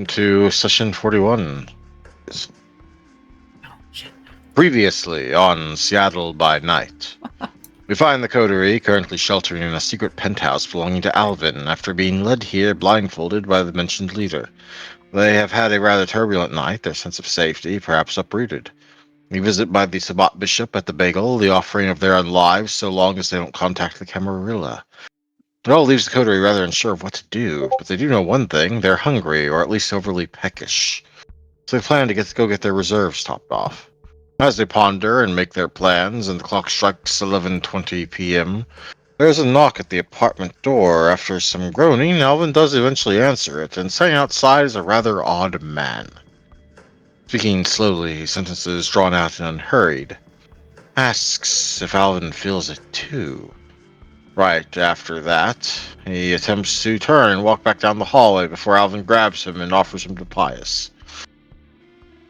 to session 41. Oh, shit. Previously on Seattle by Night, we find the coterie currently sheltering in a secret penthouse belonging to Alvin after being led here blindfolded by the mentioned leader. They have had a rather turbulent night, their sense of safety perhaps uprooted. A visit by the Sabbat Bishop at the Bagel, the offering of their own lives so long as they don't contact the Camarilla. It all leaves the coterie rather unsure of what to do, but they do know one thing: they're hungry, or at least overly peckish. So they plan to go get their reserves topped off. As they ponder and make their plans, and the clock strikes 11:20 p.m., there's a knock at the apartment door. After some groaning, Alvin does eventually answer it, and sitting outside is a rather odd man. Speaking slowly, sentences drawn out and unhurried, asks if Alvin feels it too. Right after that, he attempts to turn and walk back down the hallway before Alvin grabs him and offers him to Pius.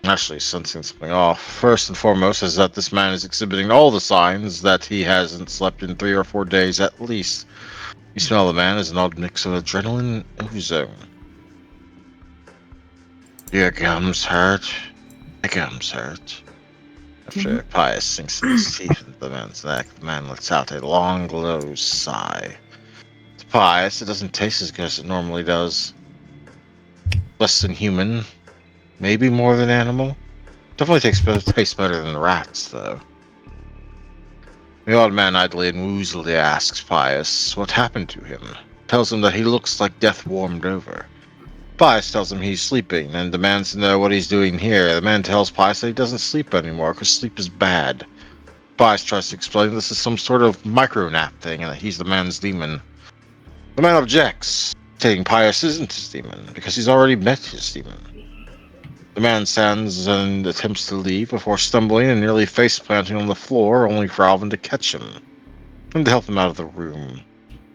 Actually, sensing something off. First and foremost is that this man is exhibiting all the signs that he hasn't slept in 3 or 4 days at least. You smell the man as an odd mix of adrenaline and ozone. Your gums hurt. My gums hurt. After Pius sinks his teeth into the man's neck, the man lets out a long, low sigh. To Pius, it doesn't taste as good as it normally does. Less than human, maybe more than animal. Definitely tastes better than the rats, though. The old man idly and woozily asks Pius what happened to him. Tells him that he looks like death warmed over. Pius tells him he's sleeping and demands to know what he's doing here. The man tells Pius that he doesn't sleep anymore because sleep is bad. Pius tries to explain this is some sort of micro nap thing and that he's the man's demon. The man objects, stating Pius isn't his demon because he's already met his demon. The man stands and attempts to leave before stumbling and nearly face-planting on the floor, only for Alvin to catch him and to help him out of the room.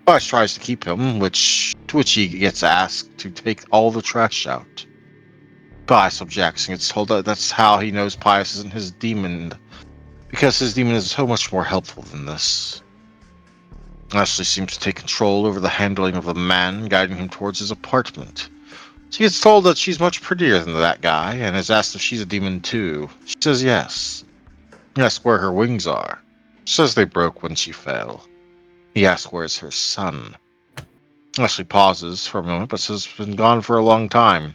Pius tries to keep him, to which he gets asked to take all the trash out. Pius objects and gets told that that's how he knows Pius isn't his demon, because his demon is so much more helpful than this. Ashley seems to take control over the handling of the man, guiding him towards his apartment. She gets told that she's much prettier than that guy, and is asked if she's a demon too. She says yes. He asks where her wings are. She says they broke when she fell. He asks where's her son. Ashley pauses for a moment, but says it's been gone for a long time.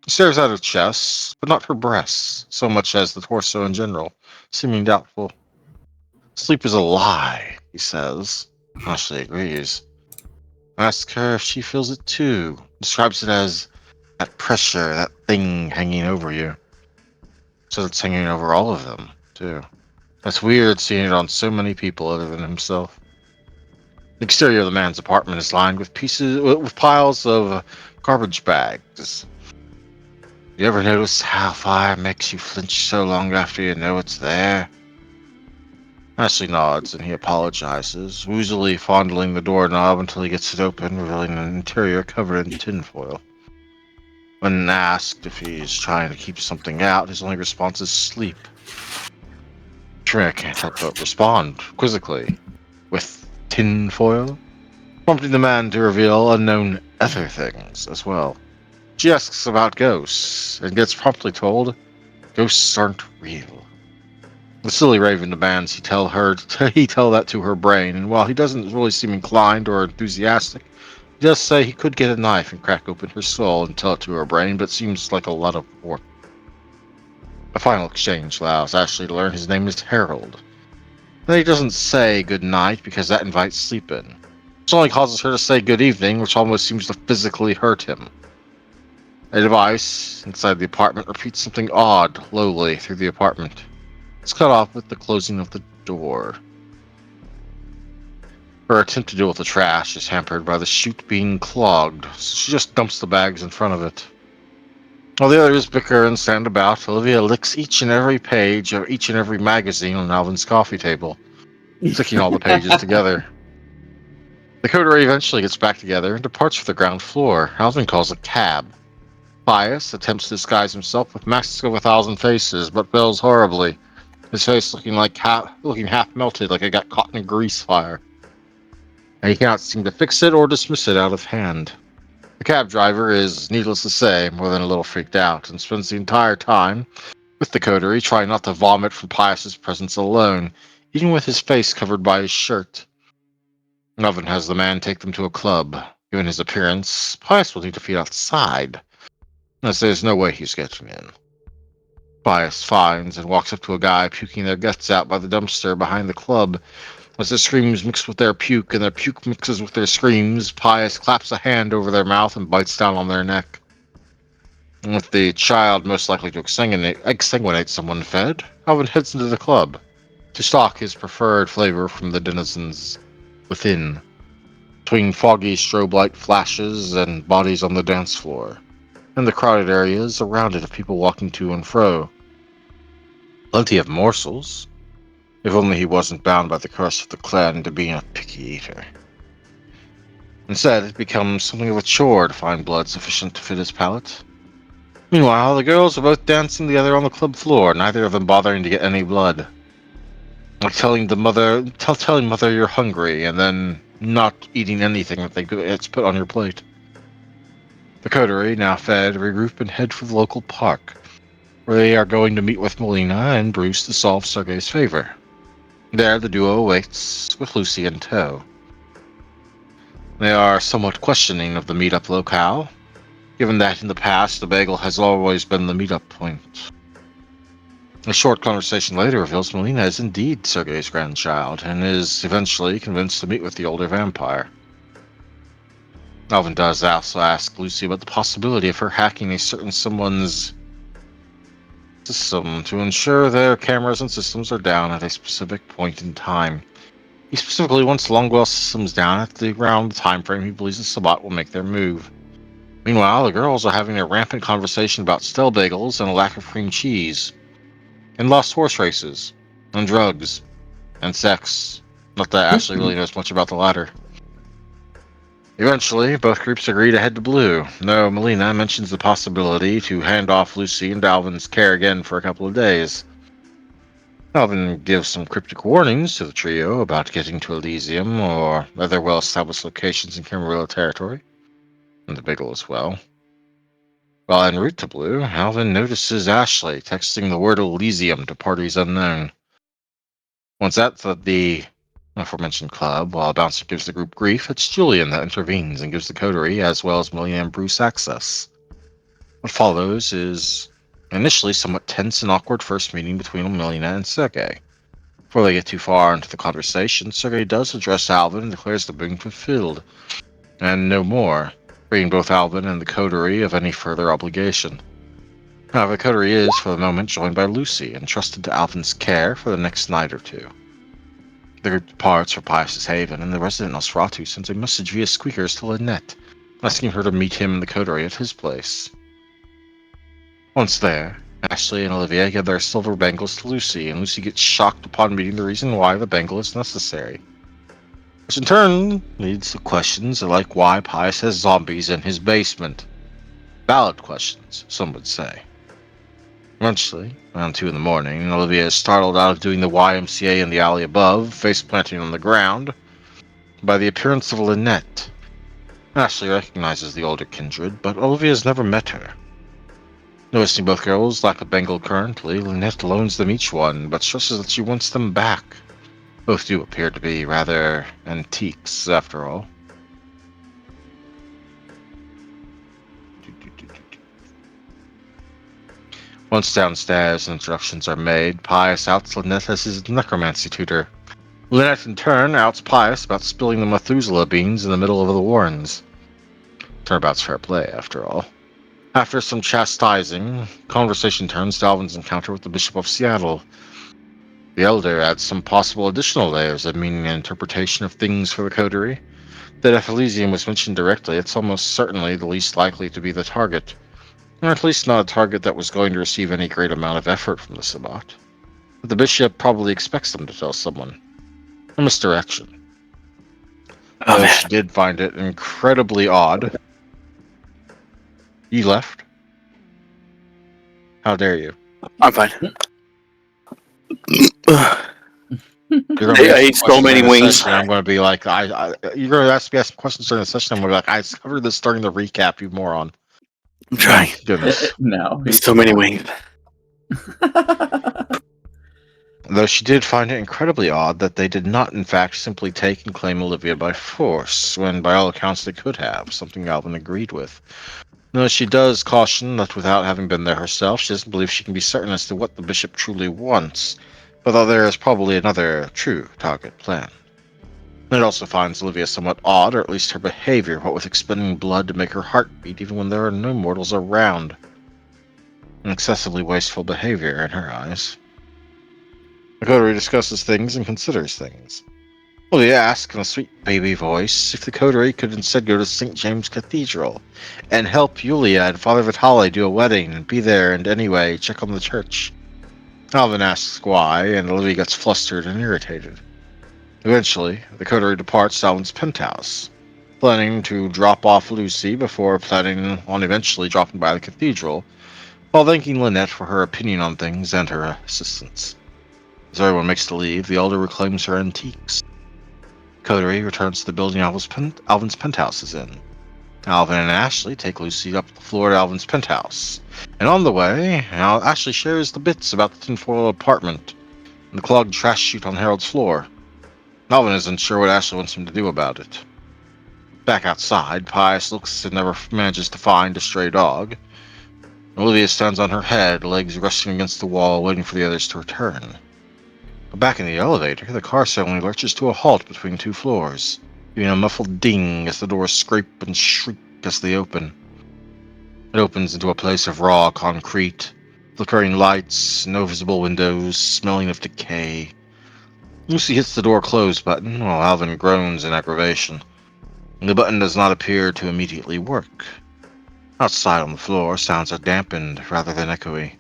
He stares at her chest, but not her breasts, so much as the torso in general, seeming doubtful. Sleep is a lie, he says. Ashley agrees. Asks her if she feels it too. Describes it as that pressure, that thing hanging over you. So it's hanging over all of them, too. That's weird seeing it on so many people other than himself. The exterior of the man's apartment is lined with piles of garbage bags. You ever notice how fire makes you flinch so long after you know it's there? Ashley nods and he apologizes, woozily fondling the doorknob until he gets it open, revealing an interior covered in tinfoil. When asked if he's trying to keep something out, his only response is sleep. Trina can't help but respond, quizzically, with tinfoil, prompting the man to reveal unknown other things as well. She asks about ghosts, and gets promptly told ghosts aren't real. The silly raven demands he tell that to her brain, and while he doesn't really seem inclined or enthusiastic, he does say he could get a knife and crack open her skull and tell it to her brain, but it seems like a lot of work. A final exchange allows Ashley to learn his name is Harold. Then he doesn't say good night because that invites sleep in. This only causes her to say good evening, which almost seems to physically hurt him. A device inside the apartment repeats something odd, lowly, through the apartment. It's cut off with the closing of the door. Her attempt to deal with the trash is hampered by the chute being clogged, so she just dumps the bags in front of it. While the others bicker and stand about, Olivia licks each and every page of each and every magazine on Alvin's coffee table, sticking all the pages together. The coterie eventually gets back together and departs for the ground floor. Alvin calls a cab. Pius attempts to disguise himself with masks of 1,000 faces, but fails horribly, his face looking half melted like it got caught in a grease fire. And he cannot seem to fix it or dismiss it out of hand. The cab driver is, needless to say, more than a little freaked out and spends the entire time with the coterie trying not to vomit from Pius's presence alone, even with his face covered by his shirt. Melvin has the man take them to a club. Given his appearance, Pius will need to feed outside, as there's no way he's getting in. Pius finds and walks up to a guy puking their guts out by the dumpster behind the club. As their screams mix with their puke and their puke mixes with their screams, Pius claps a hand over their mouth and bites down on their neck. And with the child most likely to exsanguinate someone fed, Alvin heads into the club to stalk his preferred flavor from the denizens within, between foggy strobe light flashes and bodies on the dance floor, and the crowded areas around it of people walking to and fro. Plenty of morsels, if only he wasn't bound by the curse of the clan to being a picky eater. Instead, it becomes something of a chore to find blood sufficient to fit his palate. Meanwhile, the girls are both dancing together on the club floor, neither of them bothering to get any blood. Like telling mother you're hungry, and then not eating anything that it's put on your plate. The coterie, now fed, regroup and head for the local park, where they are going to meet with Melina and Bruce to solve Sergei's favor. There, the duo awaits, with Lucy in tow. They are somewhat questioning of the meetup locale, given that in the past the bagel has always been the meetup point. A short conversation later reveals Melina is indeed Sergei's grandchild, and is eventually convinced to meet with the older vampire. Alvin does also ask Lucy about the possibility of her hacking a certain someone's system to ensure their cameras and systems are down at a specific point in time. He specifically wants Longwell systems down at around the time frame he believes the Sabbat will make their move. Meanwhile, the girls are having a rampant conversation about stale bagels and a lack of cream cheese, and lost horse races, and drugs, and sex. Not that Ashley really knows much about the latter. Eventually, both groups agree to head to Blue, though Melina mentions the possibility to hand off Lucy and Alvin's care again for a couple of days. Alvin gives some cryptic warnings to the trio about getting to Elysium or other well-established locations in Camarilla territory, and the Bagel as well. While en route to Blue, Alvin notices Ashley texting the word Elysium to parties unknown. Once at the aforementioned club, while Bouncer gives the group grief, it's Julian that intervenes and gives the coterie, as well as Melina and Bruce, access. What follows is initially somewhat tense and awkward first meeting between Melina and Sergei. Before they get too far into the conversation, Sergei does address Alvin and declares the boon fulfilled, and no more, freeing both Alvin and the coterie of any further obligation. However, the coterie is, for the moment, joined by Lucy, and trusted to Alvin's care for the next night or two. The group departs for Pius's Haven, and the resident Nosferatu sends a message via squeakers to Lynette, asking her to meet him and the coterie at his place. Once there, Ashley and Olivia give their silver bangles to Lucy, and Lucy gets shocked upon meeting the reason why the bangle is necessary. Which in turn leads to questions like why Pius has zombies in his basement. Valid questions, some would say. Eventually, around 2 in the morning, Olivia is startled out of doing the YMCA in the alley above, face planting on the ground, by the appearance of Lynette. Ashley recognizes the older kindred, but Olivia has never met her. Noticing both girls lack a bangle currently, Lynette loans them each one, but stresses that she wants them back. Both do appear to be rather antiques, after all. Once downstairs, introductions are made. Pius outs Lynette as his necromancy tutor. Lynette, in turn, outs Pius about spilling the Methuselah beans in the middle of the Warrens. Turnabout's fair play, after all. After some chastising, conversation turns to Alvin's encounter with the Bishop of Seattle. The Elder adds some possible additional layers of meaning and interpretation of things for the coterie. That if Elysium was mentioned directly, it's almost certainly the least likely to be the target. Or at least not a target that was going to receive any great amount of effort from the Sabbat. But the Bishop probably expects them to tell someone. A misdirection. Oh Though man, she did find it incredibly odd. You left? How dare you? I'm fine. You're going to be I asking ate so questions many during the wings. session. I'm going to be like, you're going to ask me asking questions during the session. I'm going to be like, I covered this during the recap, you moron. I'm trying. Goodness. No, he's So many wings. Though she did find it incredibly odd that they did not, in fact, simply take and claim Olivia by force, when by all accounts they could have, something Alvin agreed with. Though she does caution that without having been there herself, she doesn't believe she can be certain as to what the bishop truly wants, but that there is probably another true target plan. It also finds Olivia somewhat odd, or at least her behavior, what with expending blood to make her heart beat even when there are no mortals around. An excessively wasteful behavior in her eyes. The coterie discusses things and considers things. Olivia asks in a sweet baby voice if the coterie could instead go to St. James Cathedral and help Yulia and Father Vitale do a wedding and be there and anyway check on the church. Alvin asks why, and Olivia gets flustered and irritated. Eventually, the coterie departs Alvin's penthouse, planning to drop off Lucy before planning on eventually dropping by the cathedral, while thanking Lynette for her opinion on things and her assistance. As everyone makes to leave, the elder reclaims her antiques. Coterie returns to the building Alvin's penthouse is in. Alvin and Ashley take Lucy up the floor to Alvin's penthouse. And on the way, Ashley shares the bits about the tinfoil apartment and the clogged trash chute on Harold's floor. Alvin isn't sure what Ashley wants him to do about it. Back outside, Pius looks and never manages to find a stray dog. Olivia stands on her head, legs resting against the wall, waiting for the others to return. But back in the elevator, the car suddenly lurches to a halt between two floors, giving a muffled ding as the doors scrape and shriek as they open. It opens into a place of raw concrete, flickering lights, no visible windows, smelling of decay. Lucy hits the door close button, while Alvin groans in aggravation. The button does not appear to immediately work. Outside on the floor, sounds are dampened rather than echoey.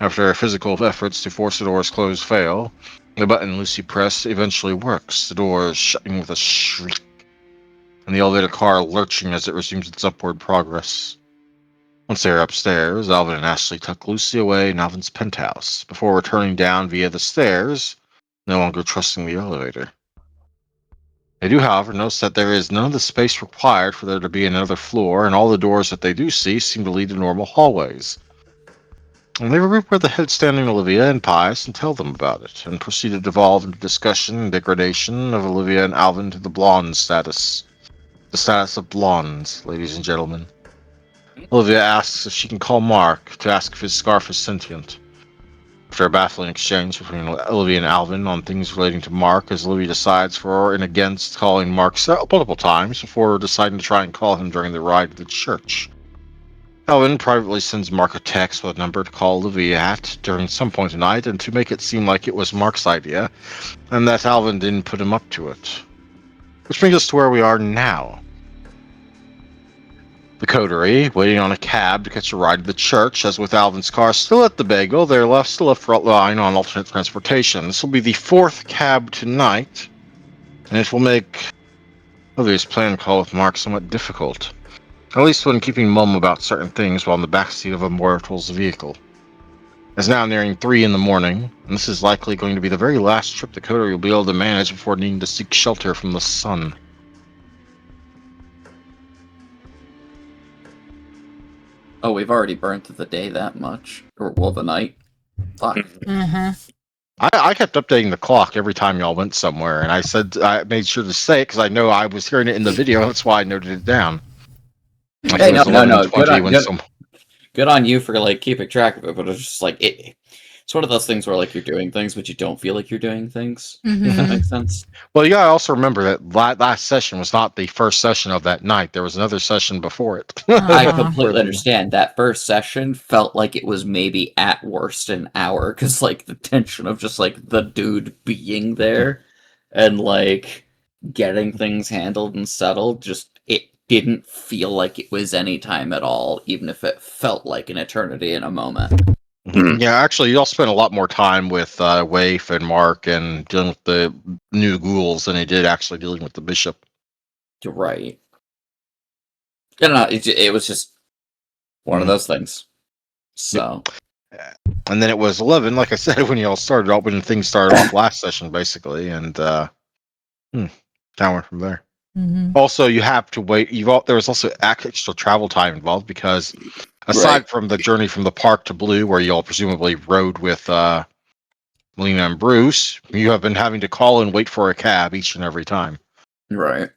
After physical efforts to force the door's close fail, the button Lucy pressed eventually works, the doors shutting with a shriek, and the elevator car lurching as it resumes its upward progress. Once they are upstairs, Alvin and Ashley tuck Lucy away in Alvin's penthouse, before returning down via the stairs, no longer trusting the elevator. They do, however, notice that there is none of the space required for there to be another floor, and all the doors that they do see seem to lead to normal hallways. And they regroup with the head-standing Olivia and Pius and tell them about it, and proceed to devolve into discussion and degradation of Olivia and Alvin to the blonde status. The status of blondes, ladies and gentlemen. Olivia asks if she can call Mark to ask if his scarf is sentient. After a baffling exchange between Olivia and Alvin on things relating to Mark, as Olivia decides for and against calling Mark multiple times before deciding to try and call him during the ride to the church. Alvin privately sends Mark a text with a number to call Olivia at during some point tonight, and to make it seem like it was Mark's idea, and that Alvin didn't put him up to it. Which brings us to where we are now. The coterie, waiting on a cab to catch a ride to the church, as with Alvin's car still at the bagel, they're still left relying on alternate transportation. This will be the fourth cab tonight, and it will make Olivia's plan call with Mark somewhat difficult. At least when keeping mum about certain things while in the backseat of a mortal's vehicle. It's now nearing 3 in the morning, and this is likely going to be the very last trip the coterie will be able to manage before needing to seek shelter from the sun. Oh, we've already burnt the day that much. Or, well, the night. Fuck. Mm-hmm. I kept updating the clock every time y'all went somewhere, and I made sure to say it because I know I was hearing it in the video. That's why I noted it down. Like Hey, it was no. 11:20 when some. Good on you for like keeping track of it, but it's just like it's one of those things where like you're doing things, but you don't feel like you're doing things. If that makes sense. Well, you gotta also remember that last session was not the first session of that night. There was another session before it. I completely understand. That first session felt like it was maybe at worst an hour, because like the tension of just like the dude being there and like getting things handled and settled, just it didn't feel like it was any time at all, even if it felt like an eternity in a moment. Yeah, actually, y'all spent a lot more time with Waif and Mark and dealing with the new ghouls than he did actually dealing with the bishop. Right. I don't know. It was just one of those things. So. And then it was 11, like I said, when y'all started off, when things started off last session, basically, and downward from there. Mm-hmm. Also, you have to wait. There was also extra travel time involved because, aside from the journey from the park to Blue, where y'all presumably rode with Melina and Bruce, you have been having to call and wait for a cab each and every time. Right.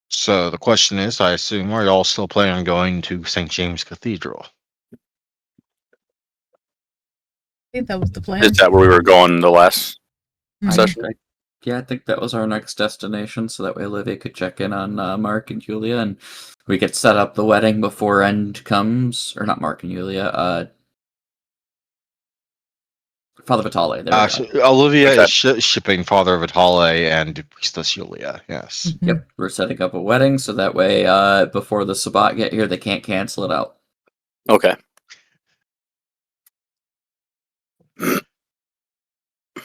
So the question is, I assume, are y'all still planning on going to St. James Cathedral? I think that was the plan. Is that where we were going the last Mhm. session? Yeah, I think that was our next destination, so that way Olivia could check in on Mark and Julia, and we could set up the wedding before End comes. Or not Mark and Julia, Father Vitale. There we go. Olivia Okay. is shipping Father Vitale and Priestess Julia. Yes. Mhm. Yep, we're setting up a wedding, so that way before the Sabbat get here, they can't cancel it out. Okay.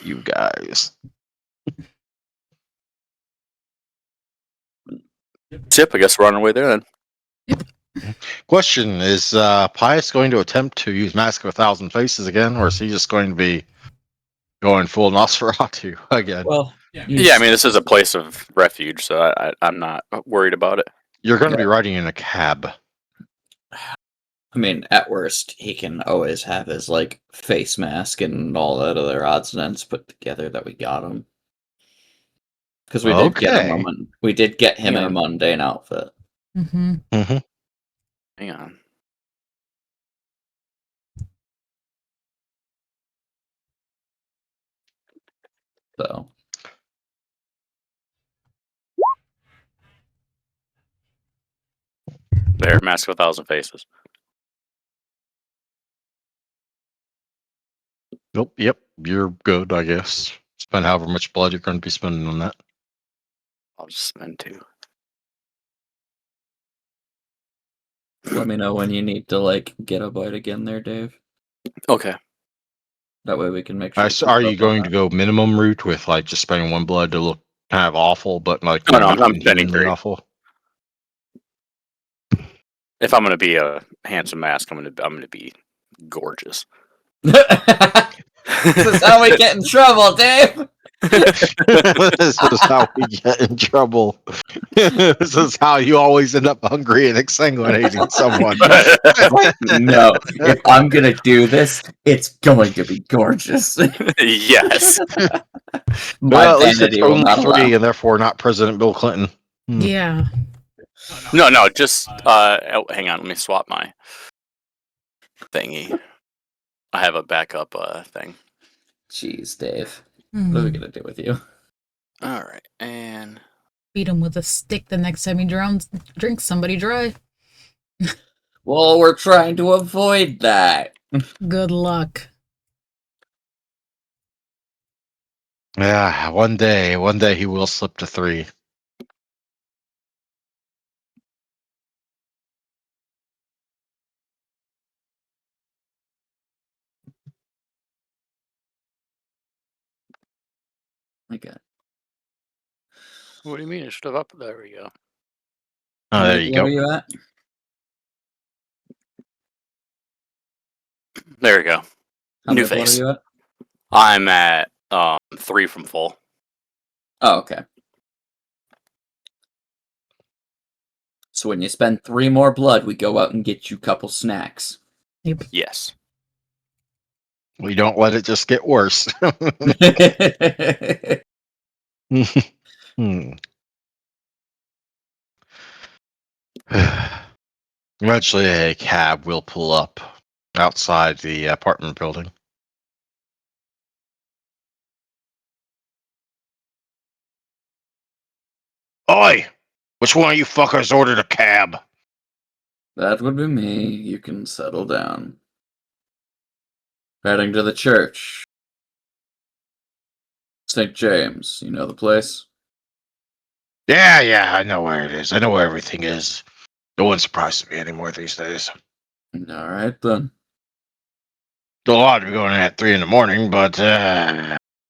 You guys. Tip, I guess we're on our way there then. Question, is Pius going to attempt to use Mask of a Thousand Faces again, or is he just going to be going full Nosferatu again? Well, Yeah, I mean, this is a place of refuge, so I'm not worried about it. You're going to Yeah. be riding in a cab. I mean, at worst, he can always have his like face mask and all that other odds and ends put together that we got him. Because we did get him Okay. we did get him Yeah. a mundane outfit. Mm-hmm. Mm-hmm. Hang on. So There, Mask of a Thousand Faces. Nope. Yep. You're good, I guess. Spend however much blood you're going to be spending on that. I'll just spend 2. let me know when you need to like get a bite again there, Dave. Okay. That way we can make sure. to keep Are up you on going that. to go minimum route with like just spending 1 blood to look kind of awful, but like No, I'm spending inhumanly 3. awful? If I'm gonna be a handsome mask, I'm gonna be gorgeous. This is how we get in trouble, Dave. This is how we get in trouble. This is how you always end up hungry and exsanguinating someone. No, if I'm gonna do this, it's going to be gorgeous. Yes. My Well, at least it's vanity will only not 3 allow. and therefore not President Bill Clinton. Yeah. No, just hang on, let me swap my thingy. I have a backup thing. Jeez, Dave, what are we Mhm. gonna do with you? All right, and Beat him with a stick the next time he drinks somebody dry. Well, we're trying to avoid that. Good luck. Yeah, one day he will slip to 3. Okay. what do you mean? It should have up. There we go. Oh, How there many you blood go. are you at? There we go. How New many blood are face. you at? I'm at 3 from full. Oh, okay. So when you spend 3 more blood, we go out and get you a couple snacks. Yep. Yes. We don't let it just get worse. Hmm. Eventually, a cab will pull up outside the apartment building. Oi! Which one of you fuckers ordered a cab? That would be me. You can settle down. Heading to the church. St. James, you know the place? Yeah, I know where it is. I know where everything is. No one surprises me anymore these days. Alright then. Still odd to be going in at 3 in the morning, but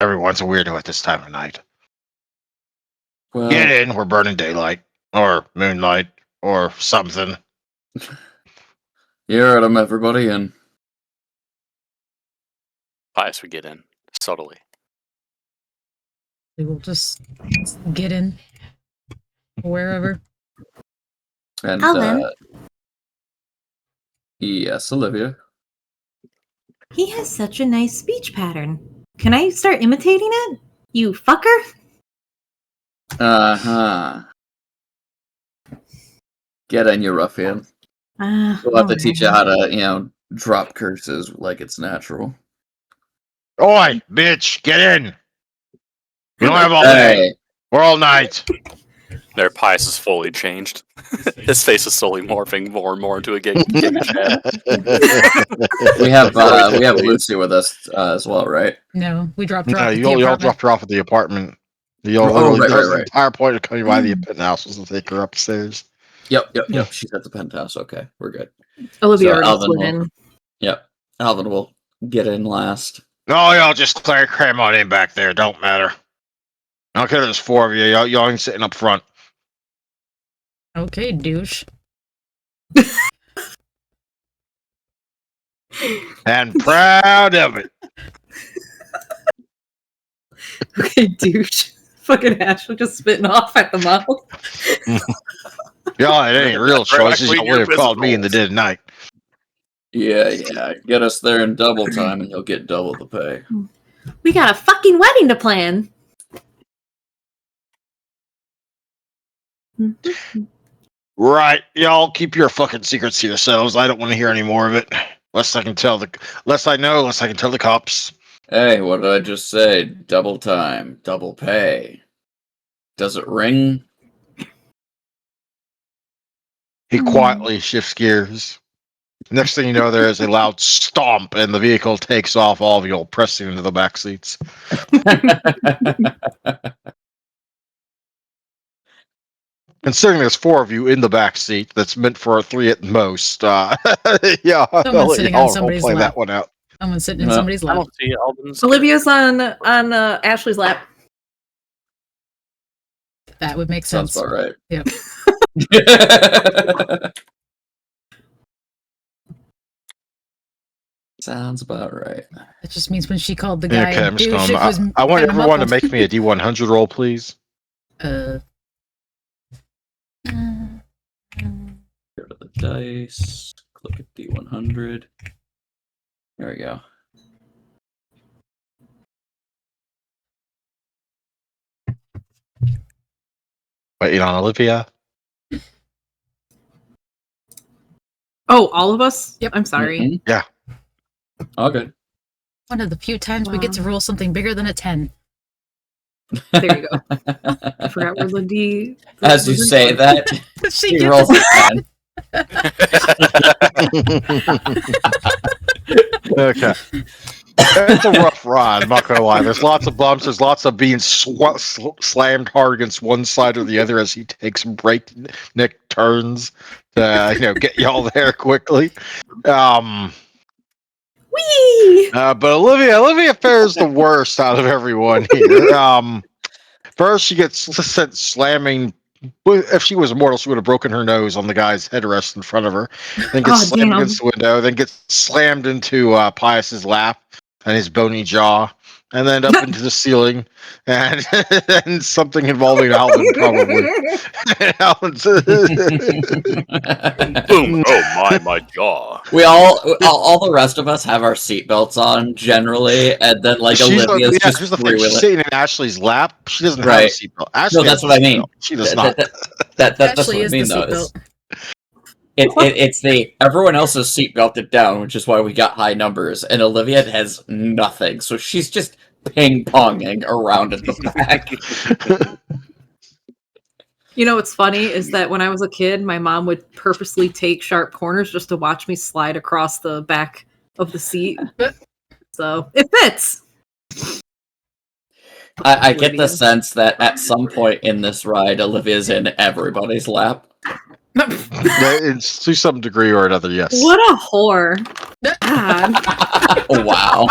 everyone's a weirdo at this time of night. Well, Get in, we're burning daylight. Or moonlight. Or something. you heard 'em, everybody in. Pious would get in subtly. We will just get in wherever. And, Alvin. yes, Olivia. He has such a nice speech pattern. Can I start imitating it? You fucker? Uh-huh. Get in, you ruffian. We'll have to teach you how to, drop curses like it's natural. Oi, bitch, get in! You don't have all day. Hey, Or all night. Their Pious is fully changed. His face is slowly morphing more and more into a Giga Chad. we have Lucy with us as well, right? No, we dropped her No, off at the you all apartment. dropped her off at the apartment. You all Oh, literally, right, that was right. the entire point of coming by the penthouse was to take her upstairs. Yep. She's at the penthouse. Okay, we're good. Olivia So already Alvin slid will- in. Yep. Alvin will get in last. No, y'all just cram on in back there. Don't matter. I don't care if there's 4 of you. Y'all ain't sitting up front. Okay, douche. And proud of it. Okay, douche. Fucking Ashley just spitting off at the mouth. Y'all had any real choices, Directly y'all your would have called me in the physicals. dead of night. Yeah. Get us there in double time and you'll get double the pay. We got a fucking wedding to plan. Right. Y'all keep your fucking secrets to yourselves. I don't want to hear any more of it. Less I can tell less I know, less I can tell the cops. Hey, what did I just say? Double time, double pay. Does it ring? He quietly shifts gears. Next thing you know, there is a loud stomp, and the vehicle takes off, all of you all pressing into the back seats. Considering there's 4 of you in the back seat, that's meant for 3 at most. Yeah, I'll Someone's let sitting y'all on role somebody's play lap. that one out. Someone's sitting in Yeah. somebody's I lap. don't see Alvin's. Olivia's on Ashley's lap. That would make Sounds sense. about right. Yep. Sounds about right. That just means when she called the guy Okay, a I'm just douche, going. it was I want kinda everyone to muffled. make me a D100 roll, please. Go to the dice. Click at D100. There we go. Waiting on Olivia. Oh, all of us? Yep. I'm sorry. Mhm. Yeah. All good. one of the few times we get to Wow. roll something bigger than a 10. There you go. I forgot where the D. As you say that, She he gets rolls it. a 10. Okay. It's a rough ride, I'm not gonna lie. There's lots of bumps, there's lots of being slammed hard against one side or the other as he takes breakneck turns to get y'all there quickly. Whee! But Olivia fares the worst out of everyone here. First she gets sent slamming. If she was immortal, she would have broken her nose on the guy's headrest in front of her. Then gets Oh, slammed damn. against the window. Then gets slammed into Pius's lap and his bony jaw, and then up into the ceiling, and and something involving Alvin probably. Alvin's- Boom! Oh my jaw. We all the rest of us have our seatbelts on generally, and then like Olivia's just here's the thing. She's freewheeling. sitting in Ashley's lap. She doesn't have a Right. seatbelt. Ashley No, that's has what a I mean. seatbelt. She does That- not. That's what Ashley I is mean the though. seatbelt. It's the everyone else is seatbelted down, which is why we got high numbers, and Olivia has nothing, so she's just ping ponging around in the back. You know what's funny is that when I was a kid, my mom would purposely take sharp corners just to watch me slide across the back of the seat. So it fits. I get the Olivia. sense that at some point in this ride, Olivia's in everybody's lap. It's to some degree or another, yes. What a whore. God. Wow.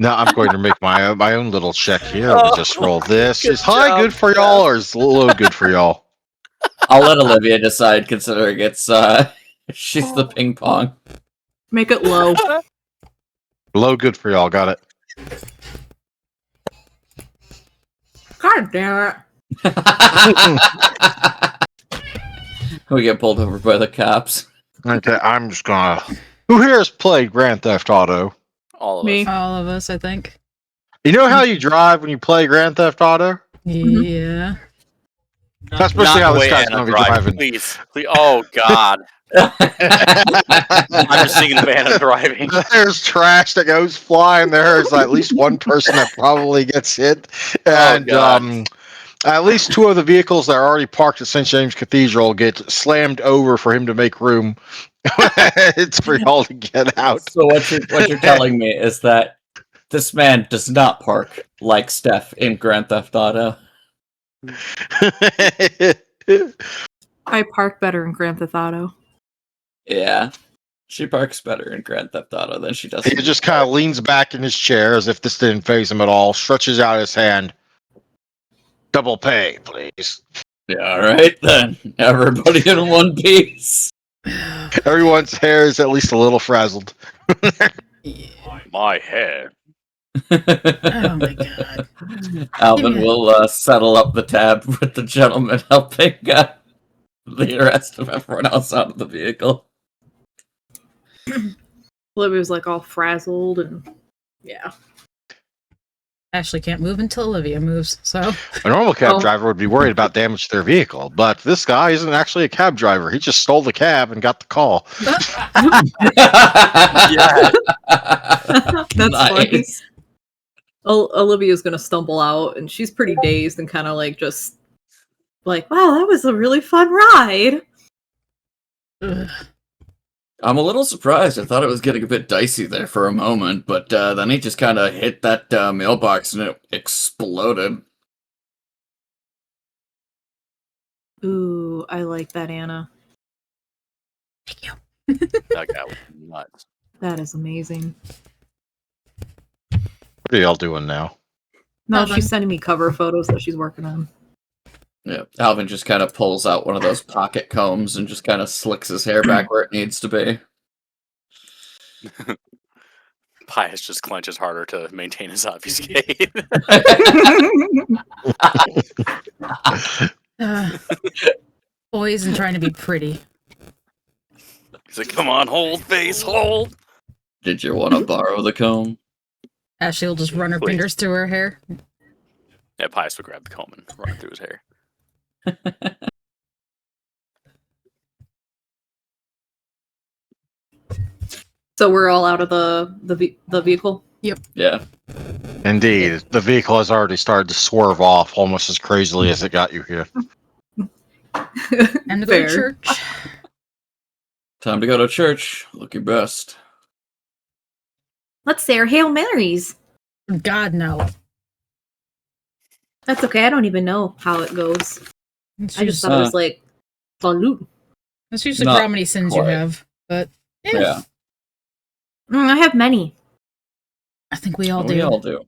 Now I'm going to make my own little check here. Let me just roll this. Good Is high job, good for y'all or is low good for y'all? I'll let Olivia decide, considering it's she's the ping pong. Make it low. Low good for y'all. Got it. God damn it. We get pulled over by the cops. Okay, I'm just gonna. Who here has played Grand Theft Auto? All of Me. us. All of us, I think. You know how you drive when you play Grand Theft Auto? Yeah. That's basically Not how the this way guy's Anna gonna be drives. driving. Please. Oh, God. I'm just thinking of Anna driving. There's trash that goes flying. There's at least one person that probably gets hit, Oh, and God. at least two of the vehicles that are already parked at St. James Cathedral get slammed over for him to make room. It's for y'all to get out. So what you're telling me is that this man does not park like Steph in Grand Theft Auto. I park better in Grand Theft Auto. Yeah. She parks better in Grand Theft Auto than she does. He just kind of leans back in his chair as if this didn't phase him at all, stretches out his hand. Double pay, please. Yeah, all right then. Everybody in one piece. Everyone's hair is at least a little frazzled. My hair. Oh my god. Alvin Yeah. will settle up the tab with the gentleman helping the rest of everyone else out of the vehicle. Olivia was like all frazzled and yeah. Ashley can't move until Olivia moves, so. A normal cab Oh. driver would be worried about damage to their vehicle, but this guy isn't actually a cab driver. He just stole the cab and got the call. Yeah. That's funny. Nice. Olivia's gonna stumble out and she's pretty dazed and kind of like just like, wow, that was a really fun ride. Ugh. I'm a little surprised. I thought it was getting a bit dicey there for a moment, but then he just kind of hit that mailbox and it exploded. Ooh, I like that, Anna. Thank you. That guy was nuts. That is amazing. What are y'all doing now? No, Nothing. she's sending me cover photos that she's working on. Yeah, Alvin just kind of pulls out one of those pocket combs and just kind of slicks his hair back where it needs to be. Pius just clenches harder to maintain his obfuscate. Boys and trying to be pretty. He's like, come on, hold, face, hold. Did you want to borrow the comb? Ashley will just run her Please. fingers through her hair. Yeah, Pius would grab the comb and run it through his hair. So we're all out of the vehicle. Yeah. Indeed, the vehicle has already started to swerve off almost as crazily as it got you here. And to go to Fair. church. Time to go to church. Look your best. Let's say our Hail Marys. God, no. That's okay. I don't even know how it goes. It's I just usually, thought it was like salute. that's usually Not for how many sins you quite. have. But Yeah. I have many. I think we all do. We all do.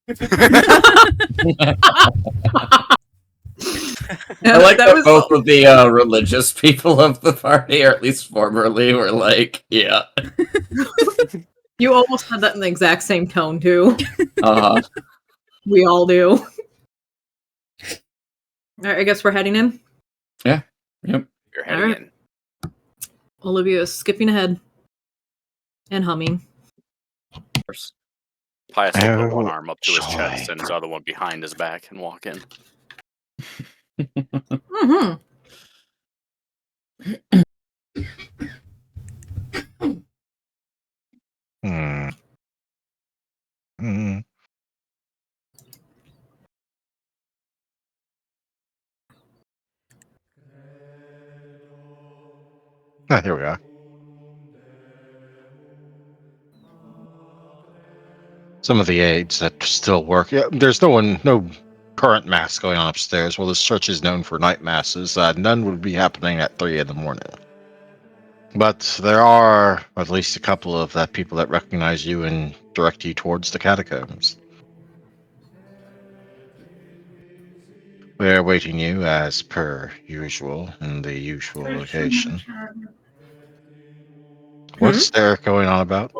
I like that both of the religious people of the party, or at least formerly, were like, yeah. You almost said that in the exact same tone too. Uh-huh. We all do. All right, I guess we're heading in. Yep. You're heading Alright. in. Olivia is skipping ahead and humming. Pius will put one Oh, arm up to his chest joy. and his other one behind his back and walk in. Mm-hmm. Hmm. Hmm. Ah, here we are. some of the aides that still work. Yeah, there's no current mass going on upstairs. Well, this church is known for night masses. None would be happening at 3 in the morning. But there are at least a couple of people that recognize you and direct you towards the catacombs. We're awaiting you as per usual in the usual location. What's there going on about?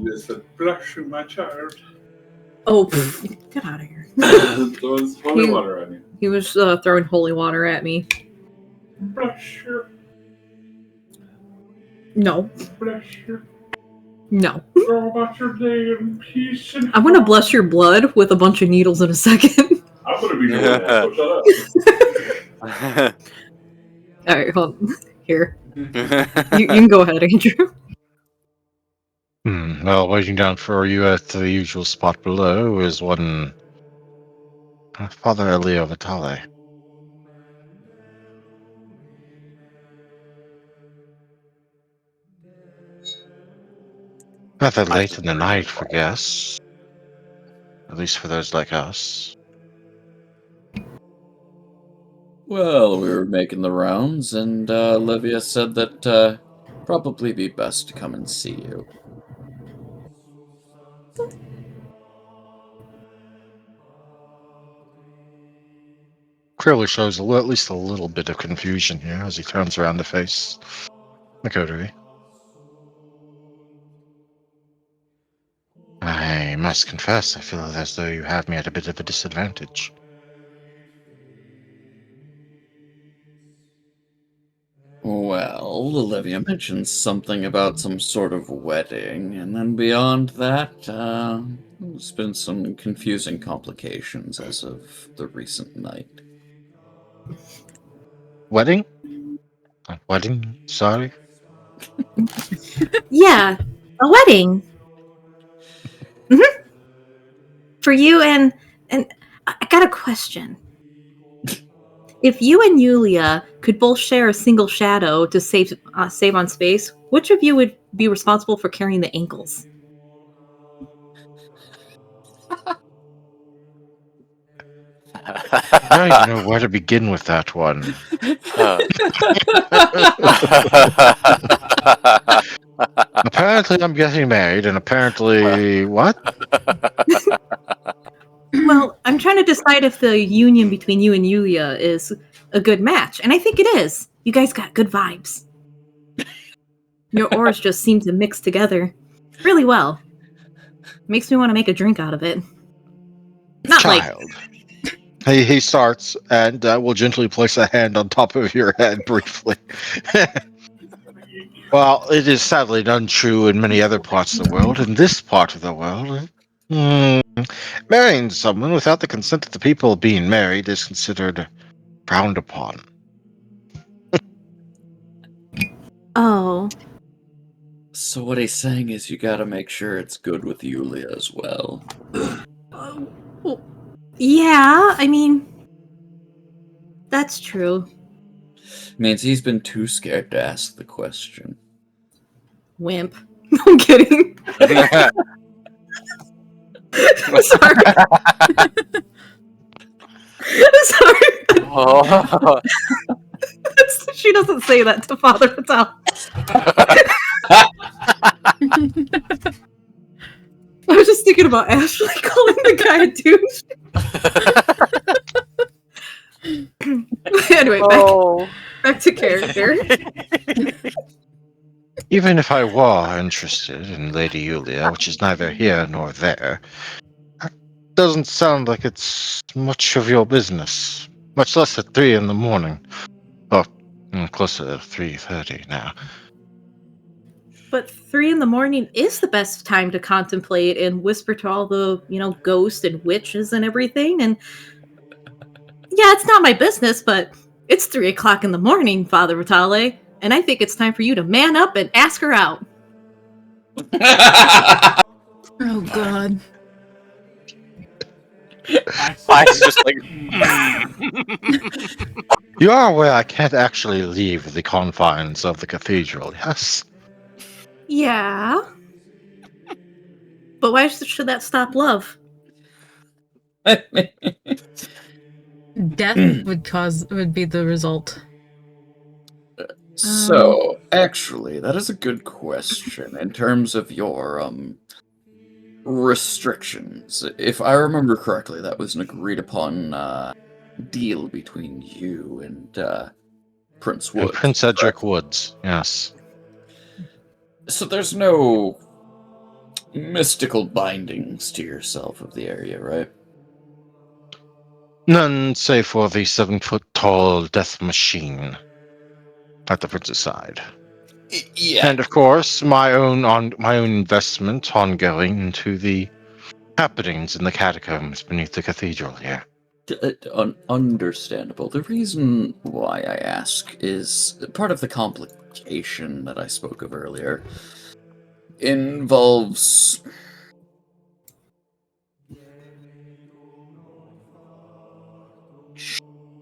Yes, a blush with my child. Oh, get out of here. Throws holy water at me. He was throwing holy water at me. Blush your, No. blush your, No. go about your day in peace and I'm gonna bless your blood with a bunch of needles in a second. I'm gonna be doing that, so shut up. Alright, hold on. Here. You can go ahead, Andrew. Well, waiting down for you at the usual spot below is one Father Elio Vitale. Rather late in the night for guests. At least for those like us. Well, we were making the rounds, and Olivia said that probably be best to come and see you. Clearly shows at least a little bit of confusion here as he turns around to face the coterie. I must confess, I feel as though you have me at a bit of a disadvantage. Well, Olivia mentioned something about some sort of wedding, and then beyond that, there's been some confusing complications as of the recent night. Wedding? Wedding? Sorry? Yeah, a wedding. For you and I got a question. If you and Yulia could both share a single shadow to save on space, which of you would be responsible for carrying the ankles? I don't even know where to begin with that one. Apparently I'm getting married, and apparently... what? Well, I'm trying to decide if the union between you and Yulia is a good match, and I think it is. You guys got good vibes. Your auras just seem to mix together really well. Makes me want to make a drink out of it. Not like Child. He starts and will gently place a hand on top of your head briefly. Well, it is sadly untrue in many other parts of the world. In this part of the world, marrying someone without the consent of the people being married is considered frowned upon. oh. So what he's saying is you gotta make sure it's good with Yulia as well. Well, yeah, I mean, that's true. Means he's been too scared to ask the question. Wimp. I'm kidding. Sorry. Sorry. Oh. She doesn't say that to Father Patel. I was just thinking about Ashley calling the guy a douche. Anyway, back to character. Even if I were interested in Lady Yulia, which is neither here nor there, that doesn't sound like it's much of your business. Much less at 3 in the morning. Oh, closer to 3:30 now. But 3 in the morning is the best time to contemplate and whisper to all the, ghosts and witches and everything. And yeah, it's not my business, but it's 3 o'clock in the morning, Father Vitale, and I think it's time for you to man up and ask her out. Oh god. Mine's just like, You are aware I can't actually leave the confines of the cathedral, yes? Yeah. But why should that stop love? Death would be the result. So, actually, that is a good question in terms of your restrictions. If I remember correctly, that was an agreed upon deal between you and Prince And Woods. Prince Edric correct? Woods, yes. So there's no mystical bindings to yourself of the area, right? None save for the 7-foot-tall death machine at the prince's side. Yeah. And of course, my own investment ongoing into the happenings in the catacombs beneath the cathedral here. Understandable. The reason why I ask is part of the complication that I spoke of earlier involves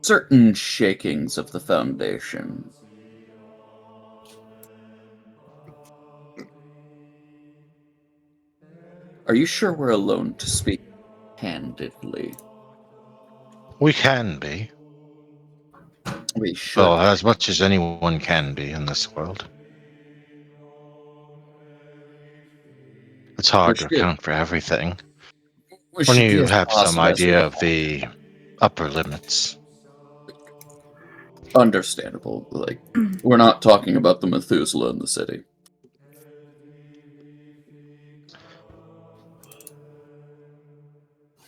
certain shakings of the foundation. Are you sure we're alone to speak candidly? We can be. We should. Well, as much as anyone can be in this world. It's hard to account for everything We when should be you as have some positive as we idea of can. the upper limits. Understandable. Like, we're not talking about the Methuselah in the city.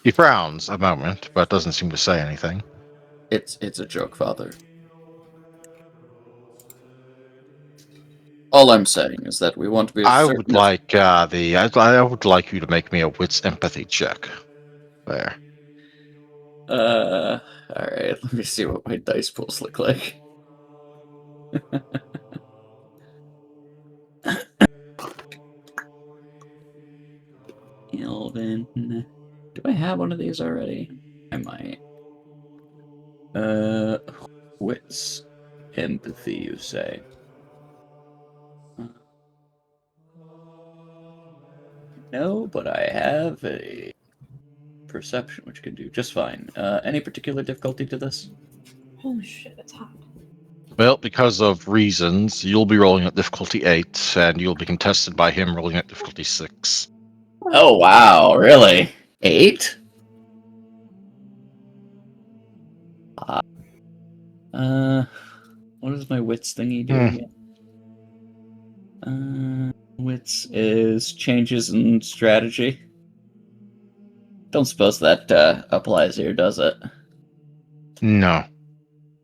He frowns a moment, but doesn't seem to say anything. It's a joke, Father. All I'm saying is that we want to be as I certain would as- like I would like you to make me a wits empathy check. There. Alright, let me see what my dice pools look like. Elvin. Do I have one of these already? I might. Wits. Empathy, you say? No, but I have a perception, which can do just fine. Any particular difficulty to this? Oh shit, it's hot. Well, because of reasons, you'll be rolling at difficulty 8, and you'll be contested by him rolling at difficulty 6. Oh, wow, really? 8? What does my wits thingy do again? Wits is changes in strategy. Don't suppose that applies here, does it? No.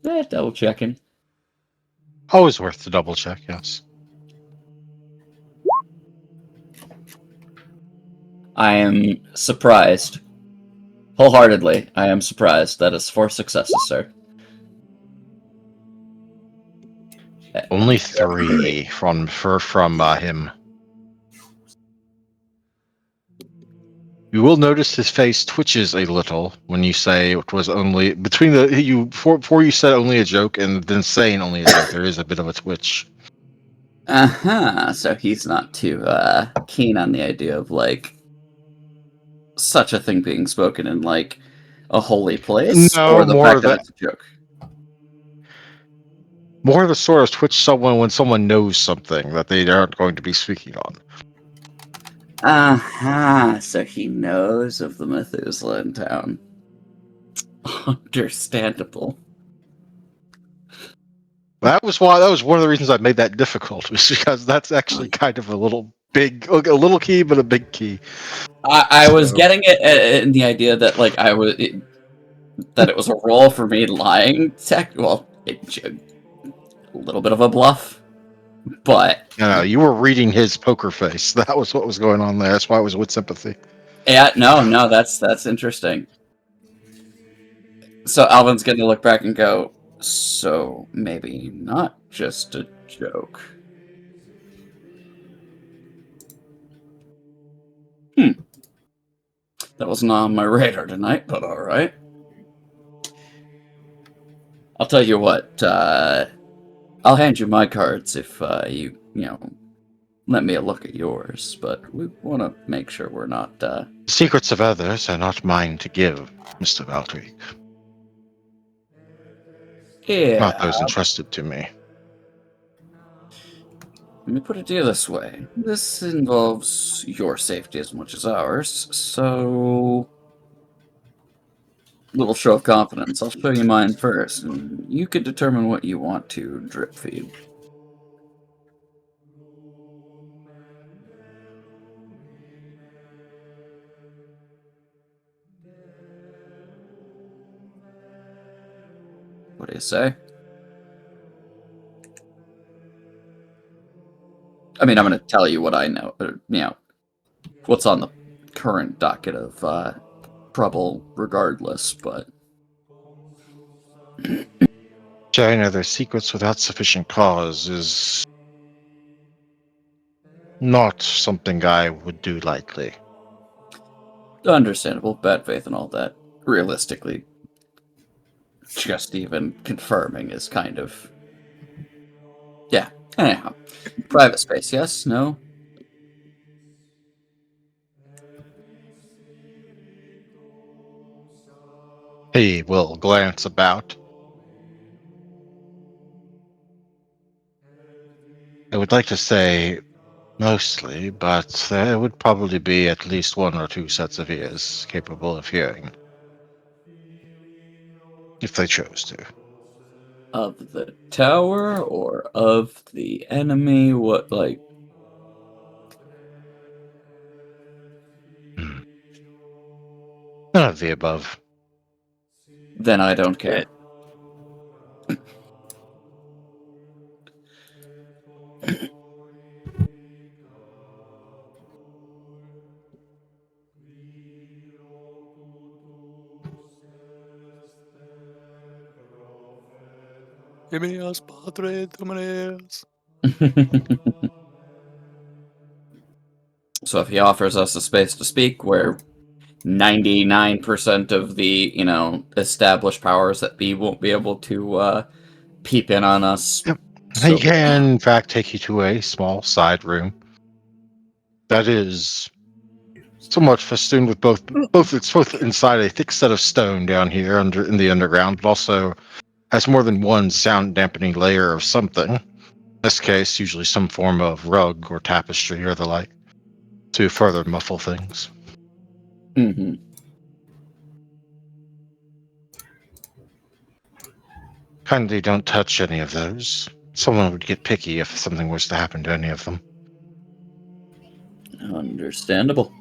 Double checking. Always worth to double check, yes. I am surprised. Wholeheartedly, I am surprised. That is 4 successes, sir. Only 3 from him. You will notice his face twitches a little when you say it was only between before you said only a joke and then saying only a joke. There is a bit of a twitch. So he's not too keen on the idea of like such a thing being spoken in like a holy place, No, or the more fact of that that. it's a joke. More of the sort of twitch someone when someone knows something that they aren't going to be speaking on. So he knows of the Methuselah in town. Understandable. That was one of the reasons I made that difficult, was because that's actually kind of a little key, but a big key. I was getting it in the idea that like that it was a role for me lying. A little bit of a bluff, but You were reading his poker face. That was what was going on there. That's why it was with sympathy. yeah, no, that's interesting. So Alvin's gonna look back and go, so maybe not just a joke. That wasn't on my radar tonight, but alright. I'll tell you what, I'll hand you my cards if you let me look at yours, but we want to make sure we're not. Secrets of others are not mine to give, Mr. Valtteri. Yeah. Not those entrusted to me. Let me put it to you this way. This involves your safety as much as ours, so. Little show of confidence. I'll show you mine first, and you can determine what you want to drip feed. What do you say? I mean, I'm going to tell you what I know, what's on the current docket of trouble regardless, but... Sharing other secrets without sufficient cause is not something I would do lightly. Understandable, bad faith and all that. Realistically, just even confirming is kind of... Yeah, anyhow. Private space, yes? No? He will glance about. I would like to say mostly, but there would probably be at least one or two sets of ears capable of hearing. If they chose to. Of the tower, or of the enemy? What, like... None of the above. Then I don't care. Bienvenidos, Padre Dominicos. So if he offers us a space to speak where 99% of the, established powers that be won't be able to peep in on us. Yep. So, He can, in fact, take you to a small side room that is somewhat festooned with both it's both inside a thick set of stone down here in the underground, but also has more than one sound dampening layer of something. In this case, usually some form of rug or tapestry or the like, to further muffle things. mm-hmm. Kindly don't touch any of those. Someone would get picky if something was to happen to any of them. Understandable.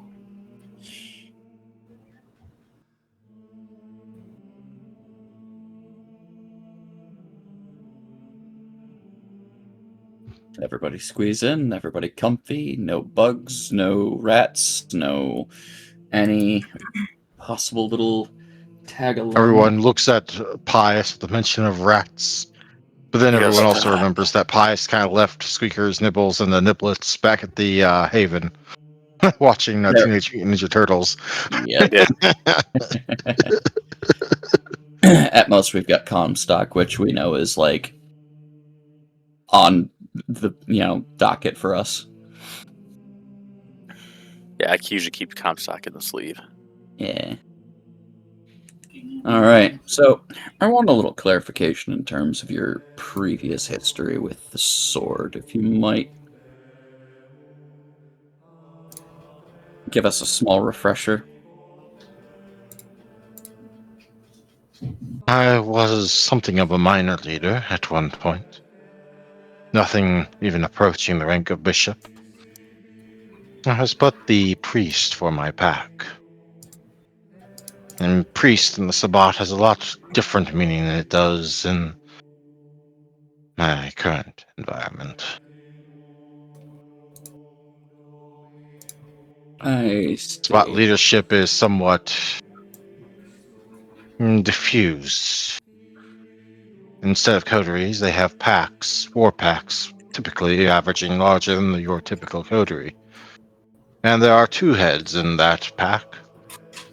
Everybody squeeze in, everybody comfy, no bugs, no rats, no any possible little tag-along. Everyone looks at Pius with the mention of rats, but then everyone also remembers that Pius kind of left Squeaker's nibbles and the niblets back at the Haven, watching Teenage Mutant Ninja Turtles. Yeah, did. At most, we've got Comstock, which we know is like on the docket for us. Yeah, I usually keep Comstock in the sleeve. Yeah. All right. So I want a little clarification in terms of your previous history with the sword. If you might give us a small refresher. I was something of a minor leader at one point. Nothing even approaching the rank of bishop. I was but the priest for my pack. And priest in the Sabbat has a lot different meaning than it does in my current environment. I Sabbat see. leadership is somewhat diffused. Instead of coteries, they have packs, war packs, typically averaging larger than your typical coterie. And there are two heads in that pack.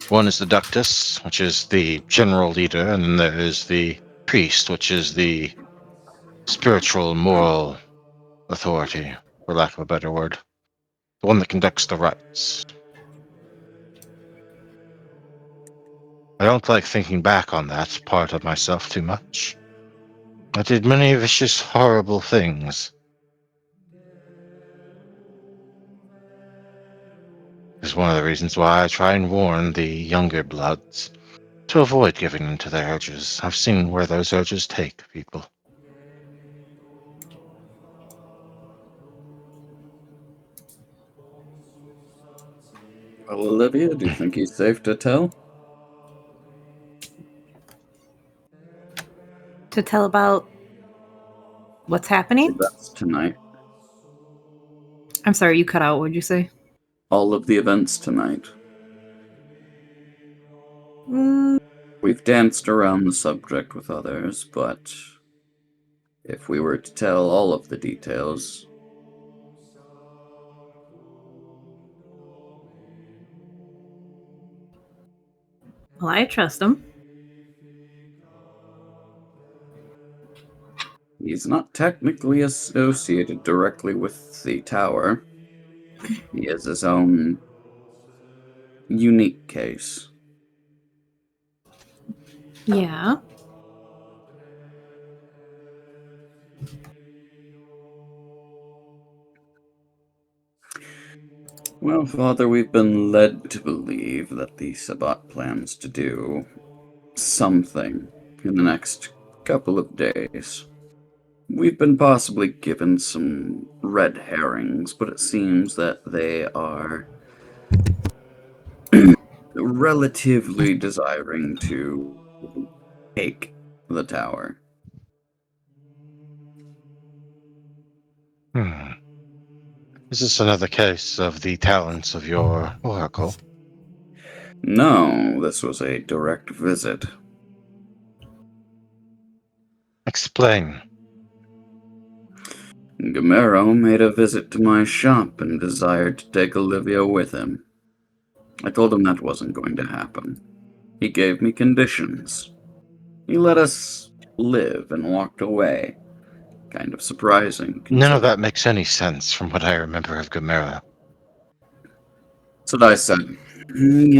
One is the ductus, which is the general leader, and then there is the priest, which is the spiritual, moral authority, for lack of a better word. The one that conducts the rites. I don't like thinking back on that part of myself too much. I did many vicious, horrible things. It's one of the reasons why I try and warn the younger bloods to avoid giving in to their urges. I've seen where those urges take people. Well, Olivia, do you think he's safe to tell? To tell about what's happening? Events tonight. I'm sorry, you cut out. What'd you say? All of the events tonight. Mm, We've danced around the subject with others, but if we were to tell all of the details, well, I trust him. he's not technically associated directly with the tower. He has his own unique case. Yeah. Well, Father, we've been led to believe that the Sabbat plans to do something in the next couple of days. We've been possibly given some red herrings, but it seems that they are relatively desiring to take the tower. Is this another case of the talents of your oracle? No, this was a direct visit. Explain. Gamero made a visit to my shop and desired to take Olivia with him. I told him that wasn't going to happen. He gave me conditions. He let us live and walked away. Kind of surprising. None of that makes any sense from what I remember of Gamera. That's what I said. He,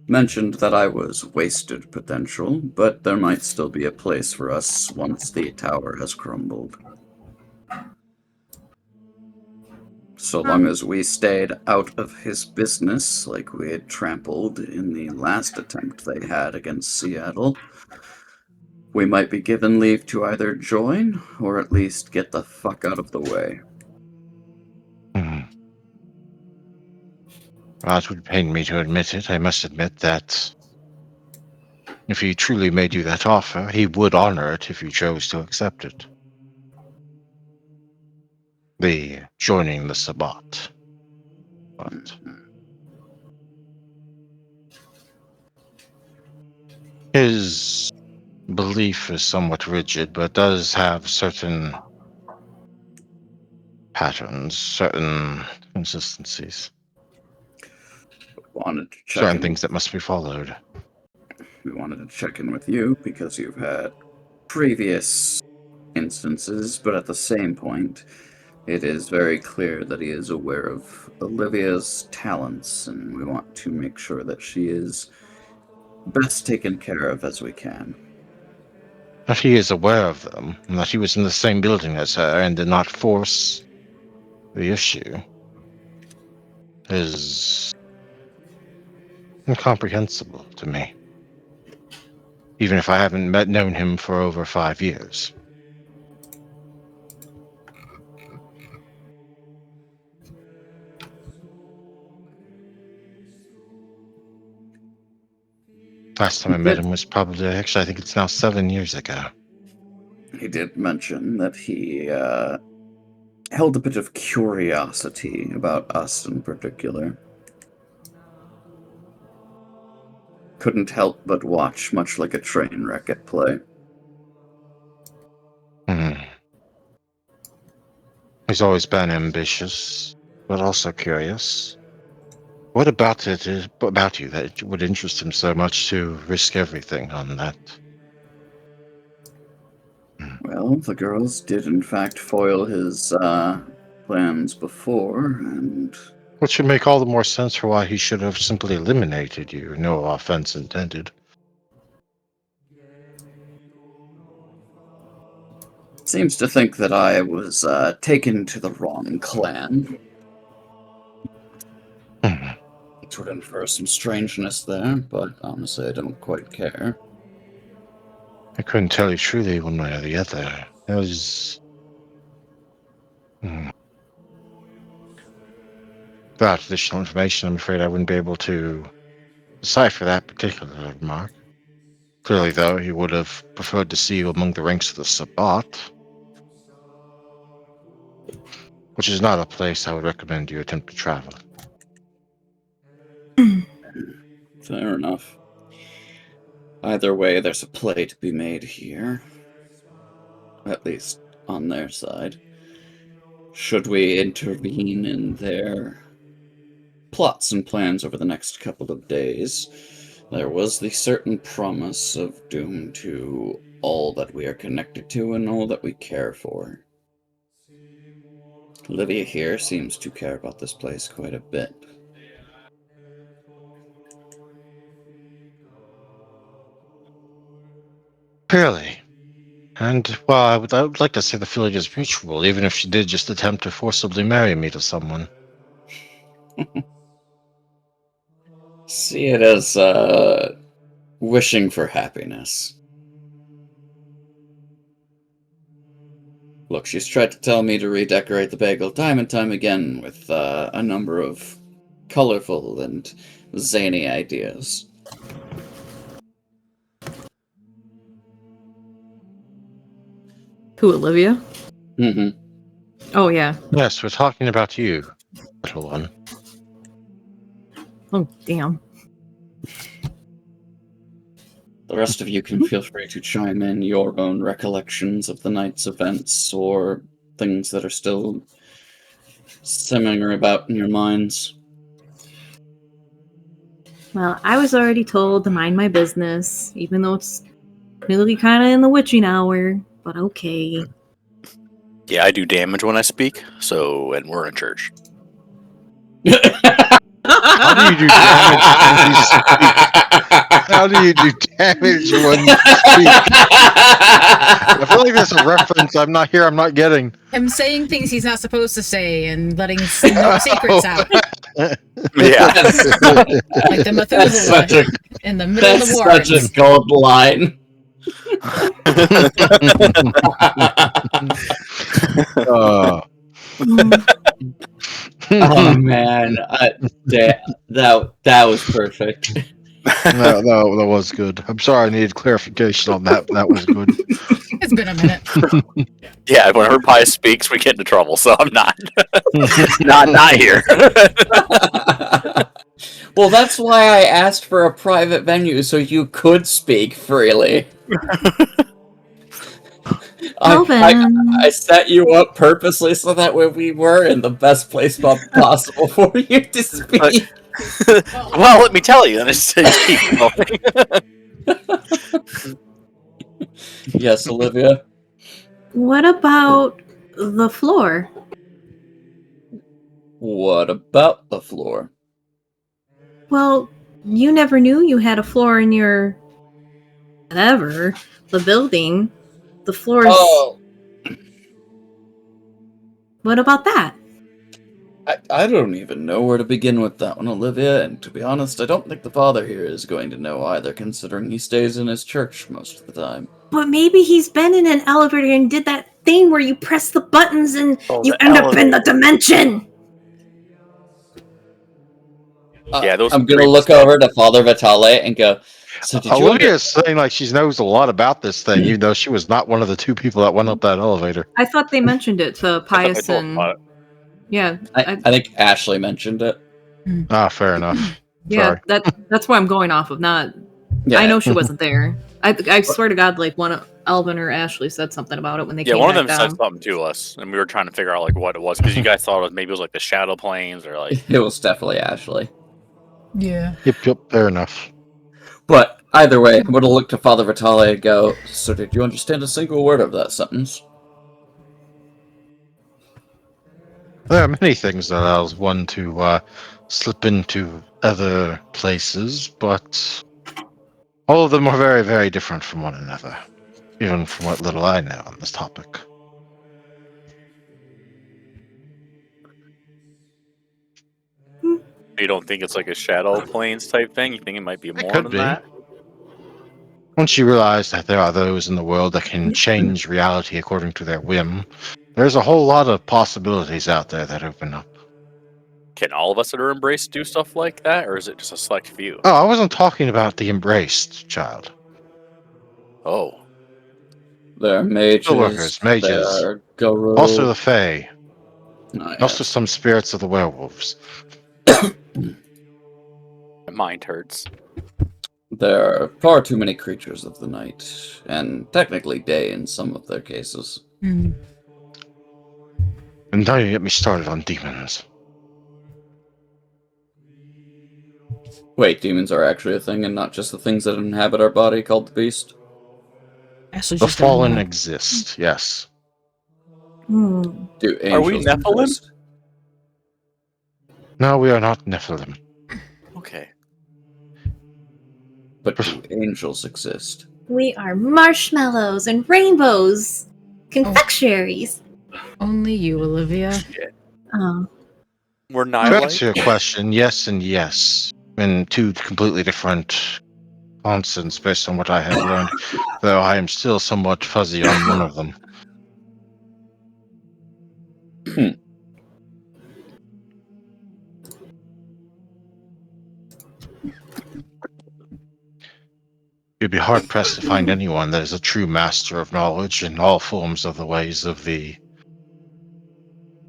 mentioned that I was wasted potential, but there might still be a place for us once the tower has crumbled. So long as we stayed out of his business, like we had trampled in the last attempt they had against Seattle, we might be given leave to either join or at least get the fuck out of the way. Well, it would pain me to admit it. I must admit that if he truly made you that offer, he would honor it if you chose to accept it. The joining the Sabbat. But his belief is somewhat rigid, but does have certain patterns, certain consistencies, Wanted to check certain in. things that must be followed. We wanted to check in with you because you've had previous instances, but at the same point, it is very clear that he is aware of Olivia's talents, and we want to make sure that she is best taken care of as we can. That he is aware of them, and that he was in the same building as her and did not force the issue, is incomprehensible to me. Even if I haven't known him for over 5 years. Last time I met him was probably, actually, I think it's now 7 years ago. He did mention that he held a bit of curiosity about us in particular. Couldn't help but watch, much like a train wreck at play. He's always been ambitious, but also curious. What about it is about you that would interest him so much to risk everything on that? Well, the girls did in fact foil his plans before, and Which would make all the more sense for why he should have simply eliminated you. No offense intended. seems to think that I was taken to the wrong clan. Which would infer some strangeness there, but honestly I don't quite care. I couldn't tell you truly one way or the other. It was... Without additional information, I'm afraid I wouldn't be able to decipher that particular remark. Clearly, though, he would have preferred to see you among the ranks of the Sabbat, which is not a place I would recommend you attempt to travel. Fair enough. Either way, there's a play to be made here. At least on their side. Should we intervene in their plots and plans over the next couple of days, there was the certain promise of doom to all that we are connected to and all that we care for. Olivia here seems to care about this place quite a bit. Clearly. And, well, I would like to say the feeling is mutual, even if she did just attempt to forcibly marry me to someone. See it as, wishing for happiness. Look, she's tried to tell me to redecorate the bagel time and time again with a number of colorful and zany ideas. Who, Olivia? Mm-hmm. Oh, yeah. Yes, we're talking about you, little one. Oh, damn. The rest of you can feel free to chime in your own recollections of the night's events or things that are still simmering about in your minds. Well, I was already told to mind my business, even though it's really kind of in the witching hour, but okay. Yeah, I do damage when I speak, and we're in church. How do you do damage when you speak? How do you do damage when you speak? I feel like there's a reference I'm not getting. Him saying things he's not supposed to say and letting secrets out. Yeah. Like the Methuselah in the middle of the That's wars. such a gold line. Oh man, that was perfect. No, that was good. I'm sorry, I needed clarification on that. That was good. It's been a minute. Yeah, when her pie speaks, we get into trouble, so I'm not not here. Well, that's why I asked for a private venue so you could speak freely. I set you up purposely so that way we were in the best place possible for you to speak. Well, let me tell you, and it's keep going. Yes, Olivia. What about the floor? What about the floor? Well, you never knew you had a floor in your... whatever. The building. The floors... Oh. What about that? I don't even know where to begin with that one, Olivia, and to be honest, I don't think the father here is going to know either, considering he stays in his church most of the time. But maybe he's been in an elevator and did that thing where you press the buttons and you end up in the dimension! Yeah, I'm gonna look over to Father Vitale and go, so did you... Olivia is saying like she knows a lot about this thing, even though she was not one of the two people that went up that elevator. I thought they mentioned it to Pius and... Yeah. I think Ashley mentioned it. Ah, fair enough. Yeah, Sorry. that's what I'm going off of, not... Yeah. I know she wasn't there. I swear to God, like, one of Alvin or Ashley said something about it when they came one of back them down. said something to us, and we were trying to figure out like what it was because you guys thought maybe it was like the shadow planes or like. It was definitely Ashley. Yeah. Yep, fair enough. But either way, I'm gonna look to Father Vitale and go, so did you understand a single word of that sentence? There are many things that allows one to slip into other places, but all of them are very, very different from one another, even from what little I know on this topic. You don't think it's like a shadow planes type thing? You think it might be It more could than be. that? Once you realize that there are those in the world that can change reality according to their whim, there's a whole lot of possibilities out there that open up. Can all of us that are embraced do stuff like that, or is it just a select few? Oh, I wasn't talking about the embraced child. Oh, There are mages. Workers, mages. There are guru. Also the Fae. Oh, Also yes. some spirits of the werewolves. my mind hurts. There are far too many creatures of the night, and technically day in some of their cases. Hmm. And now you get me started on demons. Wait, demons are actually a thing and not just the things that inhabit our body called the beast? Actually, The just don't fallen know. exist, yes. Hmm. Do Are we angels Nephilim? exist? No, we are not Nephilim. Okay. But do angels exist? We are marshmallows and rainbows, confectionaries. Only you, Olivia. Shit. Oh, We're To not answer your question, yes and yes. In two completely different constants based on what I have learned, though I am still somewhat fuzzy on one of them. You'd be hard pressed to find anyone that is a true master of knowledge in all forms of the ways of the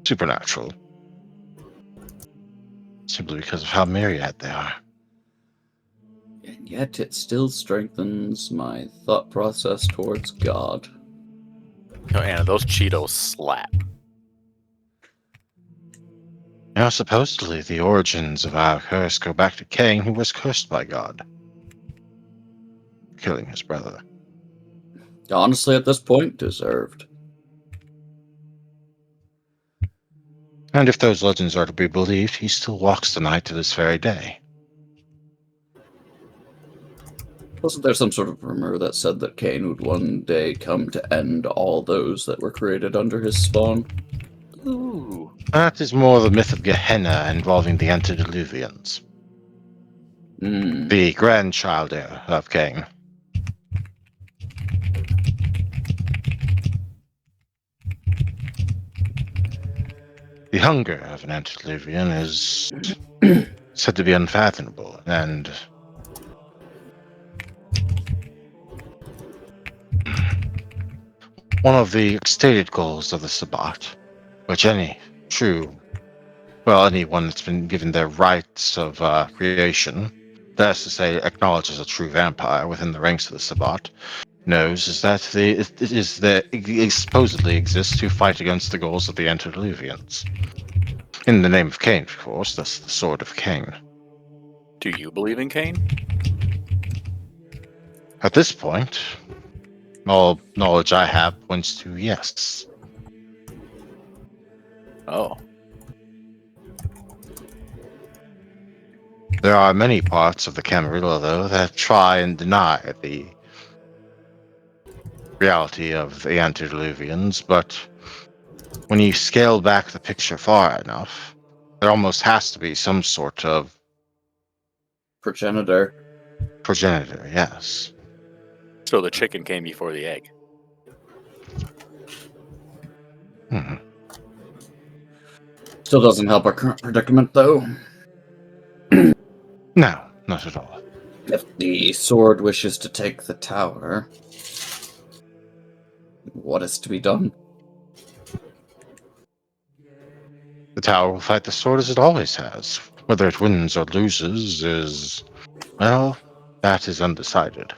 supernatural. Simply because of how myriad they are. And yet it still strengthens my thought process towards God. Oh, Anna, those Cheetos slap. Now, supposedly, the origins of our curse go back to Cain, who was cursed by God, killing his brother. Honestly, at this point, deserved. And if those legends are to be believed, he still walks the night to this very day. Wasn't there some sort of rumor that said that Cain would one day come to end all those that were created under his spawn? Ooh. That is more the myth of Gehenna involving the antediluvians, Hmm. the grandchild heir of Cain. The hunger of an antediluvian is said to be unfathomable, and one of the stated goals of the Sabbat, which anyone that's been given their rights of creation, that is to say, acknowledges a true vampire within the ranks of the Sabbat, knows is that it supposedly exists to fight against the goals of the antediluvians. In the name of Cain, of course, that's the sword of Cain. Do you believe in Cain? At this point, all knowledge I have points to yes. Oh. There are many parts of the Camarilla, though, that try and deny the reality of the antediluvians, but when you scale back the picture far enough, there almost has to be some sort of Progenitor. progenitor, yes. So the chicken came before the egg. Hmm. Still doesn't help our current predicament, though. No, not at all. If the sword wishes to take the tower, what is to be done? The tower will fight the sword as it always has. Whether it wins or loses is, well, that is undecided.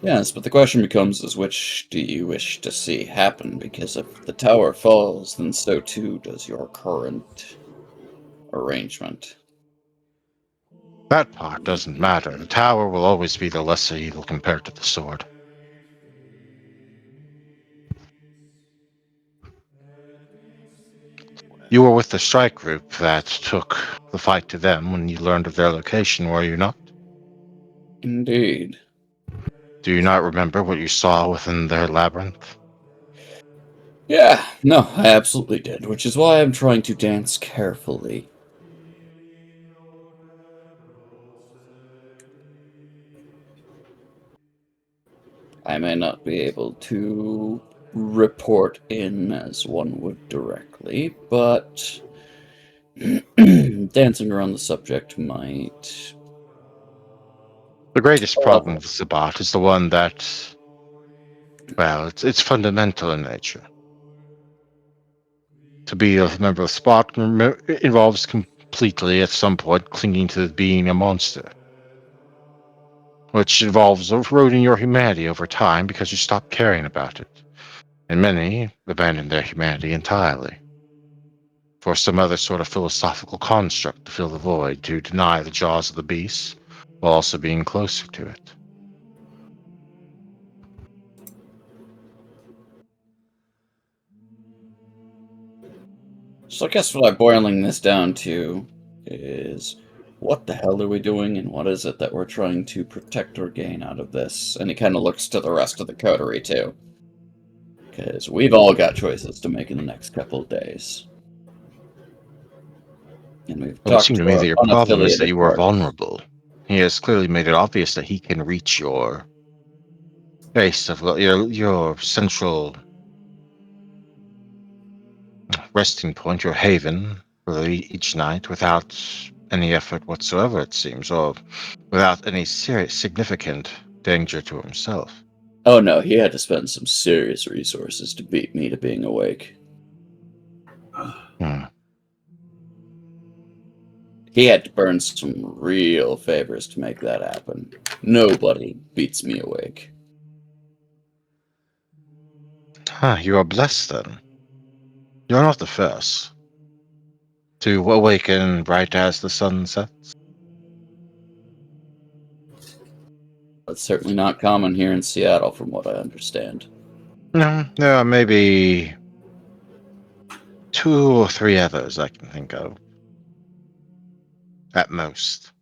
Yes, but the question becomes is which do you wish to see happen? Because if the tower falls, then so too does your current arrangement. That part doesn't matter. The tower will always be the lesser evil compared to the sword. You were with the strike group that took the fight to them when you learned of their location, were you not? Indeed. Do you not remember what you saw within their labyrinth? Yeah, no, I absolutely did, which is why I'm trying to dance carefully. I may not be able to report in as one would directly, but dancing around the subject might. The greatest Oh. problem with Sabat is the one that, well, it's fundamental in nature. To be a member of Spot involves completely, at some point, clinging to being a monster, which involves eroding your humanity over time because you stop caring about it. And many abandon their humanity entirely for some other sort of philosophical construct to fill the void, to deny the jaws of the beast while also being closer to it. So I guess what I'm boiling this down to is what the hell are we doing and what is it that we're trying to protect or gain out of this? And he kind of looks to the rest of the coterie too. Because we've all got choices to make in the next couple of days. And we've Well, it talked seemed to to me our that your problem is that unaffiliated you were partners. vulnerable. He has clearly made it obvious that he can reach your base of your central resting point, your haven for each night, without any effort whatsoever, it seems, or without any serious, significant danger to himself. Oh no, he had to spend some serious resources to beat me to being awake. Hmm. He had to burn some real favors to make that happen. Nobody beats me awake. You are blessed then. You are not the first to awaken right as the sun sets. That's certainly not common here in Seattle, from what I understand. No, there are maybe 2 or 3 others I can think of, at most.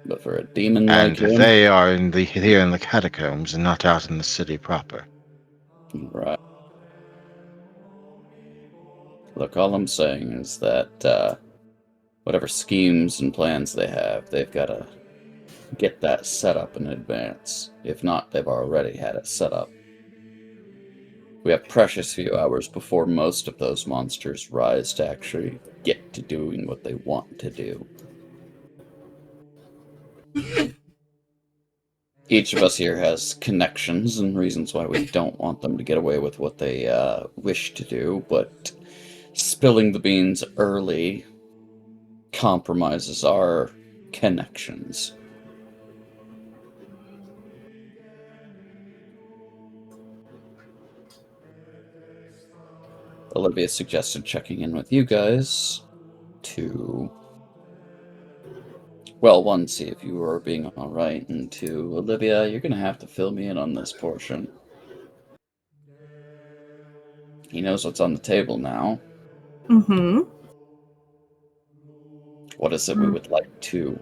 But for a demon And like him, they are here in the catacombs and not out in the city proper. right. Look, all I'm saying is that whatever schemes and plans they have, they've got to get that set up in advance. If not, they've already had it set up. We have precious few hours before most of those monsters rise to actually get to doing what they want to do. Each of us here has connections and reasons why we don't want them to get away with what they wish to do, but spilling the beans early compromises our connections. Olivia suggested checking in with you guys to, well, one, see if you were being alright, and two, Olivia, you're gonna have to fill me in on this portion. He knows what's on the table now. Mm-hmm. What is it we would like to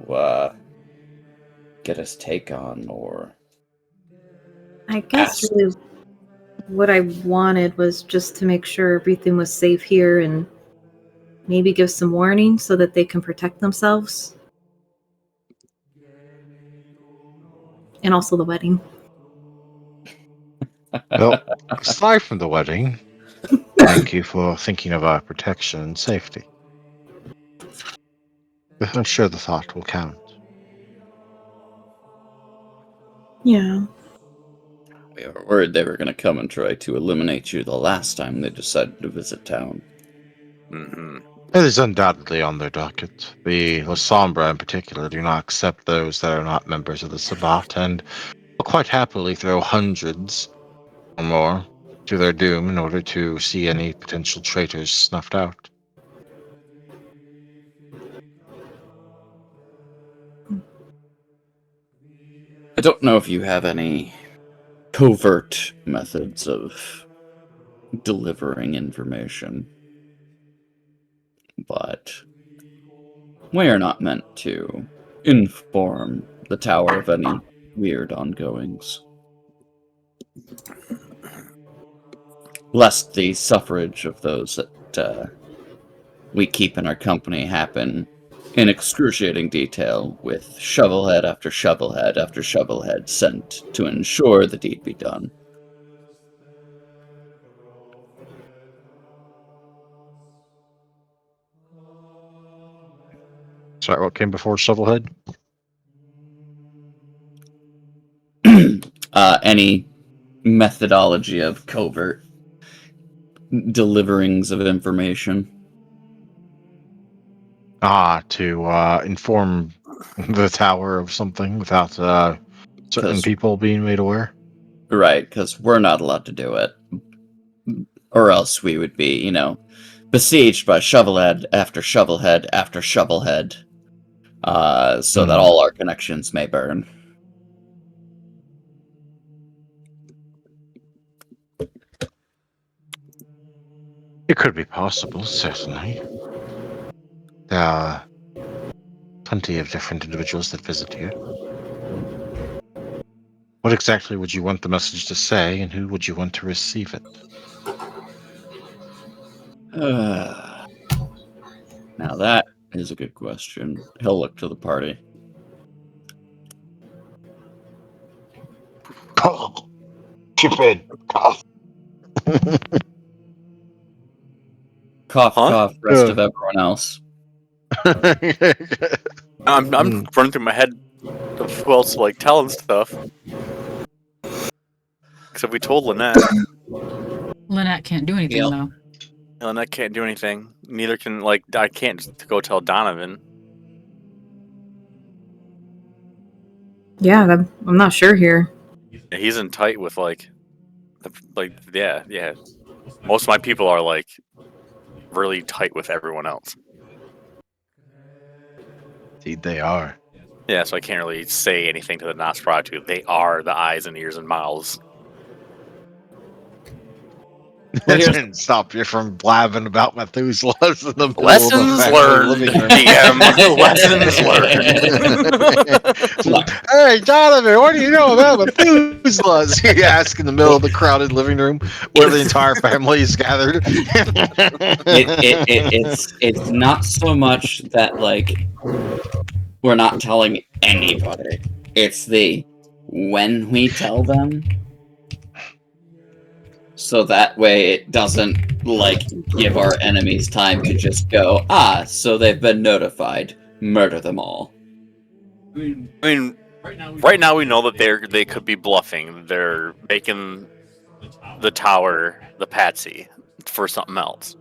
get his take on, or I guess ask? really what I wanted was just to make sure everything was safe here and maybe give some warning so that they can protect themselves. And also the wedding. Well, aside from the wedding, thank you for thinking of our protection and safety. I'm sure the thought will count. Yeah. We were worried they were going to come and try to eliminate you the last time they decided to visit town. Mm-hmm. It is undoubtedly on their docket. The La Sombra in particular do not accept those that are not members of the Sabbat, and will quite happily throw hundreds or more to their doom in order to see any potential traitors snuffed out. I don't know if you have any covert methods of delivering information. but we are not meant to inform the tower of any weird ongoings. Lest the suffrage of those that we keep in our company happen in excruciating detail, with shovelhead after shovelhead after shovelhead sent to ensure the deed be done. Sorry, what came before Shovelhead? Any methodology of covert deliverings of information. To inform the tower of something without certain people being made aware? Right, because we're not allowed to do it. Or else we would be, besieged by shovelhead after shovelhead after shovelhead, so that all our connections may burn. It could be possible, certainly. There are plenty of different individuals that visit here. What exactly would you want the message to say, and who would you want to receive it? Now that is a good question. He'll look to the party. Cough. Stupid. Cough. Cough, Huh? cough, rest of everyone else. I'm running through my head of who else to tell and stuff. Except we told Lynette. Lynette can't do anything, Yep. though. Lynette can't do anything. Neither can, I can't just go tell Donovan. Yeah, I'm not sure here. Yeah, he's in tight with, yeah. Most of my people are, really tight with everyone else. Indeed, they are. Yeah, so I can't really say anything to the Nosferatu. They are the eyes and ears and mouths. Well, That didn't stop you from blabbing about Methuselahs in the middle of the Lessons family learned, living room. DM. Lessons learned. Hey, Donovan, what do you know about Methuselahs? He asked in the middle of the crowded living room where the entire family is gathered. It's not so much that we're not telling anybody. It's when we tell them, so that way it doesn't give our enemies time to just go, so they've been notified, murder them all. I mean, right now we know that they could be bluffing. They're making the tower the patsy for something else.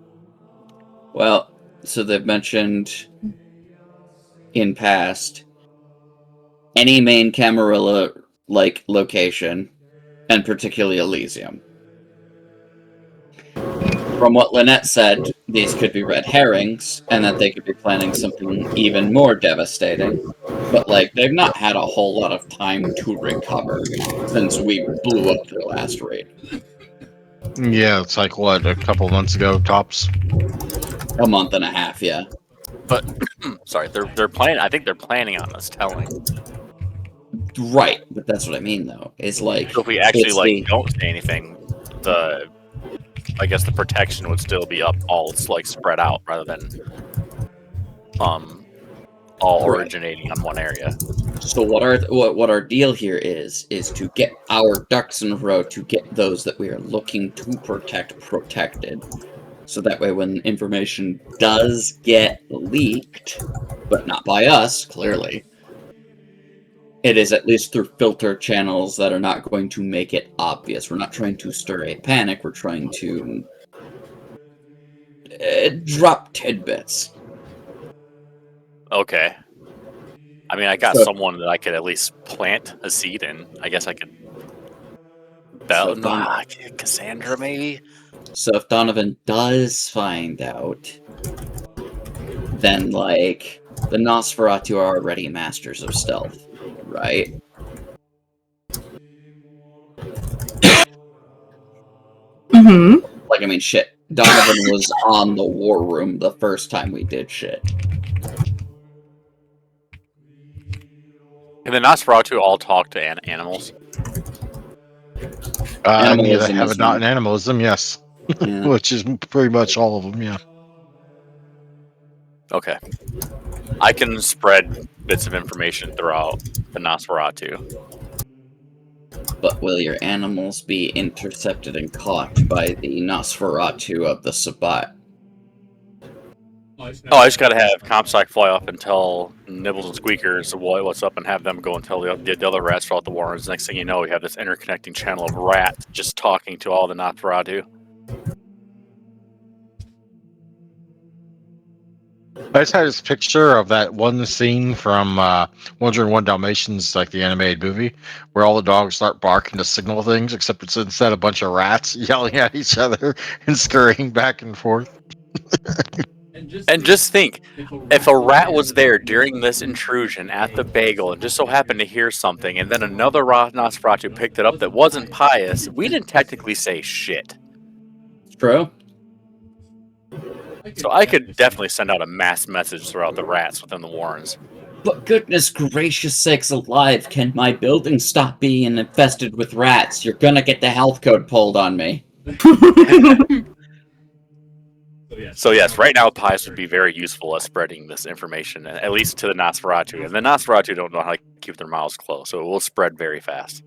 Well, so they've mentioned in past any main Camarilla location, and particularly Elysium. From what Lynette said, these could be red herrings, and that they could be planning something even more devastating. But they've not had a whole lot of time to recover since we blew up their last raid. Yeah, it's what, a couple months ago, tops? A month and a half, yeah. But sorry, they're planning. I think they're planning on us telling. Right, but that's what I mean, though. It's So if we actually it's don't say anything, I guess the protection would still be up, all spread out rather than all originating on one area. So what our deal here is to get our ducks in a row, to get those that we are looking to protect protected. So that way when information does get leaked, but not by us, clearly, it is at least through filter channels that are not going to make it obvious. We're not trying to stir a panic, we're trying to drop tidbits. Okay. I mean, I got someone that I could at least plant a seed in. I guess I could. Cassandra, maybe? So if Donovan does find out, then, the Nosferatu are already masters of stealth, right? Mm-hmm. I mean, shit. Donovan was on the war room the first time we did shit. Can the Nosferatu all talk to animals? Yeah, they Animalism have is a dot in animalism, yes. Yeah. Which is pretty much all of them, yeah. Okay. I can spread bits of information throughout the Nosferatu. But will your animals be intercepted and caught by the Nosferatu of the Sabbat? Oh, I just gotta have Comstock fly up and tell Nibbles and Squeakers what's up and have them go and tell the other rats throughout the warrens. Next thing you know, we have this interconnecting channel of rats just talking to all the Nosferatu. I just had this picture of that one scene from 101 Dalmatians, like the animated movie, where all the dogs start barking to signal things, except it's instead a bunch of rats yelling at each other and scurrying back and forth. And just think, if a rat was there during this intrusion at the bagel and just so happened to hear something, and then another Nosferatu picked it up that wasn't pious, we didn't technically say shit. True. So I could definitely send out a mass message throughout the rats within the warrens. But goodness gracious sakes alive, can my building stop being infested with rats? You're gonna get the health code pulled on me. So yes, right now pies would be very useful at spreading this information, at least to the Nosferatu. And the Nosferatu don't know how to keep their mouths closed, so it will spread very fast.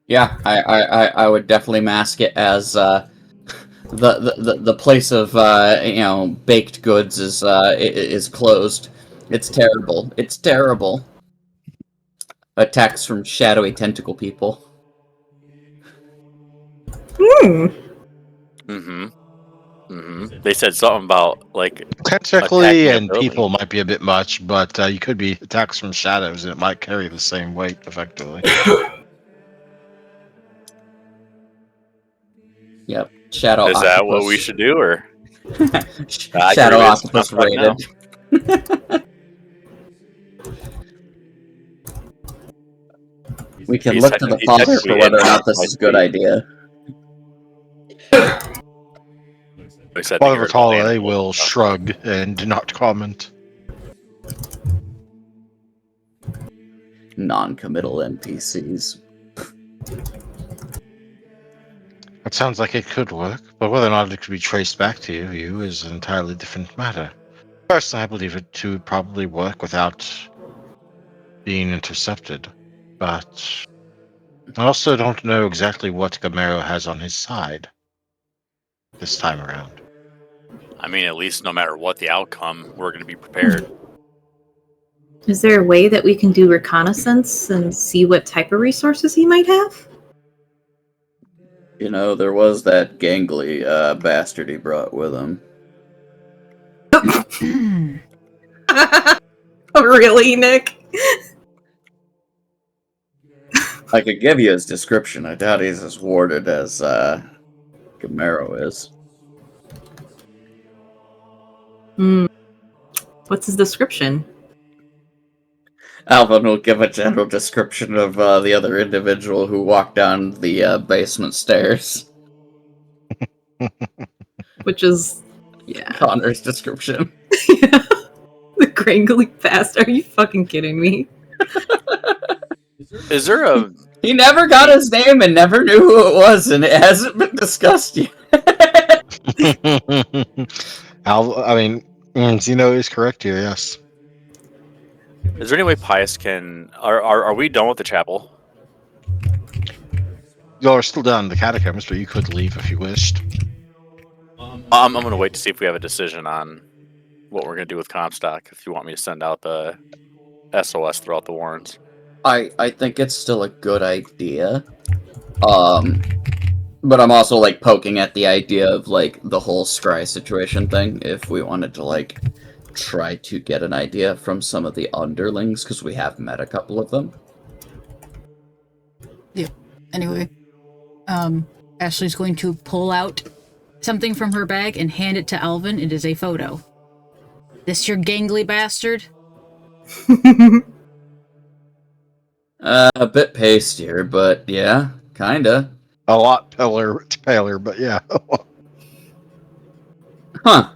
Yeah, I would definitely mask it as the place of baked goods is closed. It's terrible. It's terrible. Attacks from shadowy tentacle people. They said something about like Technically, attacking a and building. people might be a bit much, but you could be attacks from shadows, and it might carry the same weight effectively. Yep. Shadow Is octopus. that what we should do, or Shadow octopus rated. We can look to the father for whether or not this is a good idea. Father Vitale will shrug and do not comment. Non-committal NPCs. It sounds like it could work, but whether or not it could be traced back to you is an entirely different matter. Personally, I believe it to probably work without being intercepted, but I also don't know exactly what Gamero has on his side this time around. I mean, at least no matter what the outcome, we're going to be prepared. Is there a way that we can do reconnaissance and see what type of resources he might have? You know, there was that gangly bastard he brought with him. Oh, really, Nick? I could give you his description. I doubt he's as warded as Gamero is. What's his description? Alvin will give a general description of the other individual who walked down the basement stairs. Which is, yeah. Connor's description. Yeah. The grangly bastard. Are you fucking kidding me? Is there a... He never got his name and never knew who it was, and it hasn't been discussed yet. Zeno is correct here, yes. Is there any way Pius can... Are we done with the chapel? Y'all are still down in the catacombs, but you could leave if you wished. I'm going to wait to see if we have a decision on what we're going to do with Comstock, if you want me to send out the SOS throughout the warrens. I think it's still a good idea. But I'm also, like, poking at the idea of, like, the whole scry situation thing, if we wanted to, like, try to get an idea from some of the underlings, because we have met a couple of them. Yeah. Anyway, Ashley's going to pull out something from her bag and hand it to Alvin. It is a photo. This your gangly bastard? A bit pastier, but yeah. Kinda. A lot paler, but yeah. Huh.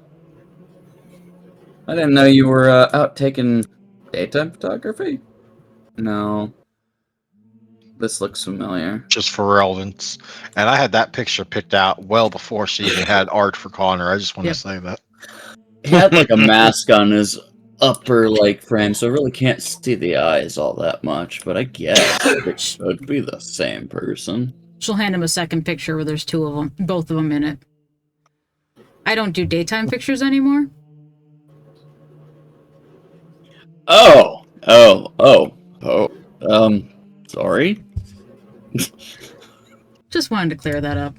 I didn't know you were out taking daytime photography. No. This looks familiar. Just for relevance. And I had that picture picked out well before she even had art for Connor. I just want Yep. to say that. He had like a mask on his upper like frame, so I really can't see the eyes all that much, but I guess it should be the same person. She'll hand him a second picture where there's two of them, both of them in it. I don't do daytime pictures anymore. Oh. Sorry. Just wanted to clear that up.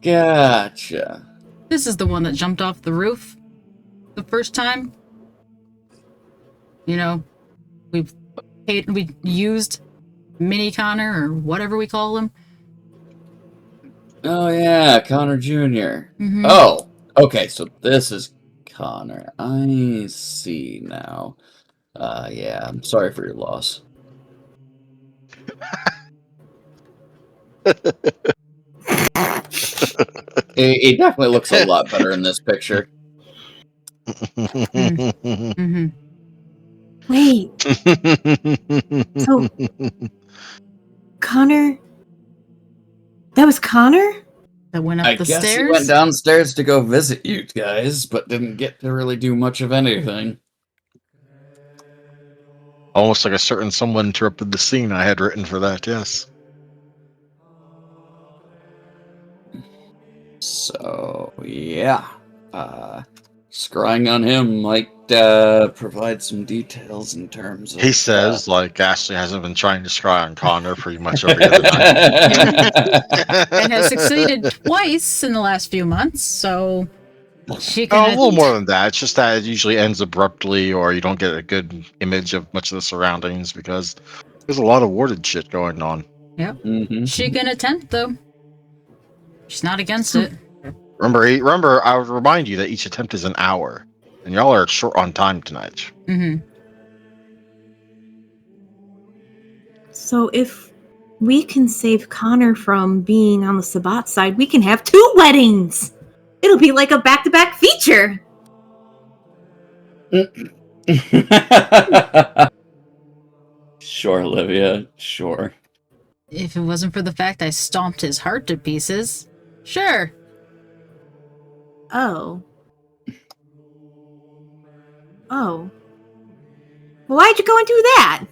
Gotcha. This is the one that jumped off the roof the first time. You know, we used Mini Connor or whatever we call him. Oh yeah, Connor Jr. Mhm. Oh, okay, so this is Connor. I see now. Yeah, I'm sorry for your loss. He definitely looks a lot better in this picture. Mm-hmm. Wait, so Connor? That was Connor? That went up I the guess stairs. he went downstairs to go visit you guys, but didn't get to really do much of anything. Almost like a certain someone interrupted the scene I had written for that, yes. So, yeah. Scrying on him might provide some details in terms of... He says, like, Ashley hasn't been trying to scry on Connor pretty much every other night. And has succeeded twice in the last few months, so she Oh, can. a little more than that. It's just that it usually ends abruptly, or you don't get a good image of much of the surroundings because there's a lot of warded shit going on. Yep. Mhm. She can attempt though. She's not against it. Remember, I would remind you that each attempt is an hour, and y'all are short on time tonight. Mm-hmm. So if we can save Connor from being on the Sabat side, we can have 2 weddings! It'll be like a back-to-back feature! Sure, Olivia. Sure. If it wasn't for the fact I stomped his heart to pieces, sure. Oh. Oh. Well, why'd you go and do that?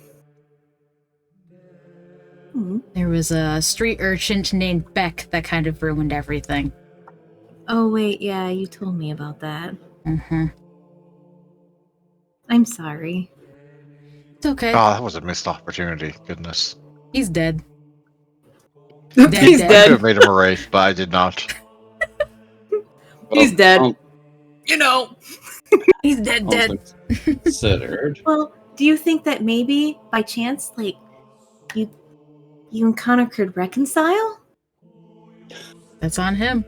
There was a street urchin named Beck that kind of ruined everything. Oh, wait, yeah, you told me about that. Mm-hmm. I'm sorry. It's okay. Oh, that was a missed opportunity. Goodness. He's dead. He's I could dead. have made him a wraith, but I did not. He's dead. You know, He's dead. considered. Well, do you think that maybe, by chance, like, you and Connor could reconcile? That's on him.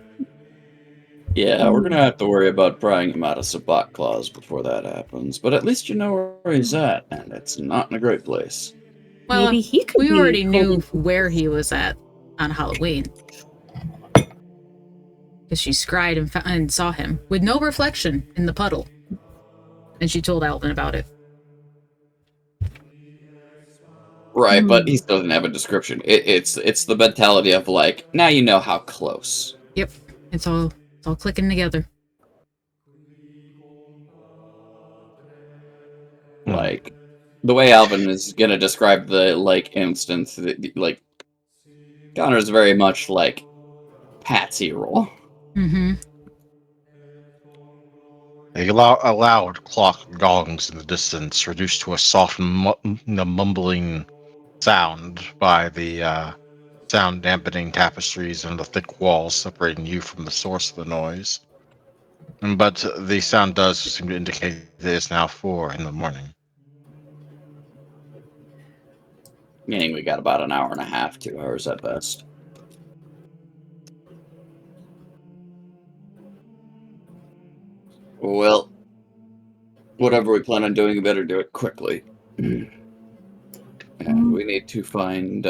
Yeah, we're gonna have to worry about prying him out of Sabat Claws before that happens. But at least you know where he's at, and it's not in a great place. Well, Maybe he could we be already knew holding- where he was at on Halloween. Because she scried and saw him with no reflection in the puddle. And she told Alvin about it. Right, but he still doesn't have a description. It's the mentality of like, now you know how close. Yep. It's all clicking together. Like the way Alvin is gonna describe the like instance, like Connor's very much like patsy role. Mm-hmm. A loud clock gongs in the distance, reduced to a soft mumbling sound by the sound dampening tapestries and the thick walls separating you from the source of the noise. But the sound does seem to indicate that it's now 4 in the morning. Meaning we got about an hour and a half, 2 hours at best. Well, whatever we plan on doing, we better do it quickly. And we need to find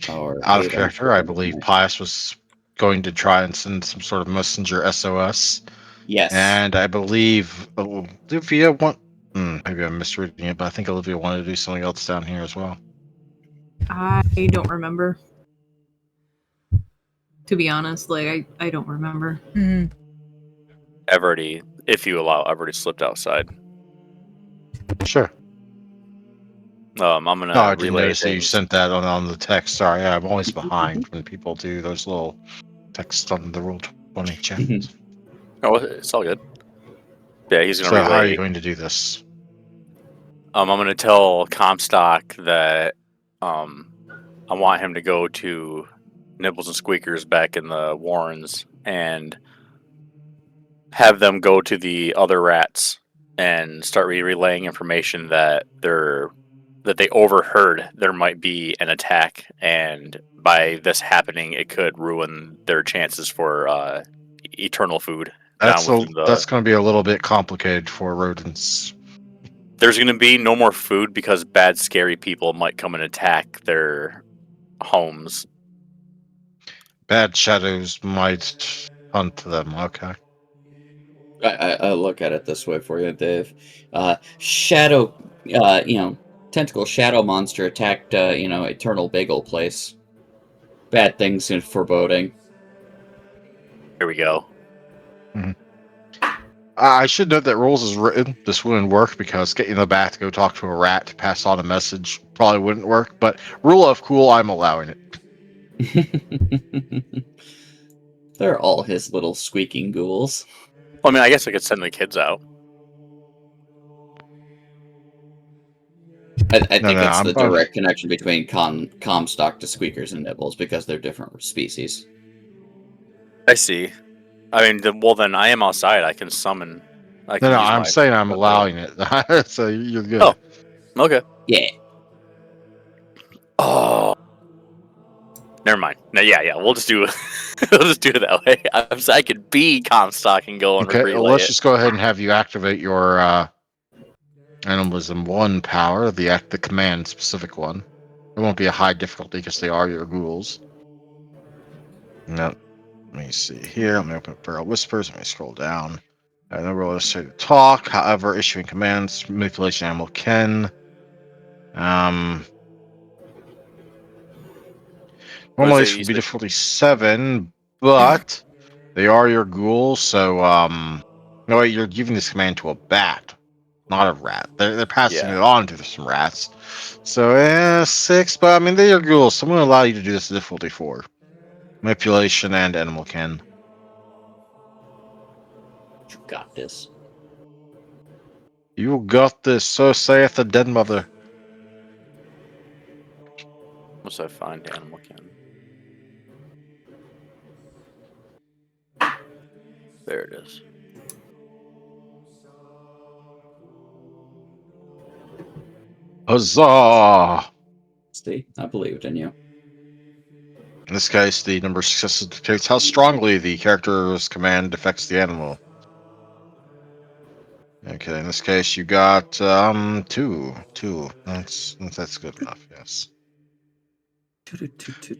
Or Out of hate character, I believe unfortunately. Pius was going to try and send some sort of messenger SOS. Yes. And I believe Olivia maybe I'm misreading it, but I think Olivia wanted to do something else down here as well. I don't remember. To be honest, like I don't remember. Hmm. I've already, if you allow, I've already slipped outside. Sure. I'm gonna No, I didn't relay notice that you things. sent that on the text. Sorry, I'm always behind when people do those little texts on the Roll20 chat. Oh, it's all good. Yeah, he's gonna So how are you relay. going to do this? I'm gonna tell Comstock that I want him to go to Nibbles and Squeakers back in the Warrens and have them go to the other rats and start relaying information that they overheard there might be an attack, and by this happening, it could ruin their chances for eternal food down within the. That's going to be a little bit complicated for rodents. There's going to be no more food because bad, scary people might come and attack their homes. Bad shadows might hunt them. Okay. I look at it this way for you, Dave. Shadow, tentacle shadow monster attacked, Eternal Bagel Place. Bad things in foreboding. Here we go. I should note that rules is written. This wouldn't work because getting the bat to go talk to a rat to pass on a message probably wouldn't work. But rule of cool, I'm allowing it. They're all his little squeaking ghouls. Well, I mean, I guess I could send the kids out. I think it's I'm the direct connection between Comstock to Squeakers and Nibbles because they're different species. I see. I mean, then I am outside. I can summon. I'm saying I'm allowing it. So you're good. Oh, okay. Yeah. Oh, never mind. No, yeah. We'll just do it that way. I could be Comstock and go and Okay, relay let's it. just go ahead and have you activate your Animalism 1 power, the command specific one. It won't be a high difficulty because they are your ghouls. No, let me see here. Let me open up Feral Whispers. Let me scroll down. No roll to talk. However, issuing commands, manipulation animal can. Normally this would be difficulty 7, but they are your ghouls, so no wait, you're giving this command to a bat, not a rat. They're passing it on to some rats. So 6, but I mean they're your ghouls, so I'm gonna allow you to do this difficulty 4. Manipulation and animal can. You got this. You got this, so saith the dead mother. Once I find animal can. There it is. Huzzah! See, I believed in you. In this case, the number of successes dictates how strongly the character's command affects the animal. Okay, in this case, you got 2. That's good enough. Yes.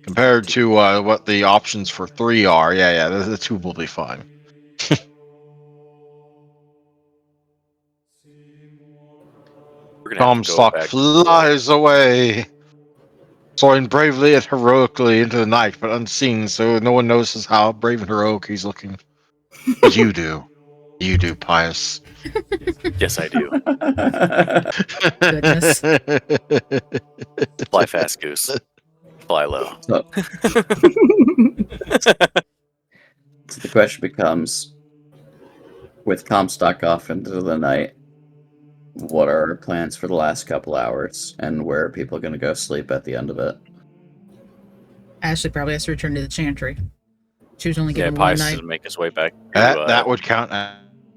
Compared to what the options for 3 are, yeah, the 2 will be fine. Comstock flies away, soaring bravely and heroically into the night, but unseen, so no one notices how brave and heroic he's looking. But you do. You do, Pius. Yes, I do. Goodness. Fly fast, goose. Fly low. So the question becomes, with Comstock off into the night, what are our plans for the last couple hours, and where are people going to go sleep at the end of it? Ashley probably has to return to the chantry. She was only given one Pius night. doesn't make his way back. That would count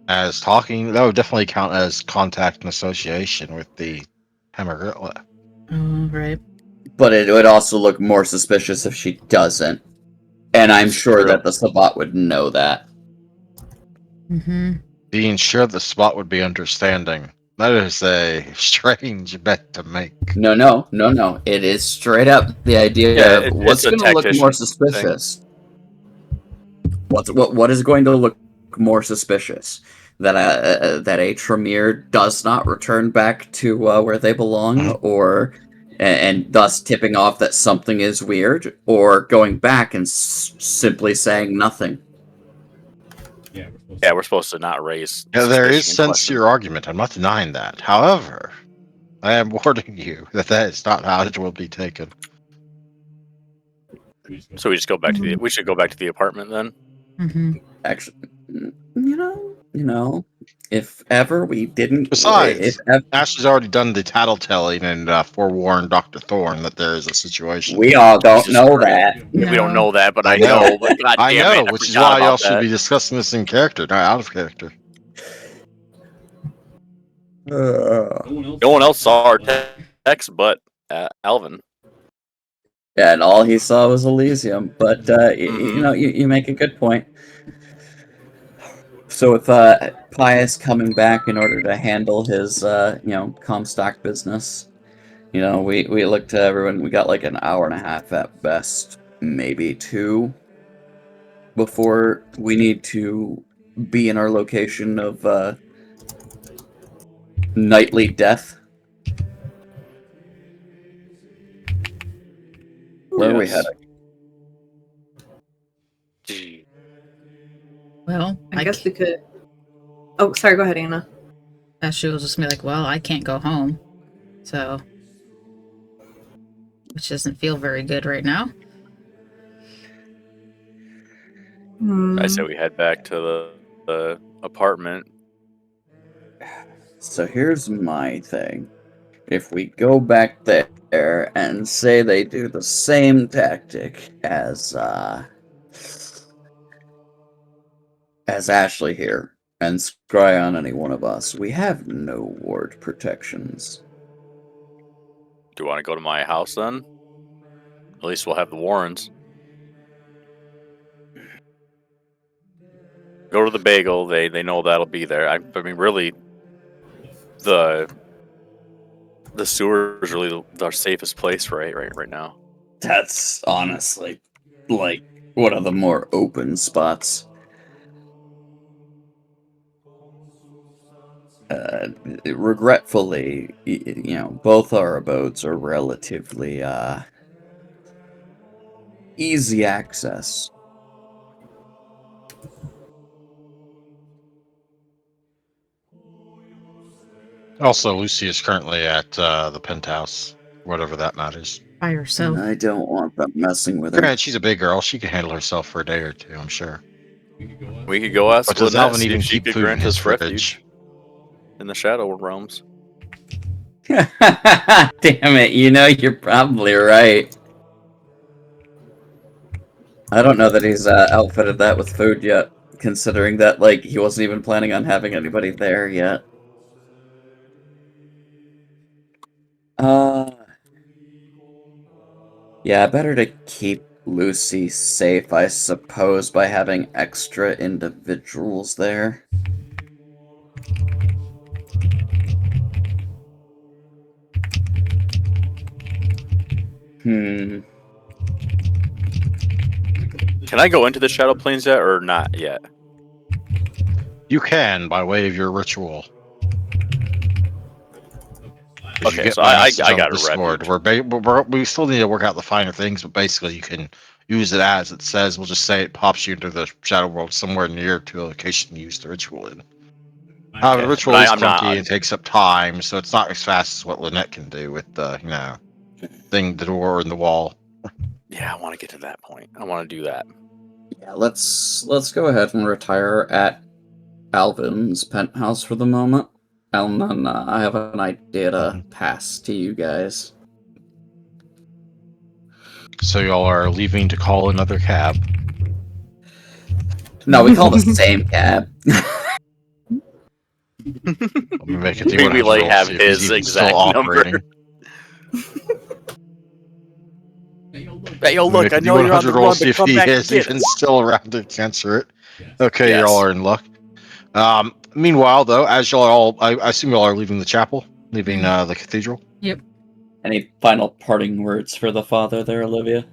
as talking. That would definitely count as contact and association with the Hammergilla. Oh, right. But it would also look more suspicious if she doesn't. And I'm sure that the Sabbat would know that. Mm-hmm. Being sure the spot would be understanding. That is a strange bet to make. No. It is straight up the idea of what's it's a going to look more tactician suspicious. What is going to look more suspicious? That a Tremere does not return back to where they belong, or and thus tipping off that something is weird, or going back and simply saying nothing. Yeah, we're supposed to not raise. Yeah, there is suspicion in sense question. to your argument. I'm not denying that. However, I am warning you that that is not how it will be taken. So we just go back to the. We should go back to the apartment then. Mm-hmm. Actually, you know, if ever we didn't. Besides, Ashley's already done the tattletelling and forewarned Dr. Thorne that there is a situation. We all don't Jesus know Christ. that. Yeah, we don't No. know that, but I I know. know. But God I damn know, it, which is forgot why y'all about should that. be discussing this in character, not out of character. No one else saw our text, but Alvin. Yeah, and all he saw was Elysium. But you know, you make a good point. So with Pius coming back in order to handle his Comstock business, we looked to everyone. We got like an hour and a half at best, maybe 2, before we need to be in our location of nightly death. Where are we Yes. heading? Gee. Well, I guess we could. Oh, sorry. Go ahead, Anna. She was just gonna be like, well, I can't go home. So, which doesn't feel very good right now. I say we head back to the apartment. So here's my thing. If we go back there and say they do the same tactic as Ashley here and scry on any one of us, we have no ward protections. Do you want to go to my house then? At least we'll have the Warrens. Go to the bagel. They know that'll be there. I mean, really, the sewer is really our safest place right now. That's honestly like one of the more open spots. Regretfully, both our abodes are relatively easy access. Also, Lucy is currently at the penthouse, whatever that matters. By herself. I don't want them messing with her. Granted, she's a big girl. She can handle herself for a day or two, I'm sure. We could go ask But does Lynette, Alvin see even if she keep could food in grant his us fridge? refuge in the shadow realms. Damn it, you're probably right. I don't know that he's outfitted that with food yet, considering that, like, he wasn't even planning on having anybody there yet. Yeah, better to keep Lucy safe, I suppose, by having extra individuals there. Can I go into the Shadow Plains yet, or not yet? You can, by way of your ritual. Okay, so I got a Discord. refuge. We still need to work out the finer things, but basically you can use it as it says. We'll just say it pops you into the shadow world somewhere near to a location you use the ritual in. Okay, the ritual but is I'm not clunky and takes up time, so it's not as fast as what Lynette can do with the, the door and the wall. Yeah, I want to get to that point. I want to do that. Yeah, let's go ahead and retire at Alvin's penthouse for the moment. And then I have an idea to pass to you guys. So y'all are leaving to call another cab? No, we call the same cab. Let me make it We like have his exact number. Hey, yo, look, I know you're on the run, but come back and get even still around to answer it. Okay, Yes. y'all are in luck. Meanwhile, though, as y'all are all, I assume y'all are leaving the chapel, leaving the cathedral. Yep. Any final parting words for the father there, Olivia?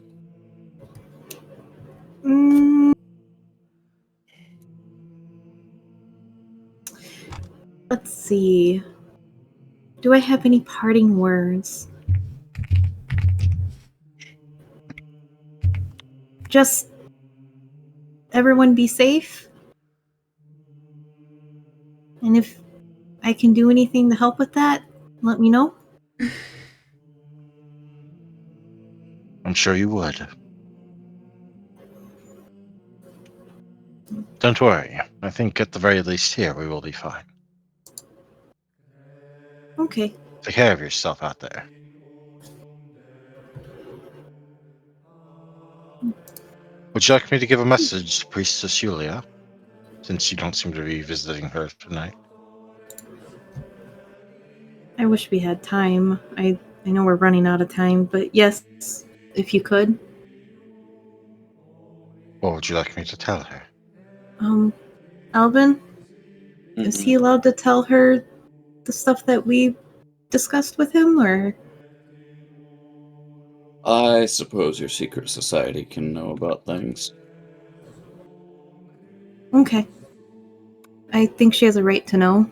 Mm, let's see. Do I have any parting words? Just everyone be safe. And if I can do anything to help with that, let me know. I'm sure you would. Don't worry. I think at the very least here we will be fine. Okay. Take care of yourself out there. Would you like me to give a message to Priestess Julia, since you don't seem to be visiting her tonight? I wish we had time. I know we're running out of time, but yes, if you could. What would you like me to tell her? Alvin, is he allowed to tell her the stuff that we discussed with him, or? I suppose your secret society can know about things. Okay. I think she has a right to know.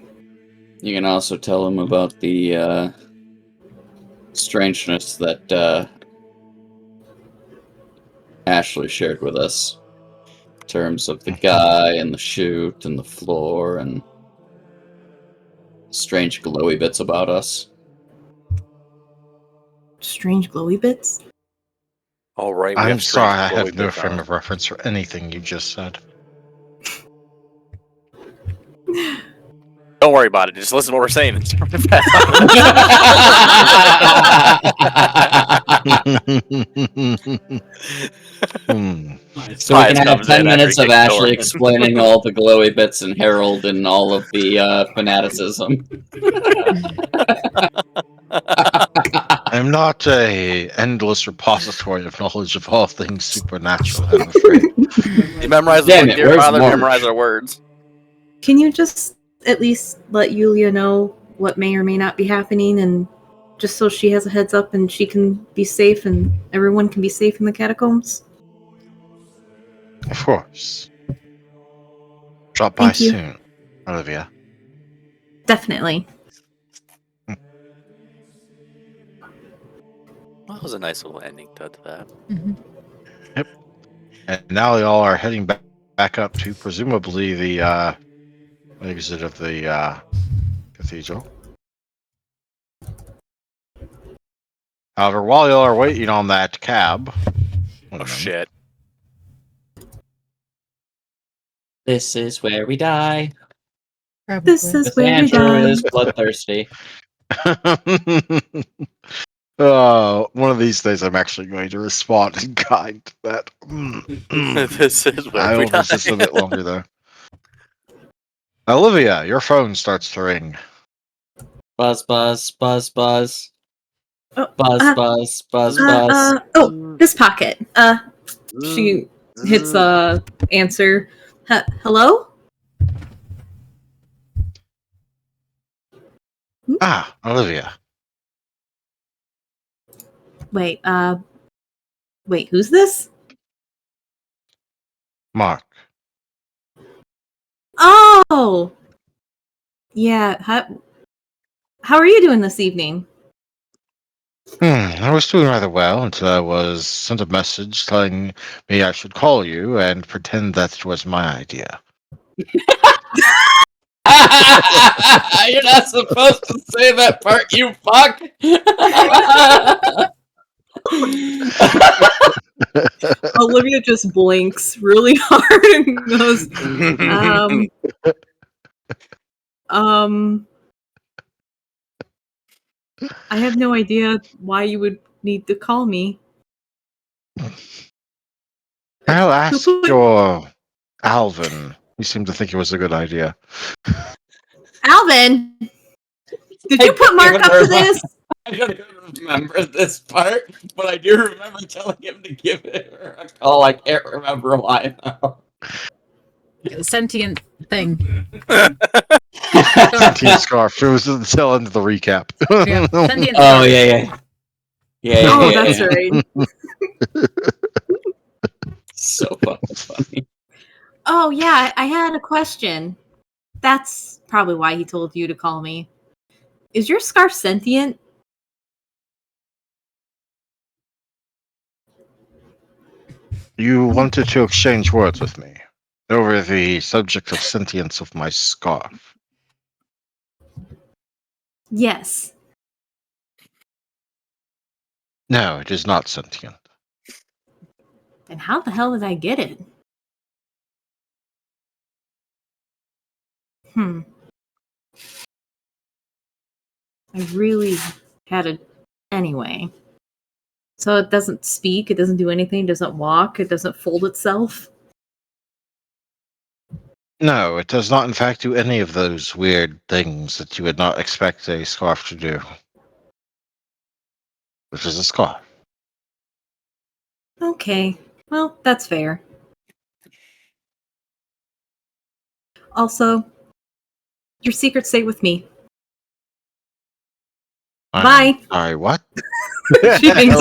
You can also tell him about the strangeness that Ashley shared with us. In terms of the guy and the chute and the floor and strange glowy bits about us. Strange glowy bits? All right, we I'm have strange sorry, I glowy have no bits on frame us. of reference for anything you just said. Don't worry about it. Just listen to what we're saying. So we can have comes 10 in after minutes he of kicks the door Ashley in. explaining all the glowy bits and Harold and all of the fanaticism. I'm not a endless repository of knowledge of all things supernatural, I'm afraid. You memorize the Damn book, it, dear where's father. Marge? Memorize our words. Can you just at least let Yulia know what may or may not be happening, and just so she has a heads up and she can be safe and everyone can be safe in the catacombs? Of course. Drop by Thank you. soon, Olivia. Definitely. That was a nice little ending to that. Mm-hmm. Yep. And now y'all are heading back up to presumably the exit of the cathedral. However, while y'all are waiting on that cab, Oh shit! This is where we die. This is where we Andrew die. is bloodthirsty. one of these days I'm actually going to respond in kind to that. This is where I we will die. resist a bit longer though. Olivia, your phone starts to ring. Buzz, buzz, buzz, buzz. Oh, Buzz, buzz, buzz, buzz. oh, this pocket. She hits answer. Hello? Ah, Olivia. Wait, who's this? Mark. Oh! Yeah, how are you doing this evening? I was doing rather well until I was sent a message telling me I should call you and pretend that it was my idea. You're not supposed to say that part, you fuck! Olivia just blinks really hard and goes, I have no idea why you would need to call me. I'll ask your Alvin. He seemed to think it was a good idea. Alvin! Did you put Mark up to this? I don't even remember this part, but I do remember telling him to give her a call. I can't remember why now. Sentient thing. Sentient scarf. It was the tail end of the recap. Yeah, sentient Oh scarf. yeah. Oh, Yeah. that's right. So fucking funny. Oh, yeah, I had a question. That's probably why he told you to call me. Is your scarf sentient? You wanted to exchange words with me over the subject of sentience of my scarf. Yes. No, it is not sentient. Then how the hell did I get it? I really had it anyway. So it doesn't speak, it doesn't do anything, doesn't walk, it doesn't fold itself. No, it does not in fact do any of those weird things that you would not expect a scarf to do. Which is a scarf. Okay. Well, that's fair. Also, your secrets stay with me. Bye. Sorry, what? She thinks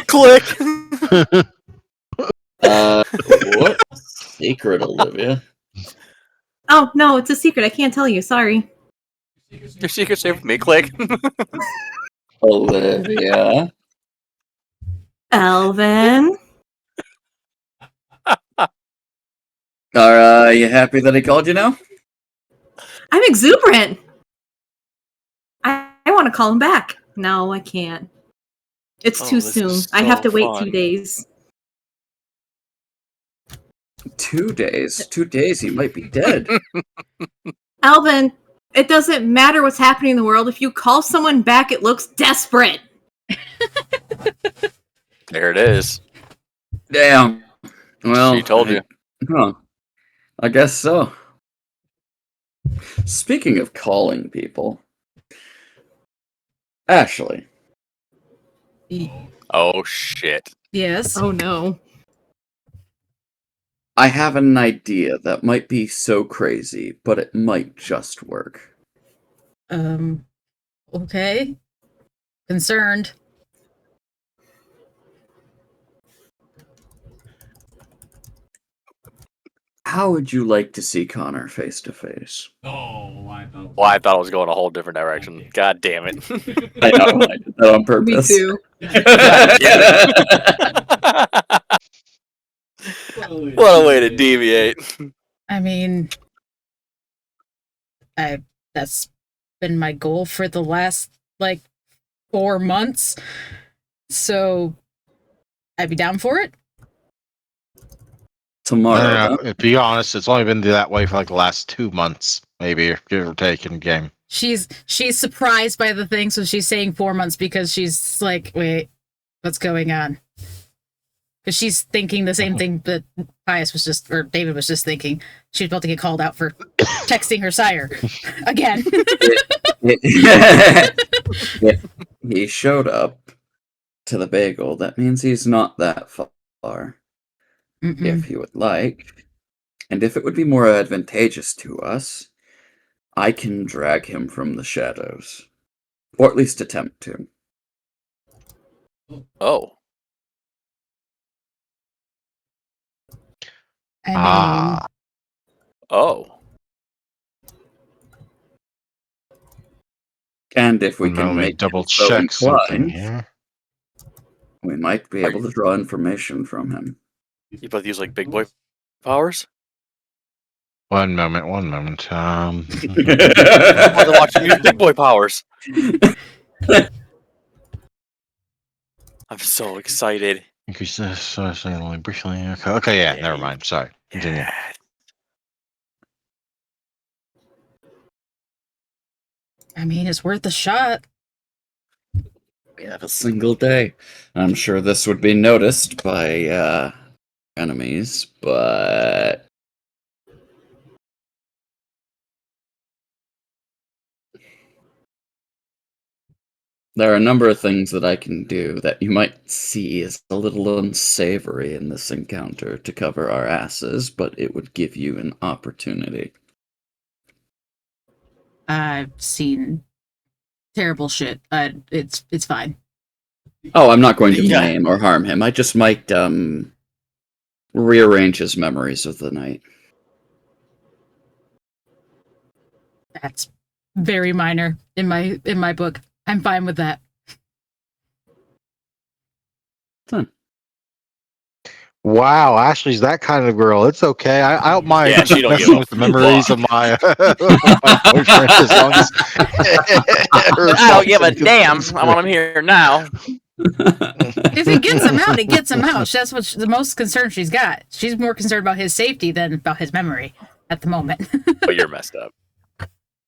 Click. What secret, Olivia? Oh, no, it's a secret. I can't tell you. Sorry. Your secret safe with me. Click. Olivia. Alvin. Are you happy that I called you now? I'm exuberant. I want to call him back. No, I can't. It's Oh, too this soon. is I have to so wait fun. 2 days. 2 days. 2 days, he might be dead. Alvin, it doesn't matter what's happening in the world. If you call someone back, it looks desperate. There it is. Damn. Well, She told you. Huh. I guess so. Speaking of calling people, Ashley, Oh shit. Yes. Oh no. I have an idea that might be so crazy, but it might just work. Okay. Concerned. How would you like to see Connor face to face? Well, I thought it was going a whole different direction. God damn it. I know, I did that on purpose. Me too. God damn it. What a way to deviate. I mean, that's been my goal for the last like 4 months. So I'd be down for it. Tomorrow. No, to be honest, it's only been that way for like the last 2 months, maybe, give or take in game. She's surprised by the thing, so she's saying 4 months because she's like, wait, what's going on? Because she's thinking the same thing that Pius was just, or David was just thinking. She was about to get called out for texting her sire again. If he showed up to the bagel, that means he's not that far. If he would like, and if it would be more advantageous to us, I can drag him from the shadows. Or at least attempt to. Oh. I mean, Oh. And if we Let can me make double him so check something inclined, here. we might be able to draw information from him. You both use like big boy powers? One moment. I'm about to watch him use big boy powers. I'm so excited. Increase this only briefly. Okay, yeah, never mind. Sorry. Continue. I mean, it's worth a shot. We have a single day. I'm sure this would be noticed by enemies, but There are a number of things that I can do that you might see as a little unsavory in this encounter to cover our asses, but it would give you an opportunity. I've seen terrible shit. It's fine. Oh, I'm not going to Yeah. maim or harm him. I just might rearrange his memories of the night. That's very minor in my book. I'm fine with that. Done. Wow, Ashley's that kind of girl. It's okay. I don't mind Yeah, she don't give messing a with the memories fuck. of my, of my boyfriend as long as I don't give a damn. I want him here now. If it gets him out, it gets him out. That's what's the most concern she's got. She's more concerned about his safety than about his memory at the moment. But you're messed up.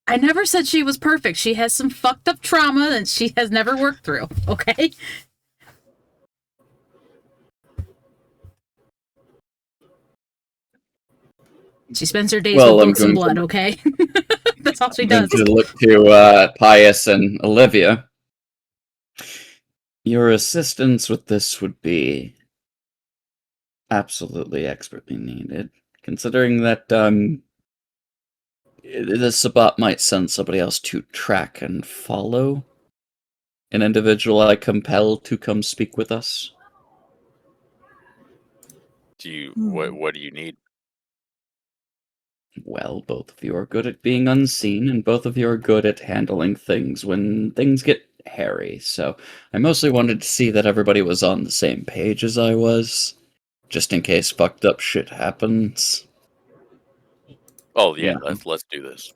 I never said she was perfect. She has some fucked up trauma that she has never worked through, okay? She spends her days Well, with I'm books and going blood, okay? That's all she I'm going does. to look to Pius and Olivia. Your assistance with this would be absolutely expertly needed, considering that the Sabbat might send somebody else to track and follow an individual I compel to come speak with us. Do you what do you need? Well, both of you are good at being unseen, and both of you are good at handling things when things get hairy. So I mostly wanted to see that everybody was on the same page as I was, just in case fucked up shit happens. Oh yeah, Yeah. let's do this.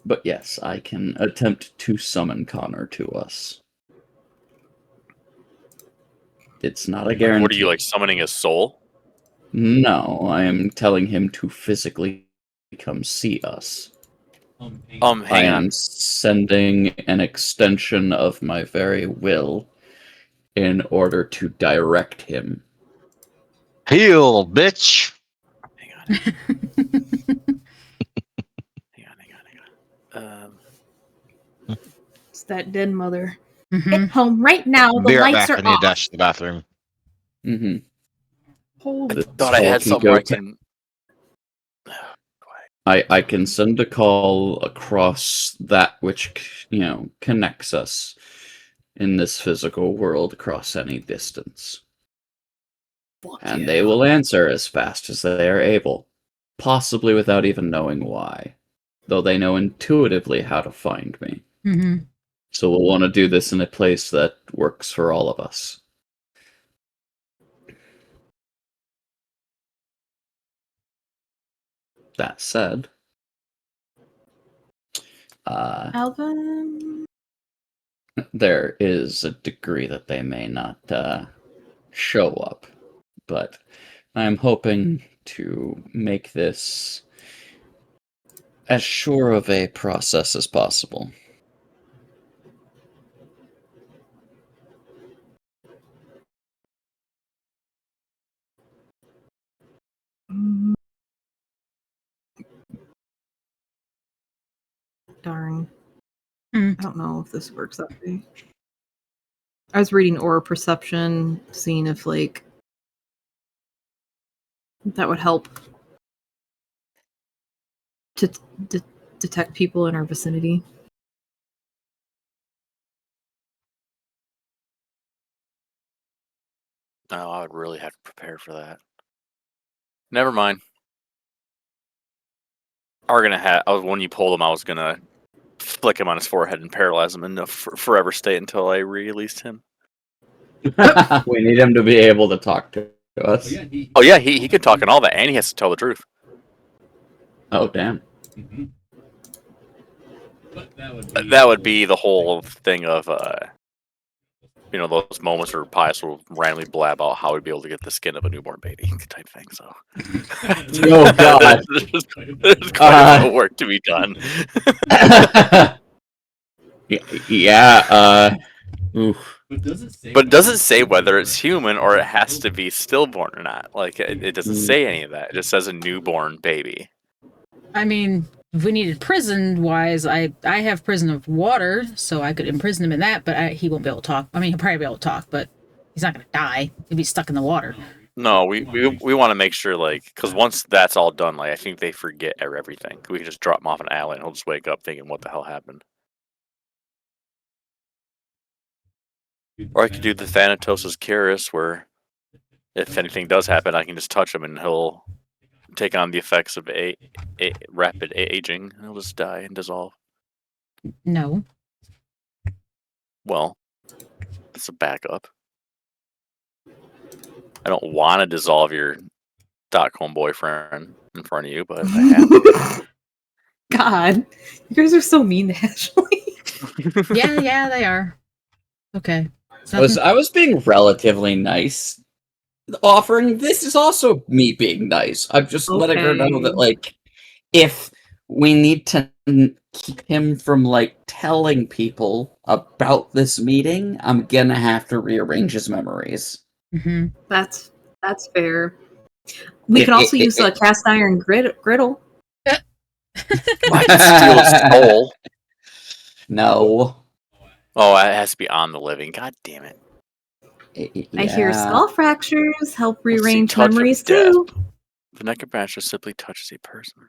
But yes, I can attempt to summon Connor to us. It's not a guarantee. What are you, like, summoning his soul? No, I am telling him to physically come see us. I Hang am on. sending an extension of my very will in order to direct him. heal, bitch. Hang on. hang on. It's that dead mother. Mhm. Get home right now. The Be right lights back. are I need to off. dash to the bathroom. Mm-hmm. Holy Thought I had something where I can. I can send a call across that which, connects us in this physical world across any distance. And they will answer as fast as they are able, possibly without even knowing why, though they know intuitively how to find me. Mm-hmm. So we'll want to do this in a place that works for all of us. That said, Alvin. there is a degree that they may not show up, but I'm hoping to make this as sure of a process as possible. Darn. Mm. I don't know if this works that way. I was reading aura perception, seeing if like that would help to detect people in our vicinity. No, I would really have to prepare for that. Never mind. When you pulled him, I was gonna flick him on his forehead and paralyze him in a forever state until I released him. We need him to be able to talk to us. Oh yeah, he could talk and all that, and he has to tell the truth. Oh, damn. That would be the whole thing of those moments where Pius will randomly blab out how he'd be able to get the skin of a newborn baby type thing. So, Oh, God. there's quite a bit of work to be done. Yeah. Oof. But does it say whether it's human or it has to be stillborn or not? Like it doesn't say any of that. It just says a newborn baby. I mean, if we needed prison-wise, I have prison of water, so I could imprison him in that, but he won't be able to talk. I mean, he'll probably be able to talk, but he's not going to die. He'll be stuck in the water. No, we want to make sure, like, because once that's all done, like, I think they forget everything. We can just drop him off an alley and he'll just wake up thinking, what the hell happened? Or I could do the Thanatos' Curious, where if anything does happen, I can just touch him and he'll take on the effects of rapid aging. He'll just die and dissolve. No. Well, it's a backup. I don't want to dissolve your Stockholm boyfriend in front of you, but if I have to. God, you guys are so mean to Ashley. Yeah, they are. Okay. I was being relatively nice. Offering this is also me being nice. I'm just letting her know that, like, if we need to keep him from, like, telling people about this meeting, I'm gonna have to rearrange his memories. Mm-hmm. That's fair. We could also use a cast iron griddle. I can steal his soul. No. Oh, it has to be on the living. God damn it. I hear skull fractures help rearrange touch of memories death. too. The necromancer simply touches a person.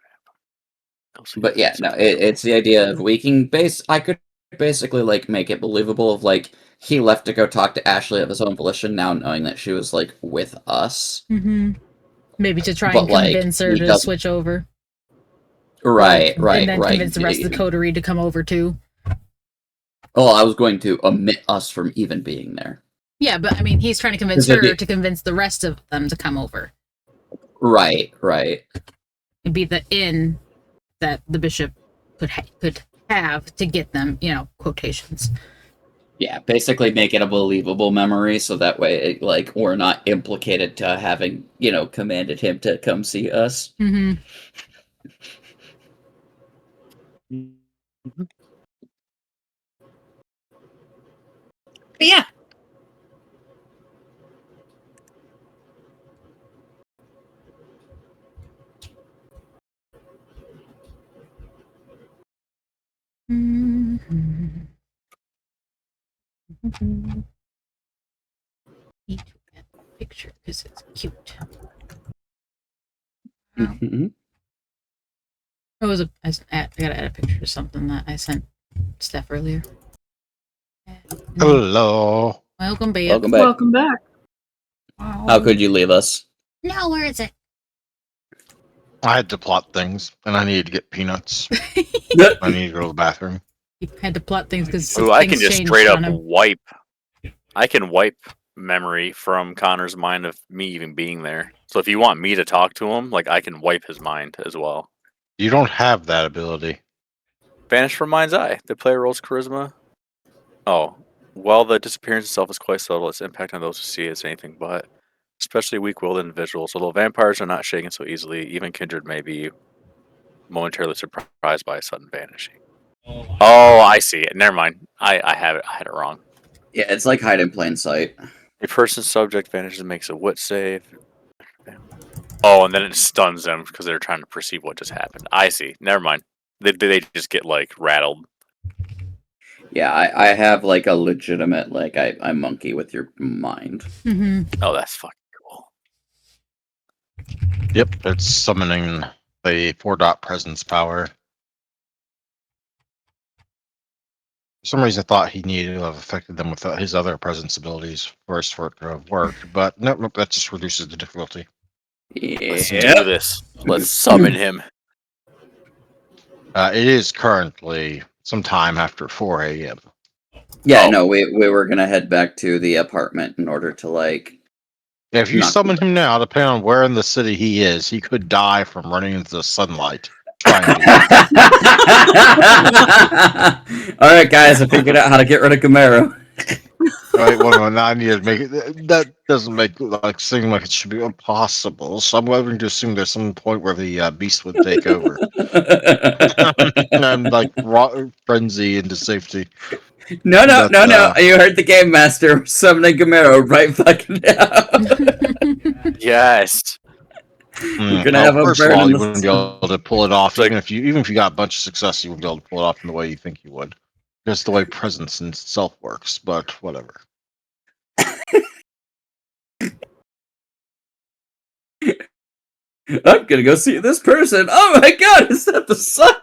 But yeah, no, it's the idea of we can I could basically, like, make it believable of, like, he left to go talk to Ashley of his own volition, now knowing that she was, like, with us. Mm-hmm. Maybe to try But, and like, convince her to switch over. Right. And then convince the rest of the coterie to come over too. Oh, I was going to omit us from even being there. Yeah, but I mean, he's trying to convince her to convince the rest of them to come over. Right. It'd be the inn that the bishop could have to get them, quotations. Yeah, basically make it a believable memory, so that way, like, we're not implicated to having, commanded him to come see us. Mm-hmm. But yeah. Need to add a picture because it's cute. Mm-hmm. I gotta add a picture of something that I sent Steph earlier. Hello. Welcome back. Welcome back. How could you leave us? No, where is it? I had to plot things, and I needed to get peanuts. I needed to go to the bathroom. You had to plot things because I can just straight up wipe. I can wipe memory from Connor's mind of me even being there. So if you want me to talk to him, like, I can wipe his mind as well. You don't have that ability. Vanish from mind's eye. The player rolls charisma. Oh, well, the disappearance itself is quite subtle. Its impact on those who see it is anything but. Especially weak-willed individuals. Although vampires are not shaken so easily, even kindred may be momentarily surprised by a sudden vanishing. Oh, I see it. Never mind. I have it. I had it wrong. Yeah, it's like hide in plain sight. A person's subject vanishes and makes a wit save. Oh, and then it stuns them because they're trying to perceive what just happened. I see. Never mind. They just get, like, rattled. Yeah, I have, like, a legitimate, like, I monkey with your mind. Mm-hmm. Oh, that's fucking cool. Yep, it's summoning the 4-dot presence power. For some reason, I thought he needed to have affected them with his other presence abilities first for it to have worked, but nope, that just reduces the difficulty. Let's do this. Let's summon him. It is currently sometime after 4 a.m. Yeah, no, we were gonna head back to the apartment in order to, like... If you summon him now, depending on where in the city he is, he could die from running into the sunlight. Trying to. Alright, guys, I figured out how to get rid of Camaro. Right, well, now I need to make it. That doesn't make seem like it should be impossible. So I'm going to assume there's some point where the beast would take over. I'm like frenzy into safety. No. You heard the game master summoning Camaro right fucking now. Yes. You're gonna have a first burn of all, in you the wouldn't be sun. able to pull it off, Like- even if you got a bunch of success, you wouldn't be able to pull it off in the way you think you would. Just the way presence in itself works, but whatever. I'm gonna go see this person. Oh my god, is that the sun?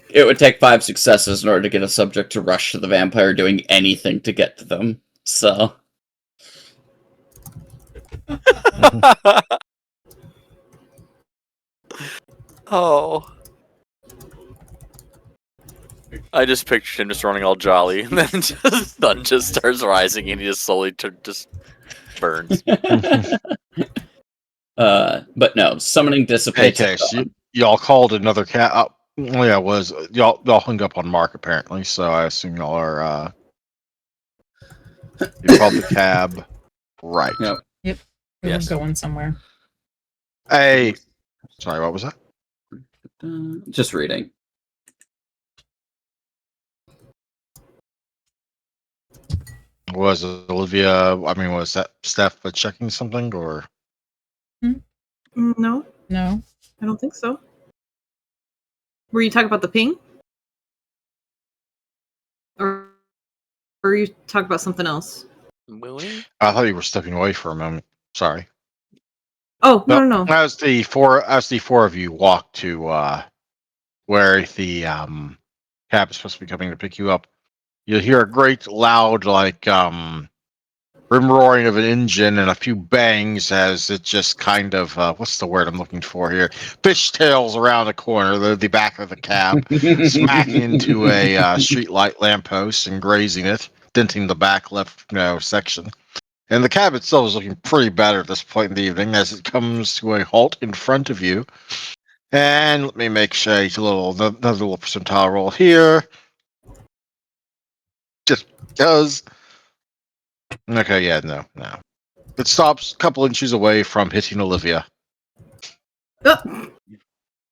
It would take 5 successes in order to get a subject to rush to the vampire doing anything to get to them. So Oh. I just pictured him just running all jolly, and then just sun just starts rising, and he just slowly just burns. but no, summoning dissipates. Okay, so y'all called another cat up. Yeah, it was y'all hung up on Mark apparently, so I assume y'all are you called the cab. Right. Yep. Yep. We Yes. were going somewhere. Hey, sorry, what was that? Just reading. Was Olivia? I mean, was that Steph checking something or? No, No. I don't think so. Were you talking about the ping? Or were you talking about something else? Mooney? I thought you were stepping away for a moment. Sorry. Oh, no. As the four of you walk to where the cab is supposed to be coming to pick you up, you'll hear a great loud rim roaring of an engine and a few bangs as it just kind of what's the word I'm looking for here? Fishtails around the corner, the back of the cab, smacking into a streetlight lamppost and grazing it, denting the back left section. And the cab itself is looking pretty bad at this point in the evening as it comes to a halt in front of you. And let me make sure another little percentile roll here. Just because. Okay, yeah, no. It stops a couple inches away from hitting Olivia. Oh,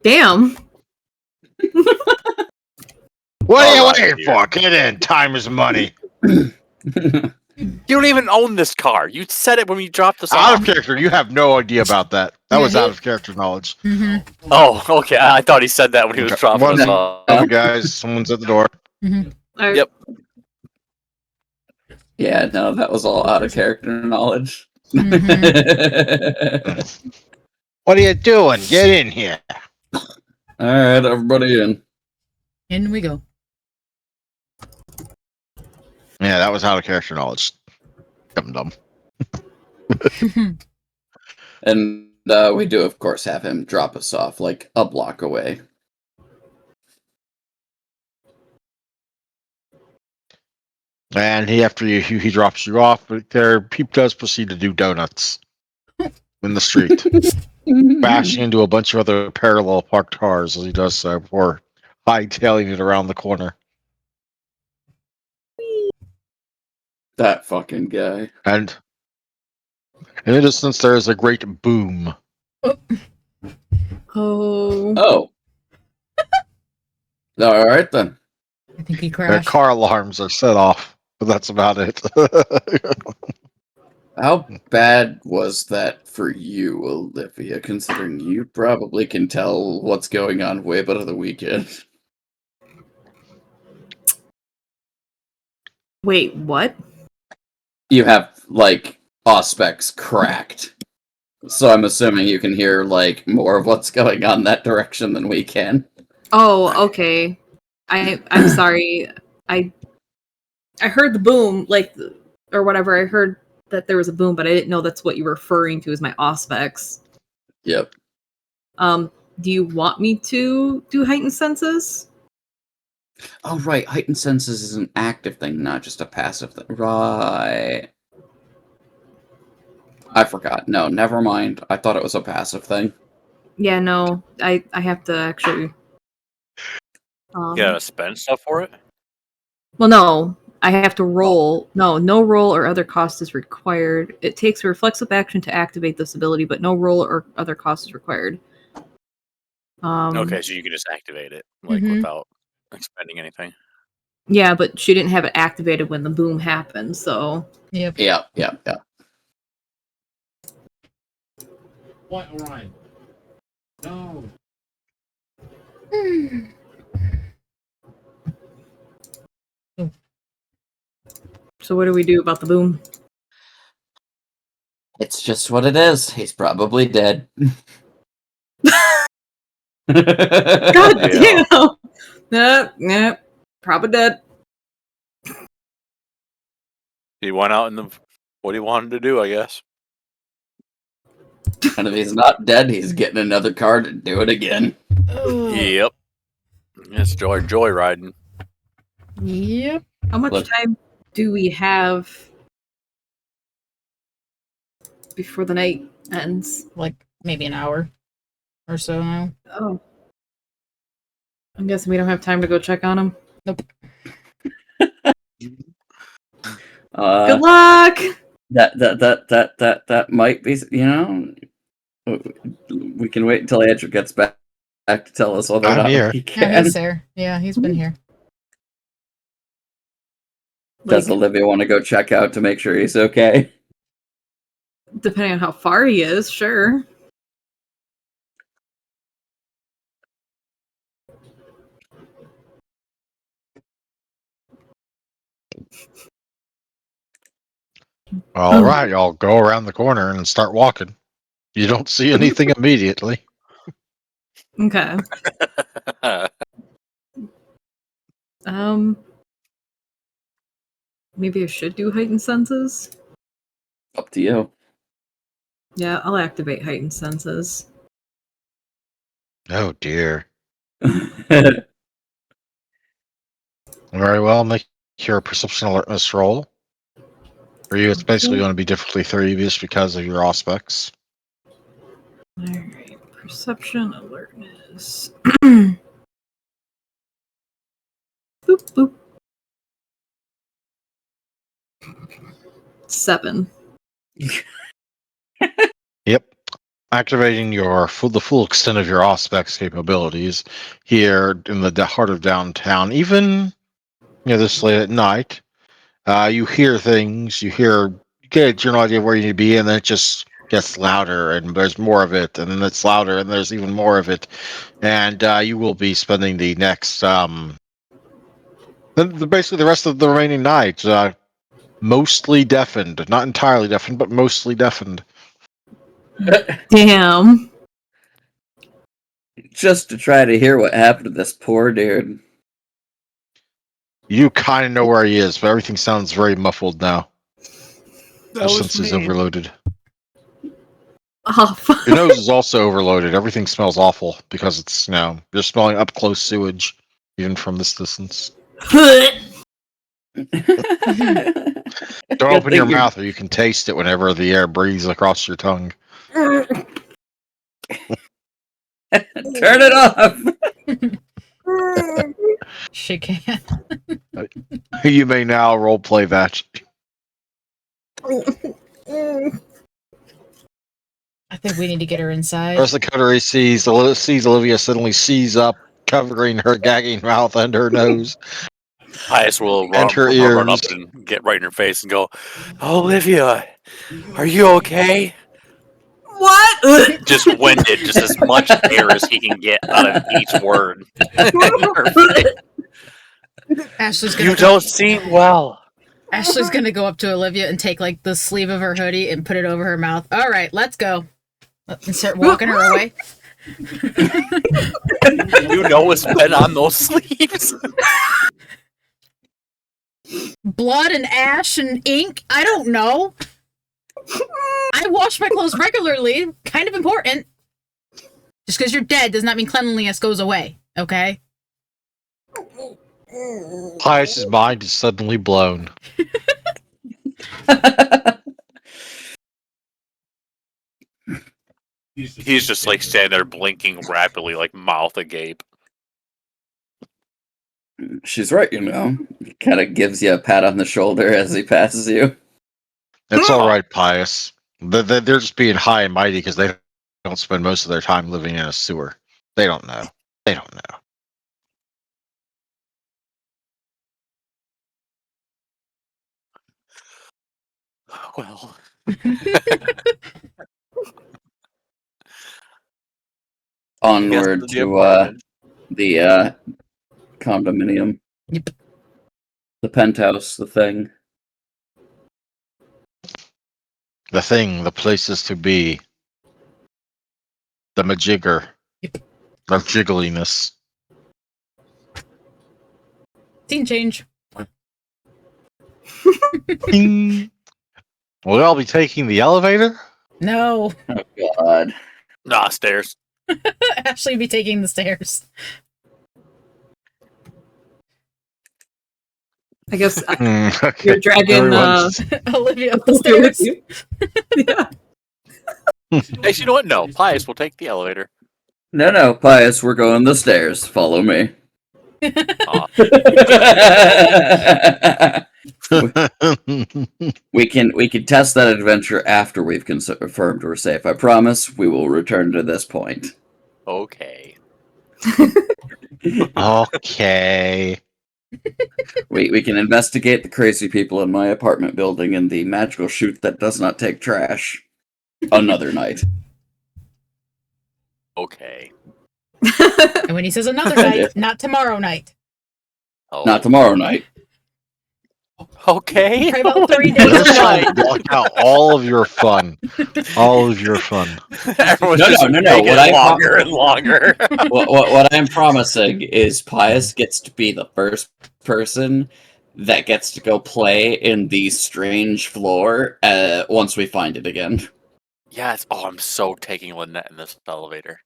damn. What are you Alright, waiting dude. for? Get in. Time is money. You don't even own this car. You said it when we dropped us Out off. of character. You have no idea about that. That was out of character knowledge. Mm-hmm. Oh, okay. I thought he said that when he was Okay, dropping one us off. moment, guys. Someone's at the door. Mm-hmm. All right. Yep. Yeah, no, that was all out of character knowledge. What are you doing? Get in here. Alright, everybody in. In we go. Yeah, that was out of character knowledge. Dumb. And we do, of course, have him drop us off like a block away. And after he drops you off, but he does proceed to do donuts in the street, bashing into a bunch of other parallel parked cars as he does so before hightailing it around the corner. That fucking guy. And in the distance, there is a great boom. Oh. Oh. Alright then. I think he The crashed. car alarms are set off, but that's about it. How bad was that for you, Olivia, considering you probably can tell what's going on way better the weekend? Wait, what? You have, like, auspex cracked. So I'm assuming you can hear, like, more of what's going on that direction than we can. Oh, okay. I'm sorry. I heard the boom, like, or whatever. I heard that there was a boom, but I didn't know that's what you were referring to as my auspex. Yep. Do you want me to do heightened senses? Oh, right. Heightened senses is an active thing, not just a passive thing. Right. I forgot. No, never mind. I thought it was a passive thing. Yeah, no. I have to actually. You gotta spend stuff for it? Well, no. I have to roll. No roll or other cost is required. It takes a reflexive action to activate this ability, but no roll or other cost is required. Okay, so you can just activate it, like, Mhm. without expending anything. Yeah, but she didn't have it activated when the boom happened, so. Yep. Yeah. So what do we do about the boom? It's just what it is. He's probably dead. God damn! Nah, probably dead. He went out in the what he wanted to do, I guess. And if he's not dead, he's getting another car to do it again. Yep. It's joyriding. Yep. How much Look. time do we have before the night ends? Like maybe an hour or so now. Oh. I'm guessing we don't have time to go check on him. Nope. Good luck! That might be, we can wait until Andrew gets back to tell us whether or I'm not here. he Yeah, can. he's there. Yeah, he's been here. Does Like, Olivia want to go check out to make sure he's okay? depending on how far he is, sure. All right, y'all go around the corner and start walking. You don't see anything immediately. Okay. Maybe I should do heightened senses? Up to you. Yeah, I'll activate heightened senses. Oh dear. Very well. Make your perception alertness roll. For you, it's basically going to be difficulty 3 just because of your aspects. Alright, perception alertness. Boop, boop. 7. Yep. Activating the full extent of your aspects capabilities here in the heart of downtown, even this late at night. You hear things, you get a general idea of where you need to be, and then it just gets louder, and there's more of it, and then it's louder, and there's even more of it, and you will be spending the next, basically the rest of the remaining night, mostly deafened, not entirely deafened, but mostly deafened. Damn. Just to try to hear what happened to this poor dude. You kind of know where he is, but everything sounds very muffled now. That Your was senses me. overloaded. Oh, fuck. Your nose is also overloaded. Everything smells awful because it's you're smelling up close sewage, even from this distance. Don't Good open thing your you're- mouth, or you can taste it whenever the air breathes across your tongue. Turn it off! She can. You may now roleplay that. I think we need to get her inside. As the coterie sees Olivia suddenly seize up, covering her gagging mouth and her nose. Pius will And her run up ears. and get right in her face and go, Olivia, are you okay? What? Just winded, just as much air as he can get out of each word. Her face. Ashley's gonna You don't seem well. Ashley's gonna go up to Olivia and take like the sleeve of her hoodie and put it over her mouth. All right, let's go. And start walking her away. You know what's been on those sleeves. Blood and ash and ink. I don't know. I wash my clothes regularly. Kind of important. Just because you're dead does not mean cleanliness goes away. Okay. Pius's mind is suddenly blown. He's just like standing there blinking rapidly, like mouth agape. She's right, Kind of gives you a pat on the shoulder as he passes you. It's all right, Pius. They're just being high and mighty because they don't spend most of their time living in a sewer. They don't know. They don't know. Well, onward the to apartment. the condominium. Yep. The penthouse, the thing. The thing, the places to be. The majigger. Yep. The jiggliness. Scene change. Ding. Will y'all be taking the elevator? No. Oh god. Nah, stairs. Ashley be taking the stairs. I guess Okay. you're dragging Everyone's- Olivia up the Olivia with stairs. you. Yeah. Actually, you know what? No, Pius will take the elevator. No, Pius, we're going the stairs. Follow me. Aw. we can test that adventure after we've confirmed we're safe. I promise we will return to this point. Okay. Okay. We can investigate the crazy people in my apartment building and the magical chute that does not take trash. Another night. Okay. And when he says another night, not tomorrow night. Oh. Not tomorrow night. Okay. Try about 3 days This a will night. block out all of your fun. All of your fun. Everyone's No, just no. making What it I longer and longer. what I'm promising is Pius gets to be the first person that gets to go play in the strange floor once we find it again. Yes. Oh, I'm so taking Lynette in this elevator.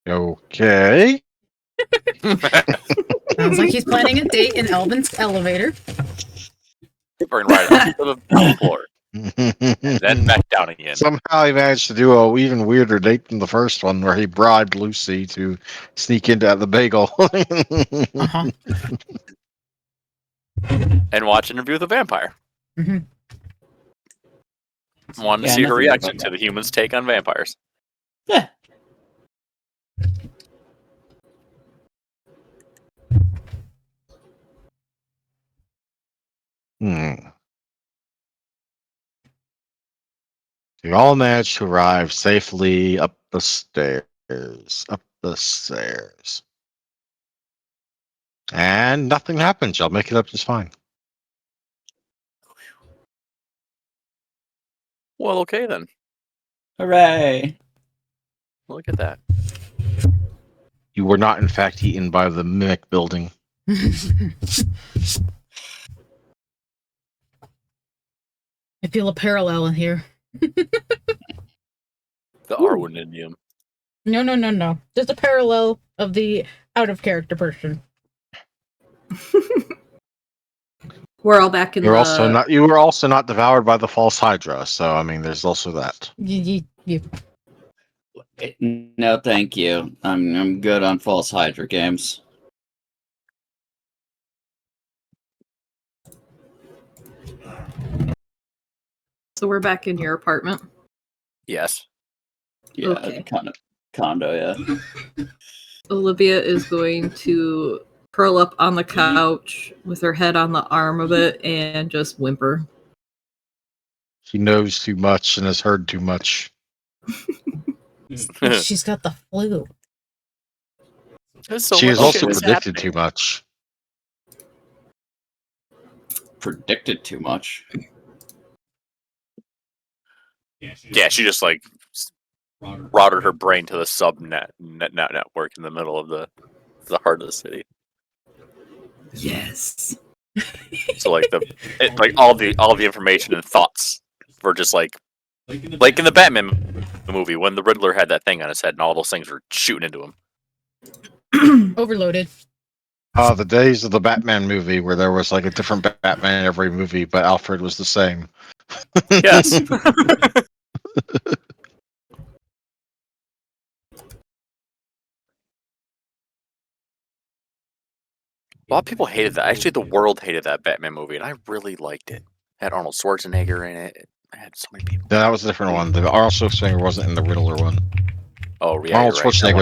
Okay. Sounds like he's planning a date in Elvin's elevator. Burn right up to the top floor, then back down again. Somehow he managed to do a even weirder date than the first one, where he bribed Lucy to sneak into the bagel. Uh-huh. And watch Interview with the Vampire. Mhm. Wanted to Yeah, see her nothing reaction about to the humans' take on vampires. Yeah. You all managed to arrive safely up the stairs. Up the stairs. And nothing happens. Y'all make it up just fine. Well, okay then. Hooray! Look at that. You were not, in fact, eaten by the mimic building. I feel a parallel in here. The Arwinidium. No. Just a parallel of the out of character person. We're all back in You're the. also not. You were also not devoured by the false Hydra. So I mean, there's also that. No, thank you. I'm good on false Hydra games. So we're back in your apartment. Yes. Yeah, Okay. condo, yeah. Olivia is going to curl up on the couch with her head on the arm of it and just whimper. She knows too much and has heard too much. She's got the flu. There's so She much has also shit predicted happening. too much. Predicted too much. Yeah, she just like routed her brain to the subnet network in the middle of the heart of the city. Yes. So like like all the information and thoughts were just like in the Batman movie when the Riddler had that thing on his head and all those things were shooting into him. Overloaded. The days of the Batman movie where there was like a different Batman in every movie, but Alfred was the same. Yes. A lot of people hated that. Actually, the world hated that Batman movie, and I really liked it. It had Arnold Schwarzenegger in it. I had so many people. That was a different one. The Arnold Schwarzenegger wasn't in the Riddler one. Oh, yeah, Arnold you're right. That Schwarzenegger one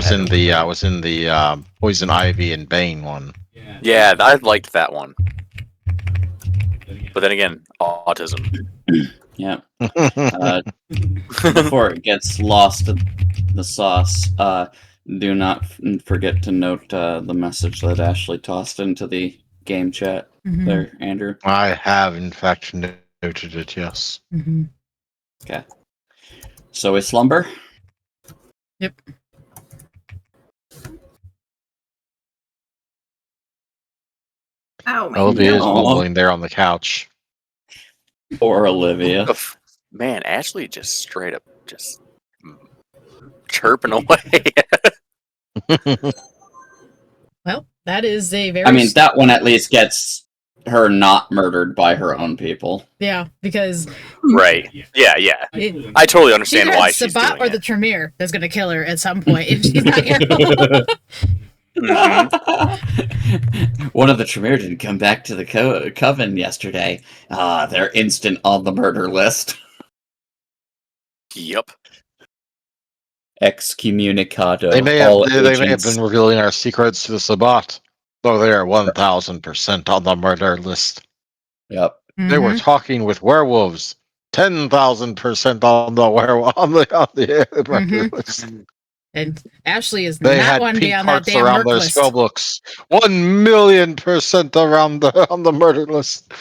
was had in the Poison Ivy and Bane one. Yeah, I liked that one. But then again, autism. Yeah. before it gets lost in the sauce, do not forget to note the message that Ashley tossed into the game chat Mhm. there, Andrew. I have, in fact, noted it, yes. Mhm. Okay. So we slumber? Yep. Oh my Olivia is No. mumbling there on the couch. Or Olivia. Man, Ashley just straight up just chirping away. Well, that is a very. I mean, that one at least gets her not murdered by her own people. Yeah, because Right. Yeah, yeah. it, I totally either understand why it's she's Sabat doing or the it. Tremere that's going to kill her at some point if she's not careful. One of the Tremere didn't come back to the coven yesterday. They're instant on the murder list. Yep. Excommunicado. They may All have agents. been revealing our secrets to the Sabbat, though they are 1,000% on the murder list. Yep. They were talking with werewolves, 10,000% on the murder list. And Ashley is They not had one to be pink on that hearts damn around merc their list. skull books, 1,000,000% around on the murder list.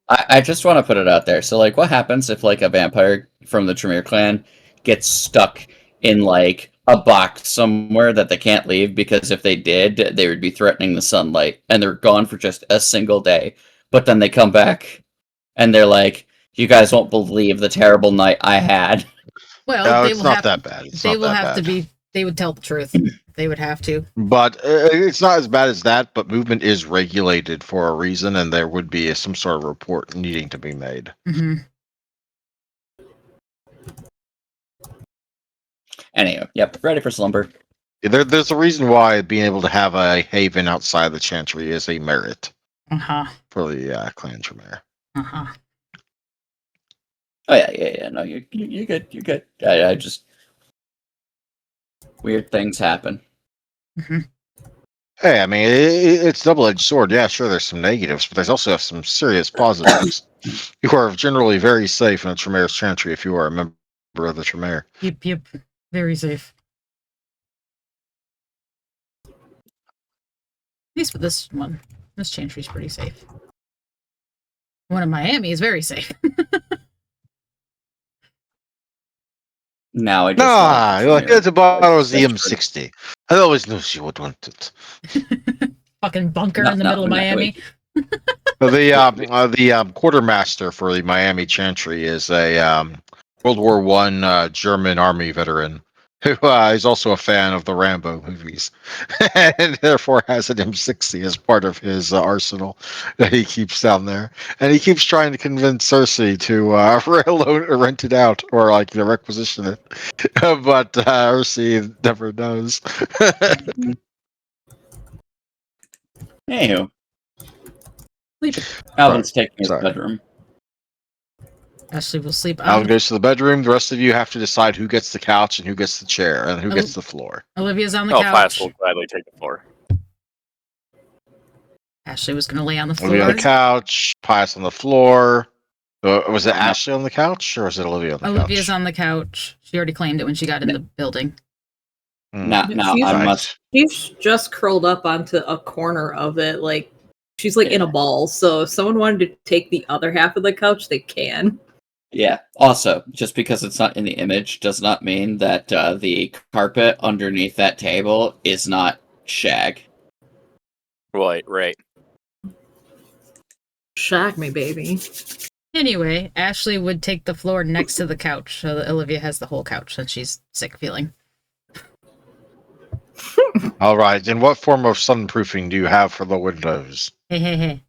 I just want to put it out there. So, like, what happens if, like, a vampire from the Tremere clan gets stuck in, like, a box somewhere that they can't leave? Because if they did, they would be threatening the sunlight, and they're gone for just a single day. But then they come back, and they're like, "You guys won't believe the terrible night I had." Well, No, they it's will not have. that bad. It's They not will that have to bad. be. They would tell the truth. They would have to. But it's not as bad as that, but movement is regulated for a reason, and there would be some sort of report needing to be made. Mm-hmm. Anyway, yep, ready for slumber. There's a reason why being able to have a haven outside the Chantry is a merit Uh-huh. for the clan Tremere. Uh-huh. Oh yeah. No, you're good. You're good. I just weird things happen. Mm-hmm. Hey, I mean, it's double-edged sword. Yeah, sure, there's some negatives, but there's also some serious positives. You are generally very safe in a Tremere's Chantry if you are a member of the Tremere. Yep. Very safe. At least with this one. This Chantry's pretty safe. One in Miami is very safe. Now I just Nah, want like it's about the Tremere. M60. I always knew she would want it. Fucking bunker in the middle of Miami. The quartermaster for the Miami Chantry is a World War I German army veteran who is also a fan of the Rambo movies, and therefore has an M60 as part of his arsenal that he keeps down there. And he keeps trying to convince Cersei to rent it out or requisition it, but Cersei never knows. Anywho, Sleep. Alvin's taking his Sorry. bedroom. Ashley will sleep Alan on. goes to the bedroom. The rest of you have to decide who gets the couch and who gets the chair and who gets the floor. Olivia's on the Oh, Pius couch. will gladly take the floor. Ashley was going to lay on the Olivia floor. on the couch, Pius on the floor. Was it Ashley on the couch or was it Olivia on the Olivia's couch? on the couch. She already claimed it when she got in the building. Now She's- I Right. must. She's just curled up onto a corner of it, like she's like in a ball. So if someone wanted to take the other half of the couch, they can. Yeah. Also, just because it's not in the image does not mean that the carpet underneath that table is not shag. Right. Shag me, baby. Anyway, Ashley would take the floor next to the couch, so that Olivia has the whole couch since she's sick feeling. All right. And what form of sunproofing do you have for the windows? Hey.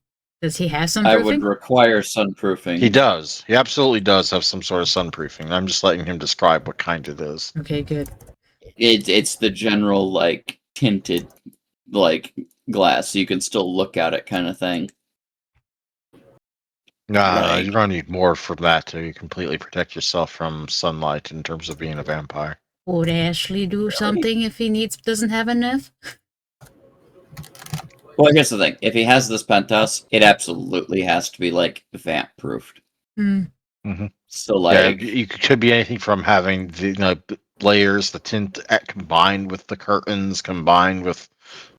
Does he have some I proofing? would require sunproofing. He does. He absolutely does have some sort of sunproofing. I'm just letting him describe what kind it is. Okay, good. It's the general like tinted like glass, so you can still look at it kind of thing. Nah, Right. you're gonna need more from that to completely protect yourself from sunlight in terms of being a vampire. Would Ashley do something if he doesn't have enough? Well, here's the thing: if he has this penthouse, it absolutely has to be like vamp proofed. Mm-hmm. So Yeah, like, you could be anything from having the layers, the tint combined with the curtains, combined with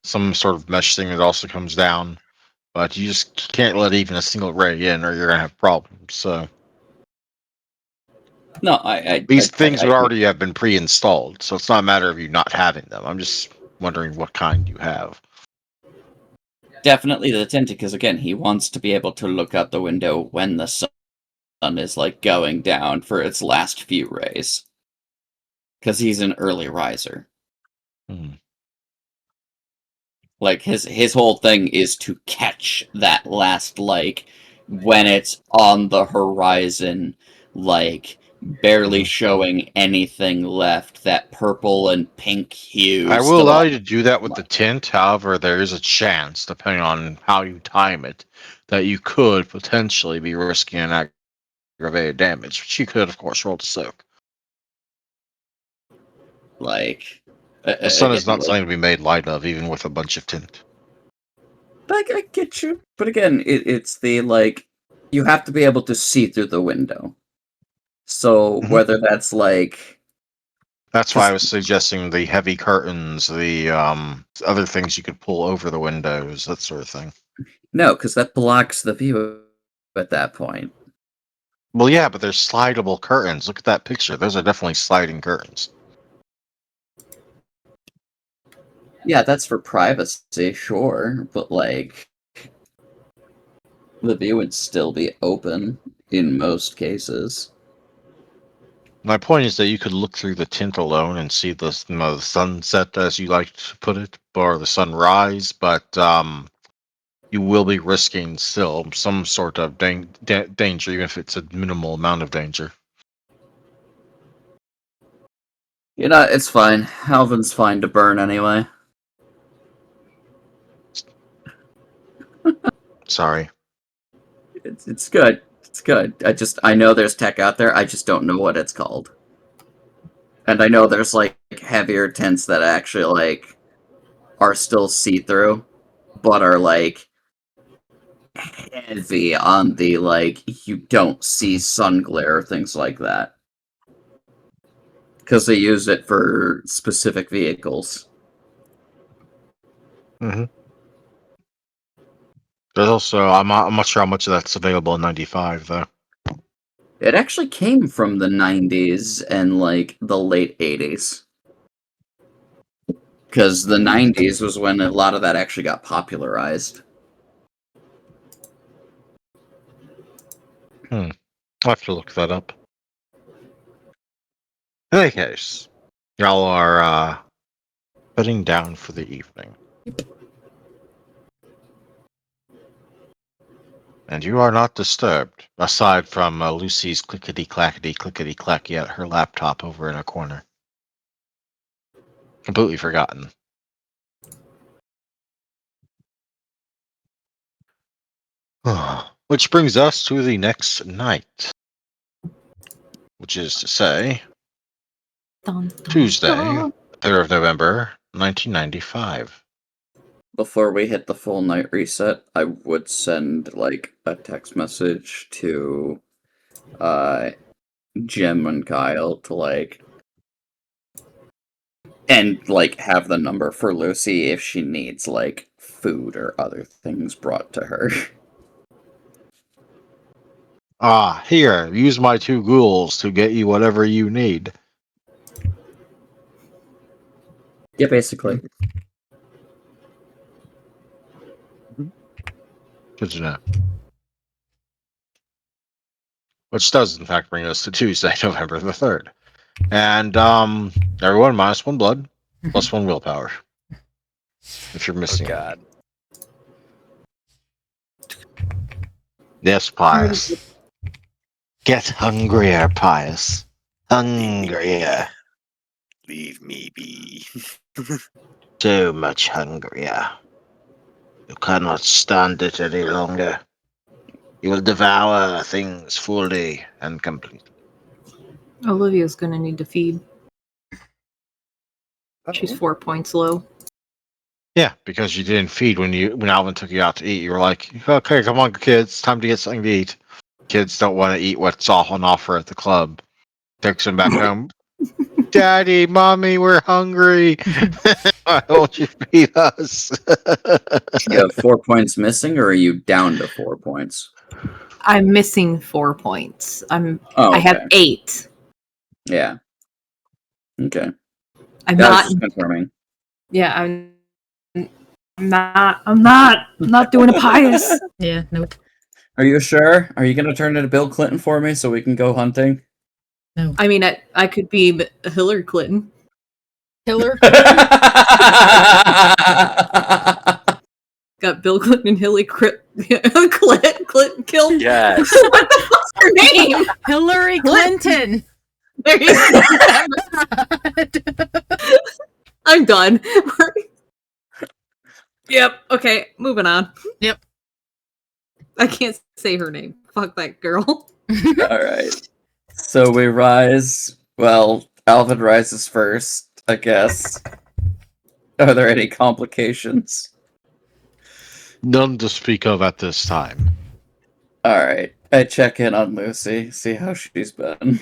some sort of mesh thing that also comes down. But you just can't let even a single ray in, or you're gonna have problems. So no, these things would I already have been pre-installed, so it's not a matter of you not having them. I'm just wondering what kind you have. definitely the tint, because again, he wants to be able to look out the window when the sun is like going down for its last few rays, because he's an early riser. Hmm. Like his whole thing is to catch that last, like, when it's on the horizon, like barely showing anything left, that purple and pink hue I will still allow on. you to do that with the tint. However, there is a chance, depending on how you time it, that you could potentially be risking an aggravated damage, which you could, of course, roll to soak. Like, The sun again, is not like, something to be made light of, even with a bunch of tint. I get you, but again, it's the, like, you have to be able to see through the window. So Mhm. whether that's like, That's why I because was suggesting the heavy curtains, the other things you could pull over the windows, that sort of thing. no, because that blocks the view at that point. Well, yeah, but they're slidable curtains. Look at that picture. Those are definitely sliding curtains. Yeah, that's for privacy, sure, but like the view would still be open in most cases. My point is that you could look through the tint alone and see the, the sunset, as you like to put it, or the sunrise, but you will be risking still some sort of danger, even if it's a minimal amount of danger. You know, it's fine. Alvin's fine to burn anyway. Sorry. It's good. It's good. I know there's tech out there. I just don't know what it's called. And I know there's like heavier tints that actually like are still see-through, but are like heavy on the, like, you don't see sun glare, things like that. Because they use it for specific vehicles. Mm-hmm. There's also, I'm not sure how much of that's available in 95, though. It actually came from the 90s and like the late 80s. Because the 90s was when a lot of that actually got popularized. I'll have to look that up. In any case, y'all are bedding down for the evening. And you are not disturbed, aside from Lucy's clickety-clackety at her laptop over in a corner. Completely forgotten. Which brings us to the next night, which is to say, Dun, dun, Tuesday, dun. 3rd of November, 1995. Before we hit the full night reset, I would send like a text message to Jim and Kyle to like, and like have the number for Lucy if she needs like food or other things brought to her. Here, use my 2 ghouls to get you whatever you need. Yeah, basically. Good to know. Which does, in fact, bring us to Tuesday, November the 3rd. And, everyone, -1 blood, +1 willpower. If you're Oh missing any. God. Yes, Pius. Get hungrier, Pius. Hungrier. Leave me be. So much hungrier. You cannot stand it any longer. You will devour things fully and completely. Olivia's gonna need to feed. She's 4 points low. Yeah, because you didn't feed when Alvin took you out to eat. You were like, okay, come on, kids, time to get something to eat. Kids don't want to eat what's all on offer at the club. Takes them back home. Daddy, mommy, we're hungry. Why won't you feed us? You have 4 points missing, or are you down to 4 points? I'm missing 4 points. Oh, I have okay. 8. Yeah. Okay. I'm That was not. just confirming. Yeah, I'm not doing a pious. Yeah, nope. Are you sure? Are you going to turn into Bill Clinton for me so we can go hunting? No. I mean, I could be Hillary Clinton. Killer? Got Bill Clinton and Hillary Clinton killed. Yes. What the fuck's her name? Hillary Clinton! There you go. I'm done. Yep. Okay, moving on. Yep. I can't say her name. Fuck that girl. All right. So we rise. Well, Alvin rises first, I guess. Are there any complications? None to speak of at this time. All right. I check in on Lucy, see how she's been.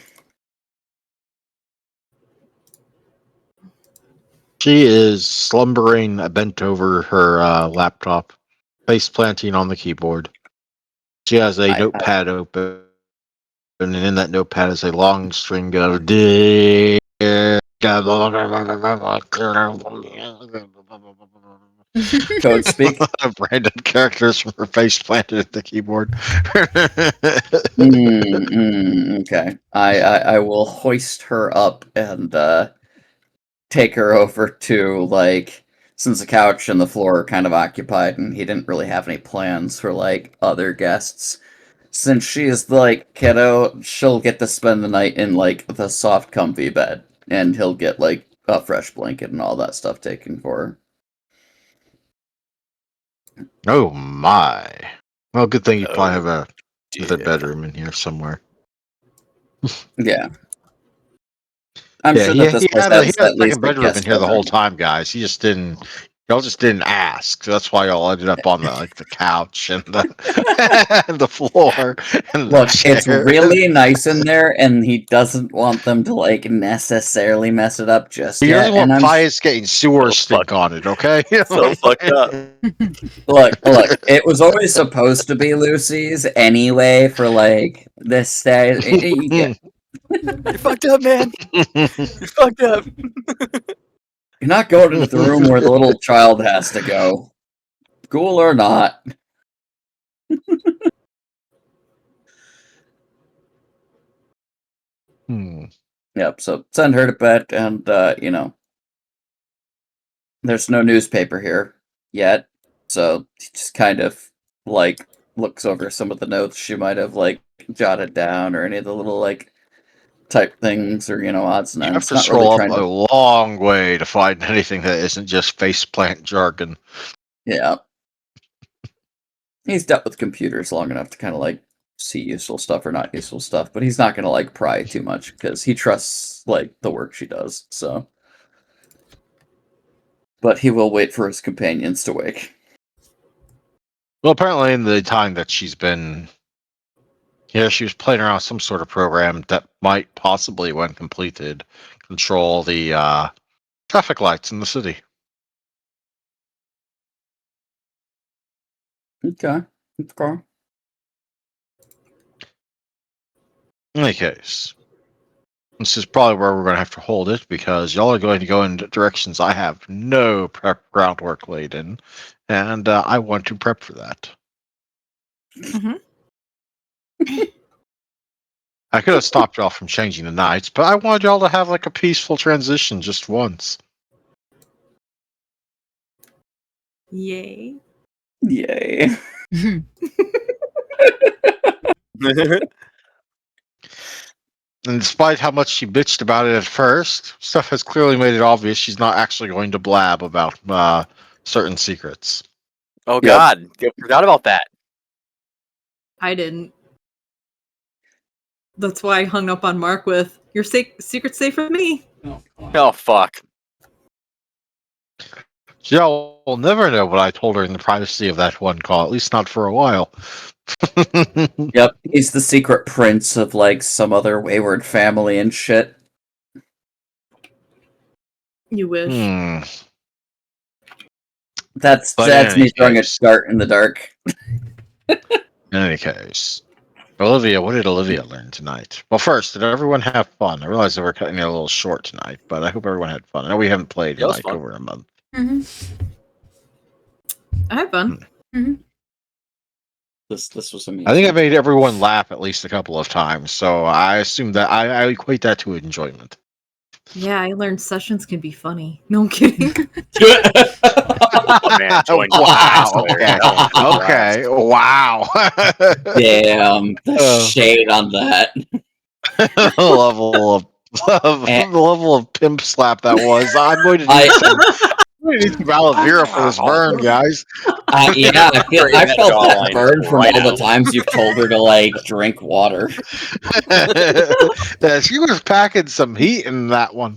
She is slumbering, bent over her laptop, face planting on the keyboard. She has a notepad open, and in that notepad is a long string of Code speak. random characters from her face planted at the keyboard. Okay. I will hoist her up and take her over to, like, since the couch and the floor are kind of occupied and he didn't really have any plans for, like, other guests. Since she is like kiddo, she'll get to spend the night in, like, the soft comfy bed, and he'll get, like, a fresh blanket and all that stuff taken for her. Oh my! Well, good thing you probably have a dear. bedroom in here somewhere. Yeah. I'm Yeah, sure he that this he place had a has at least second a bedroom in guest here the whole bedroom. time, guys. He just didn't. Y'all just didn't ask. That's why y'all ended up on the couch and the and the floor and the Look, it's chair. really nice in there, and he doesn't want them to, like, necessarily mess it up just He yet. doesn't And want I'm Pius getting sewer So stink on it. Okay. So fucked up. look. It was always supposed to be Lucy's anyway for, like, this stay. You're fucked up, man. You're fucked up. You're not going into the room where the little child has to go. Cool or not. Yep, so send her to bed, and, there's no newspaper here yet, so he just kind of, like, looks over some of the notes she might have, like, jotted down, or any of the little, like, type things, or, odds and You have ends. to Not scroll really up trying a to... long way to find anything that isn't just faceplant jargon. Yeah. He's dealt with computers long enough to kind of, like, see useful stuff or not useful stuff, but he's not going to, like, pry too much, because he trusts, like, the work she does, so... But he will wait for his companions to wake. Well, apparently, in the time that she's been, she was playing around with some sort of program that might possibly, when completed, control the traffic lights in the city. Okay. In any case, this is probably where we're going to have to hold it, because y'all are going to go in directions I have no groundwork laid in, and I want to prep for that. Mhm. I could have stopped y'all from changing the nights, but I wanted y'all to have like a peaceful transition just once. Yay. Yay. And despite how much she bitched about it at first, stuff has clearly made it obvious she's not actually going to blab about certain secrets. Oh Yep. God, I forgot about that. I didn't. That's why I hung up on Mark with, your secret's safe with me. Oh fuck. Y'all will never know what I told her in the privacy of that one call, at least not for a while. Yep, he's the secret prince of like some other wayward family and shit. You wish. That's But in that's me any throwing a case- dart in the dark. In any case, Olivia, what did Olivia learn tonight? Well, first, did everyone have fun? I realize that we're cutting it a little short tonight, but I hope everyone had fun. I know we haven't played Yeah, it in was like fun. over a month. I had fun. This was amazing. I think I made everyone laugh at least a couple of times, so I assume that I equate that to enjoyment. Yeah, I learned sessions can be funny. No, I'm kidding. Oh, man, join class Wow. there. Okay. That was a blast. Okay. Wow. Damn, the shade on that. the level of And- the level of pimp slap that was. I'm going to need some. I'm going to need some aloe vera for this burn, guys. Yeah, I Right in felt that that jawline burn from right all the out. times you've told her to like drink water. Yeah, she was packing some heat in that one.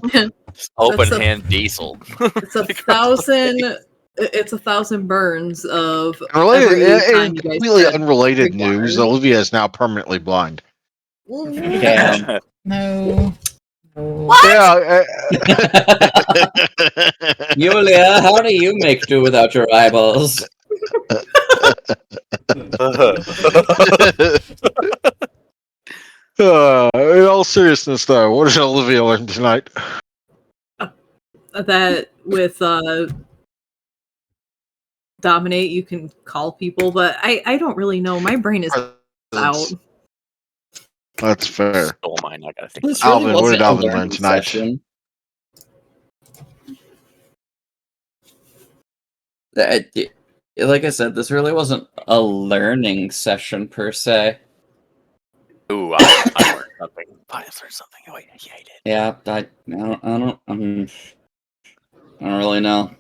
Open That's a- hand diesel. It's 1,000. It's 1,000 burns of Related, every time in you guys completely said unrelated drink water. news, Olivia is now permanently blind. Damn. No. What? Yeah. Yulia, how do you make do without your eyeballs? In all seriousness, though, what did Olivia learn tonight? That with dominate you can call people, but I don't really know. My brain is out. That's fair. Stole mine. I gotta think. This about Alvin, what wasn't did a Alvin learn learning tonight? session. Like I said, this really wasn't a learning session per se. it. Ooh, I learned something. I learned something. Oh, yeah, I did. Yeah, I don't really know.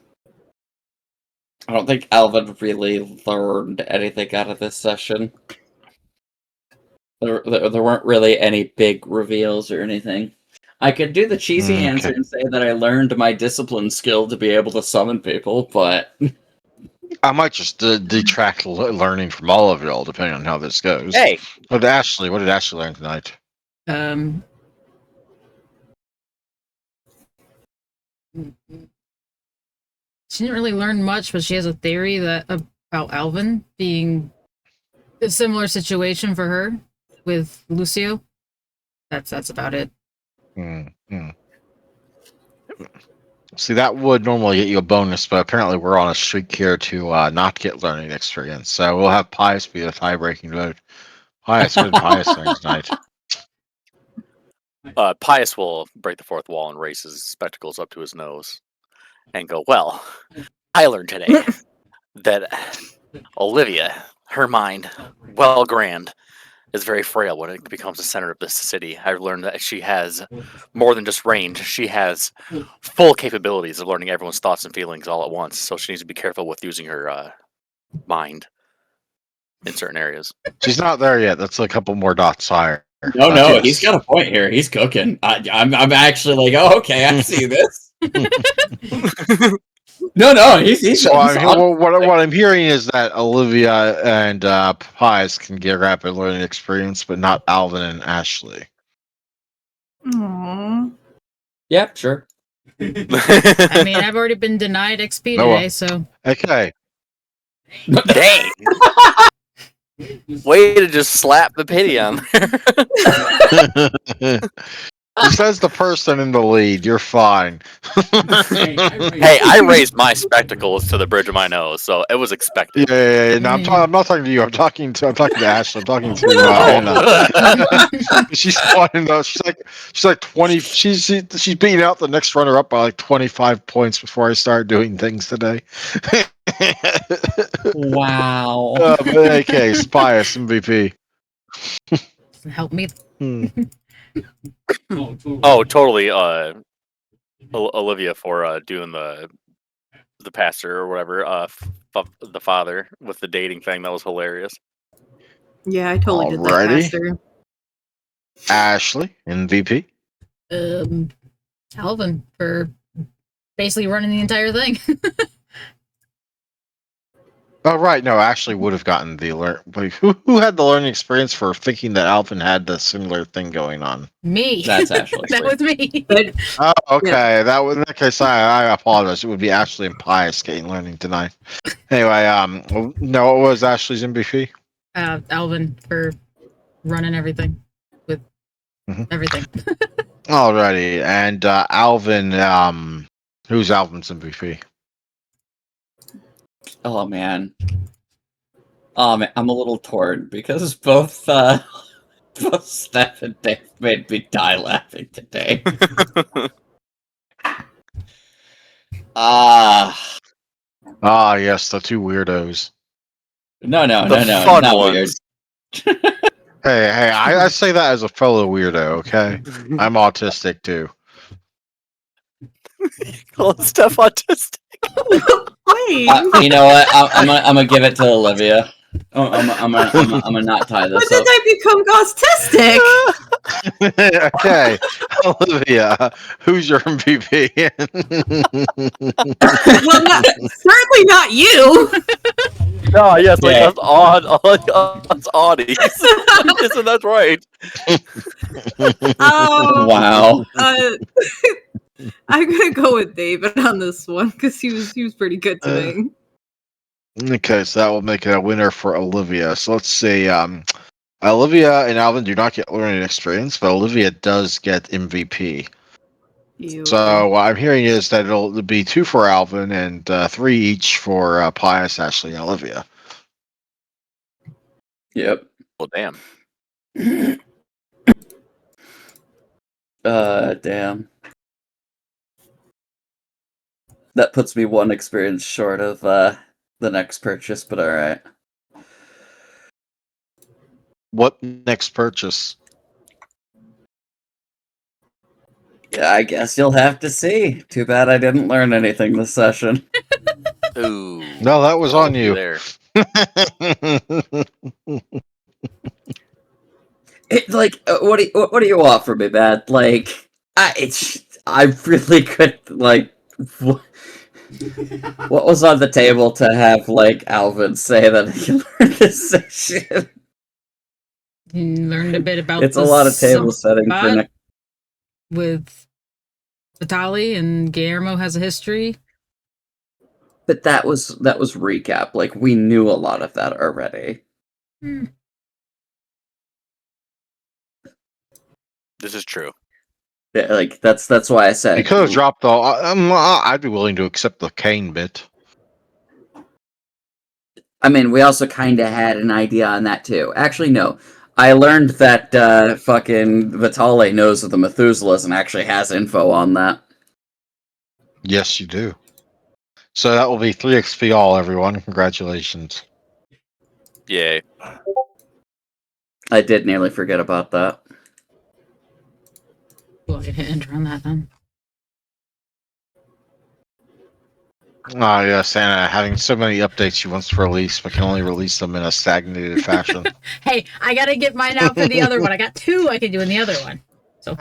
I don't think Alvin really learned anything out of this session. There weren't really any big reveals or anything. I could do the cheesy answer and say that I learned my discipline skill to be able to summon people, but I might just detract learning from all of y'all, depending on how this goes. Hey, What did Ashley learn tonight? She didn't really learn much, but she has a theory that about Alvin being a similar situation for her with Lucio. That's about it. See, that would normally get you a bonus, but apparently we're on a streak here to not get learning experience. So we'll have Pius be the tie-breaking vote. Pius, what did Pius learn tonight? Pius will break the fourth wall and raise his spectacles up to his nose and go, well, I learned today that Olivia, her mind, well grand, is very frail when it becomes the center of this city. I've learned that she has more than just range. She has full capabilities of learning everyone's thoughts and feelings all at once. So she needs to be careful with using her mind in certain areas. She's not there yet. That's a couple more dots higher. no, he's got a point here. He's cooking. I'm actually like, oh, okay, I see this. No, he's So on. what I'm hearing is that Olivia and Pius can get rapid learning experience, but not Alvin and Ashley. Aww. Yeah, sure. I mean, I've already been denied XP Oh, well. today, so Okay. Dang. Way to just slap the pity on there. He says the person in the lead. You're fine. Hey, I raised my spectacles to the bridge of my nose, so it was expected. Yeah. No, I'm not talking to you. I'm talking to Ashley. I'm talking to Anna. She's fine though. She's like 20. She's beating out the next runner up by like 25 points before I start doing things today. Wow. But in any case, Pius MVP. help me. Oh, totally. Olivia for doing the pastor or whatever. The father with the dating thing, that was hilarious. Yeah, I totally did that Alrighty. faster. Ashley MVP. Alvin for basically running the entire thing. Oh right, no, Ashley would have gotten the learn. But who had the learning experience for thinking that Alvin had the similar thing going on? Me. That's Ashley. That was me. But Oh, okay. That was in that case. I apologize. It would be Ashley and Pius getting learning tonight. Anyway, no, what was Ashley's MVP? Alvin for running everything with Mhm. everything. Alrighty, and Alvin. Who's Alvin's MVP? Oh man. I'm a little torn because both Steph and Dave made me die laughing today. Ah, Yes, the two weirdos. no, The fun not ones. weird. Hey, I say that as a fellow weirdo. Okay, I'm autistic too. Call Steph autistic. wait, You know what? I'm gonna give it to Olivia. I'm gonna not tie when this did up. I become autistic? Okay, Olivia, who's your MVP? Well, certainly not you. No, yes, like Yeah. us odd, us oddies. Isn't that right? Wow. I'm gonna go with David on this one because he was pretty good today. Okay, so that will make it a winner for Olivia. So let's see. Olivia and Alvin do not get learning experience, but Olivia does get MVP. You. So what I'm hearing is that it'll be 2 for Alvin and 3 each for Pius, Ashley, and Olivia. Yep. Well, damn. Damn. That puts me one experience short of the next purchase, but alright. What next purchase? Yeah, I guess you'll have to see. Too bad I didn't learn anything this session. Ooh. No, that was on you. There. What do you want from me, man? Like, I really could like. What was on the table to have like Alvin say that he learned this session? Learned a bit about It's a lot of table setting for Sabbat next. with Vitali, and Guillermo has a history. But that was recap. Like we knew a lot of that already. This is true. Yeah, like that's why I said You could have dropped the. I'd be willing to accept the Kane bit. I mean, we also kind of had an idea on that too. Actually, no. I learned that fucking Vitale knows of the Methuselahs and actually has info on that. Yes, you do. So that will be 3 XP all, everyone. Congratulations. Yay. I did nearly forget about that. We'll get hit enter on that then. Yes, Anna, having so many updates she wants to release, but can only release them in a stagnated fashion. Hey, I gotta get mine out for the other one. I got 2 I can do in the other one. So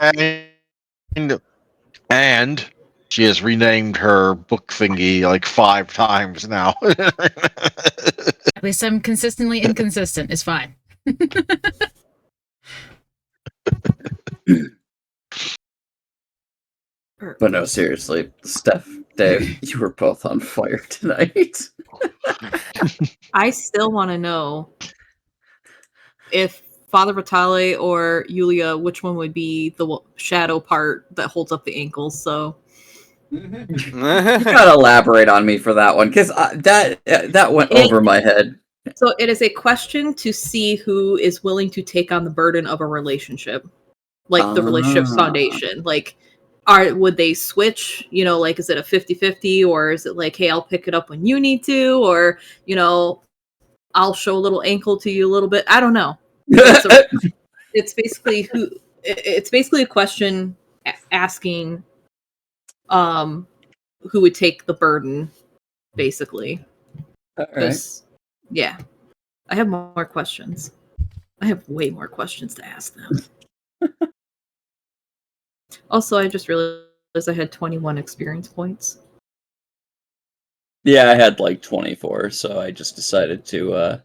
And she has renamed her book thingy like 5 times now. at least I'm consistently inconsistent. It's fine. But no, seriously, Steph, Dave, you were both on fire tonight. I still want to know if Father Vitale or Yulia, which one would be the shadow part that holds up the ankles. So You gotta elaborate on me for that one, because that went over my head. So it is a question to see who is willing to take on the burden of a relationship, like the relationship's foundation. Like, would they switch? You know, like, is it a 50-50, or is it like, hey, I'll pick it up when you need to, or you know, I'll show a little ankle to you a little bit. I don't know. It's basically who. It's basically a question asking, who would take the burden, basically. All right. Yeah, I have more questions. I have way more questions to ask them. Also, I just realized I had 21 experience points. Yeah, I had like 24, so I just decided to.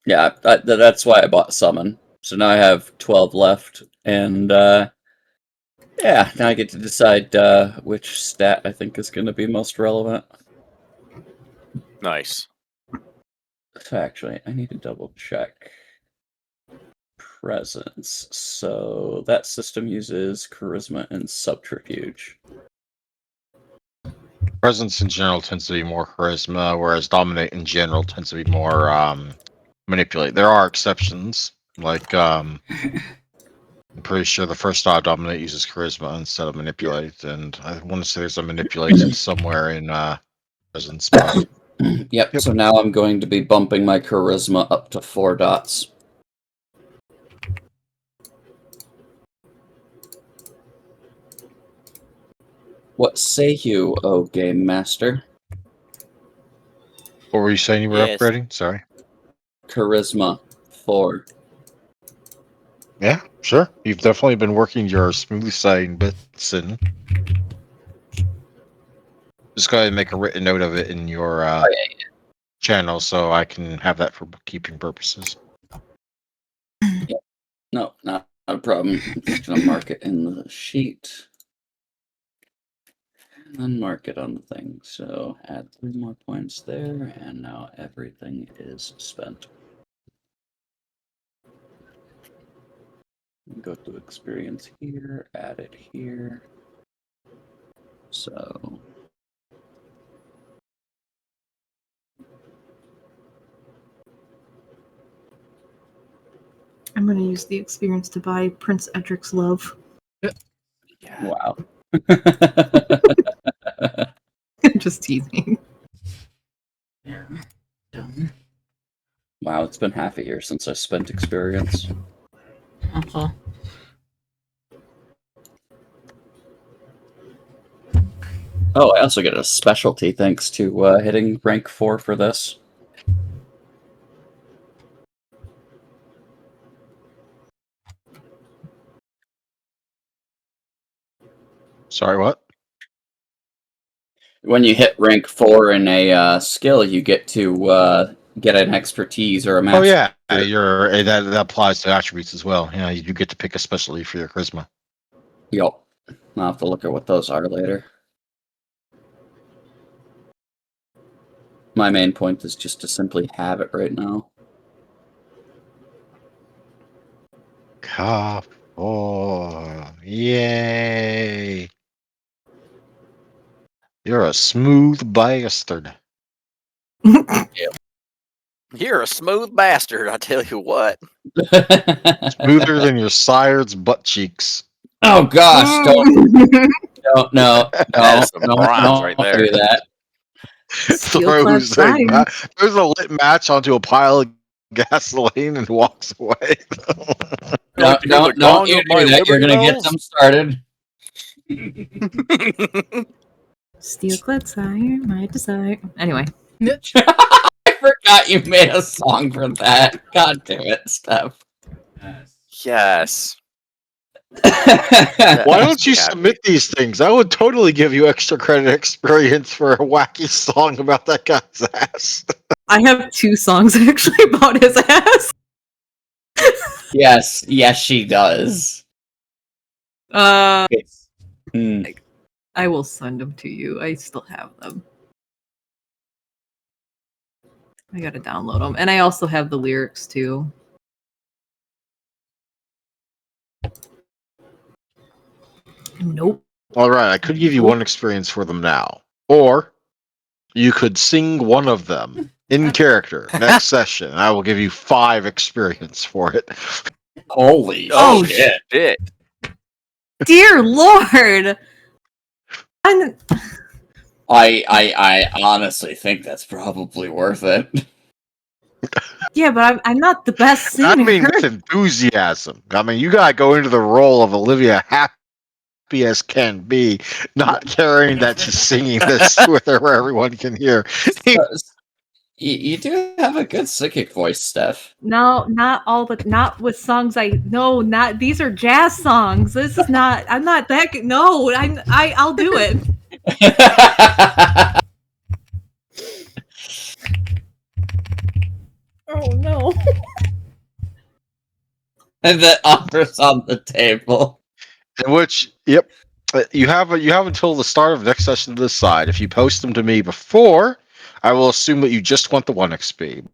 Yeah, that's why I bought Summon. So now I have 12 left, and yeah, now I get to decide which stat I think is going to be most relevant. Nice. So actually, I need to double check presence. So that system uses charisma and subterfuge. Presence in general tends to be more charisma, whereas dominate in general tends to be more manipulate. There are exceptions, like I'm pretty sure the first dominate uses charisma instead of manipulate, and I want to say there's a manipulate somewhere in presence. But Yep, so now I'm going to be bumping my charisma up to 4 dots. What say you, O Game Master? what were you saying you were Yes. upgrading? Sorry. Charisma 4. Yeah, sure. You've definitely been working your smooth sailing bits in. Just go ahead and make a written note of it in your channel so I can have that for bookkeeping purposes. No, not a problem. I'm just going to mark it in the sheet. And then mark it on the thing. So add 3 more points there, and now everything is spent. Go to experience here, add it here. So I'm gonna use the experience to buy Prince Edric's love. Yeah. wow. Just teasing. Yeah. Done. Wow, it's been half a year since I spent experience. Uh-huh. Oh, I also get a specialty thanks to hitting rank 4 for this. Sorry, what? When you hit rank 4 in a skill, you get to get an expertise or a master. Oh yeah, that applies to attributes as well. Yeah, you do get to pick a specialty for your charisma. Yup. I'll have to look at what those are later. My main point is just to simply have it right now. Oh, yay! You're a smooth bastard. You're a smooth bastard, I tell you what. Smoother than your sire's butt cheeks. Oh gosh, no, That's some bronze right there. do that. Steel-clad fire. Throws a lit match onto a pile of gasoline and walks away. Don't you do that. You're gonna get them started. Steel-clad sire, my desire. Anyway. I forgot you made a song for that. God damn it, Steph. Yes. Why don't you submit these things? I would totally give you extra credit experience for a wacky song about that guy's ass. I have 2 songs actually about his ass. Yes, she does. I will send them to you. I still have them. I gotta download them. And I also have the lyrics too. Nope. All right, I could give you one experience for them now. Or you could sing one of them in character next session, and I will give you 5 experience for it. Holy shit. Dear Lord! I honestly think that's probably worth it. Yeah, but I'm not the best singer. I mean, with enthusiasm. I mean, you gotta go into the role of Olivia happy as can be, not caring that she's singing this with her where everyone can hear. You do have a good psychic voice, Steph. No, not with songs not these are jazz songs. This is not I'm not that good. No, I'll do it. Oh no. And the offers on the table. In which, yep, you have until the start of next session to decide. If you post them to me before, I will assume that you just want the 1 XP.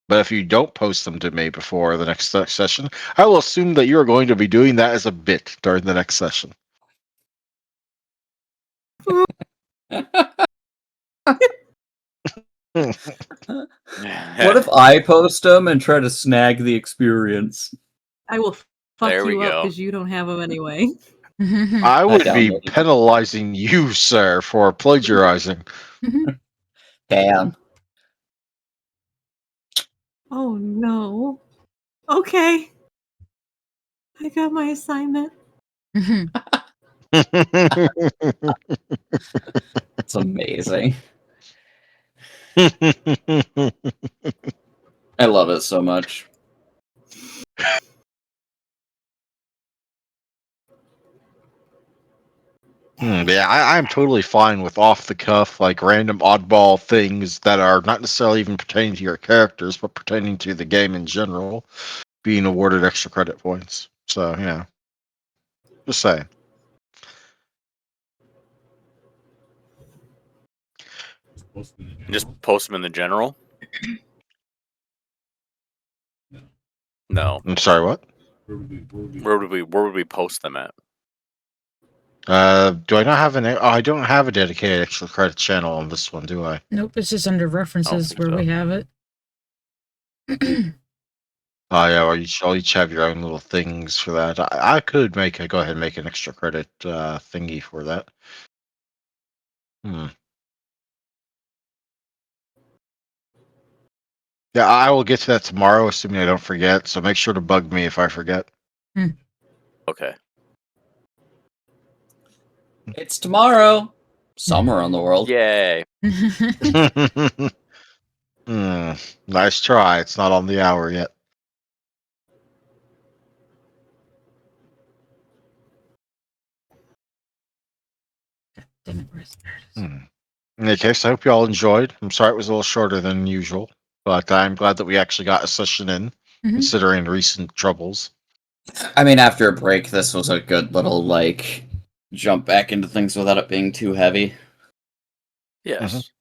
But if you don't post them to me before the next session, I will assume that you are going to be doing that as a bit during the next session. What if I post them and try to snag the experience? I will fuck There we you up go. because you don't have them anyway. I would be downloaded them. penalizing you, sir, for plagiarizing. Damn. Oh no. Okay. I got my assignment. It's amazing. I love it so much. Yeah, I'm totally fine with off the cuff, like random oddball things that are not necessarily even pertaining to your characters, but pertaining to the game in general, being awarded extra credit points. So, yeah. Just saying. Just post them in the general? No. I'm sorry, what? Where would we post them at? Do I not have an? Oh, I don't have a dedicated extra credit channel on this one, do I? Nope, it's just under references think where so. we have it. Oh yeah, or I'll each have your own little things for that. I could go ahead and make an extra credit thingy for that. Yeah, I will get to that tomorrow, assuming I don't forget. So make sure to bug me if I forget. Okay. It's tomorrow. Somewhere in the world. Yay. Nice try. It's not on the hour yet. Damn it, where's In any case, I hope you all enjoyed. I'm sorry it was a little shorter than usual, but I'm glad that we actually got a session in, considering recent troubles. I mean, after a break, this was a good little, like, jump back into things without it being too heavy. Yes.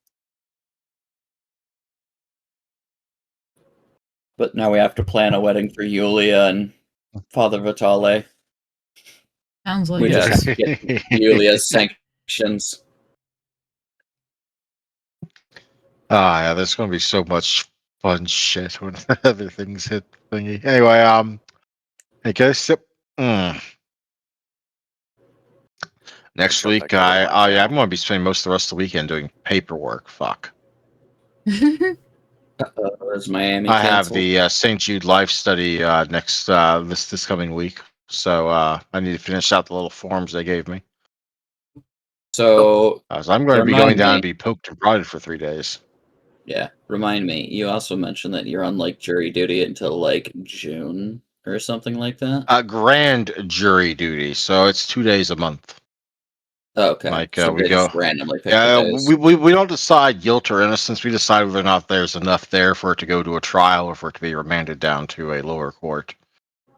But now we have to plan a wedding for Yulia and Father Vitale. Sounds like We it. just have to get Yulia's sanctions. Yeah, there's going to be so much fun shit when other things hit thingy. Anyway, I guess, yep. Next Jump week, back into my I'm channel. going to be spending most of the rest of the weekend doing paperwork. Fuck. Is Miami I have canceled? the St. Jude Life Study next this coming week, so I need to finish out the little forms they gave me. So, So I'm going to be remind going down me. and be poked and prodded for 3 days. Yeah, remind me. You also mentioned that you're on, like, jury duty until, like, June or something like that? Grand jury duty, so it's 2 days a month. Oh, okay. Like So we they go. just randomly pick the Yeah, days. we don't decide guilt or innocence. We decide whether or not there's enough there for it to go to a trial or for it to be remanded down to a lower court.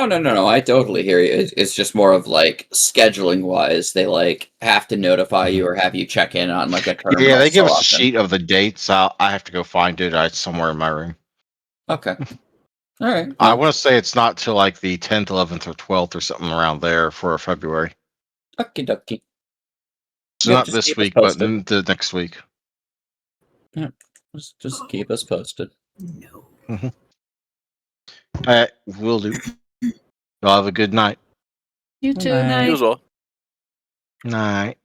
No. I totally hear you. It's just more of like scheduling wise, they like have to notify you or have you check in on like a terminal. Yeah, they give so us a often. sheet of the dates. I have to go find it. It's somewhere in my room. Okay. All right. I Well, want to say it's not till like the 10th, 11th, or 12th or something around there for February. okie dokie. So Yep, not just this keep us week, but posted. the next week. Yeah, just keep us posted. No. All right, will do. Y'all have a good night. You Good too. night. You as well. Night.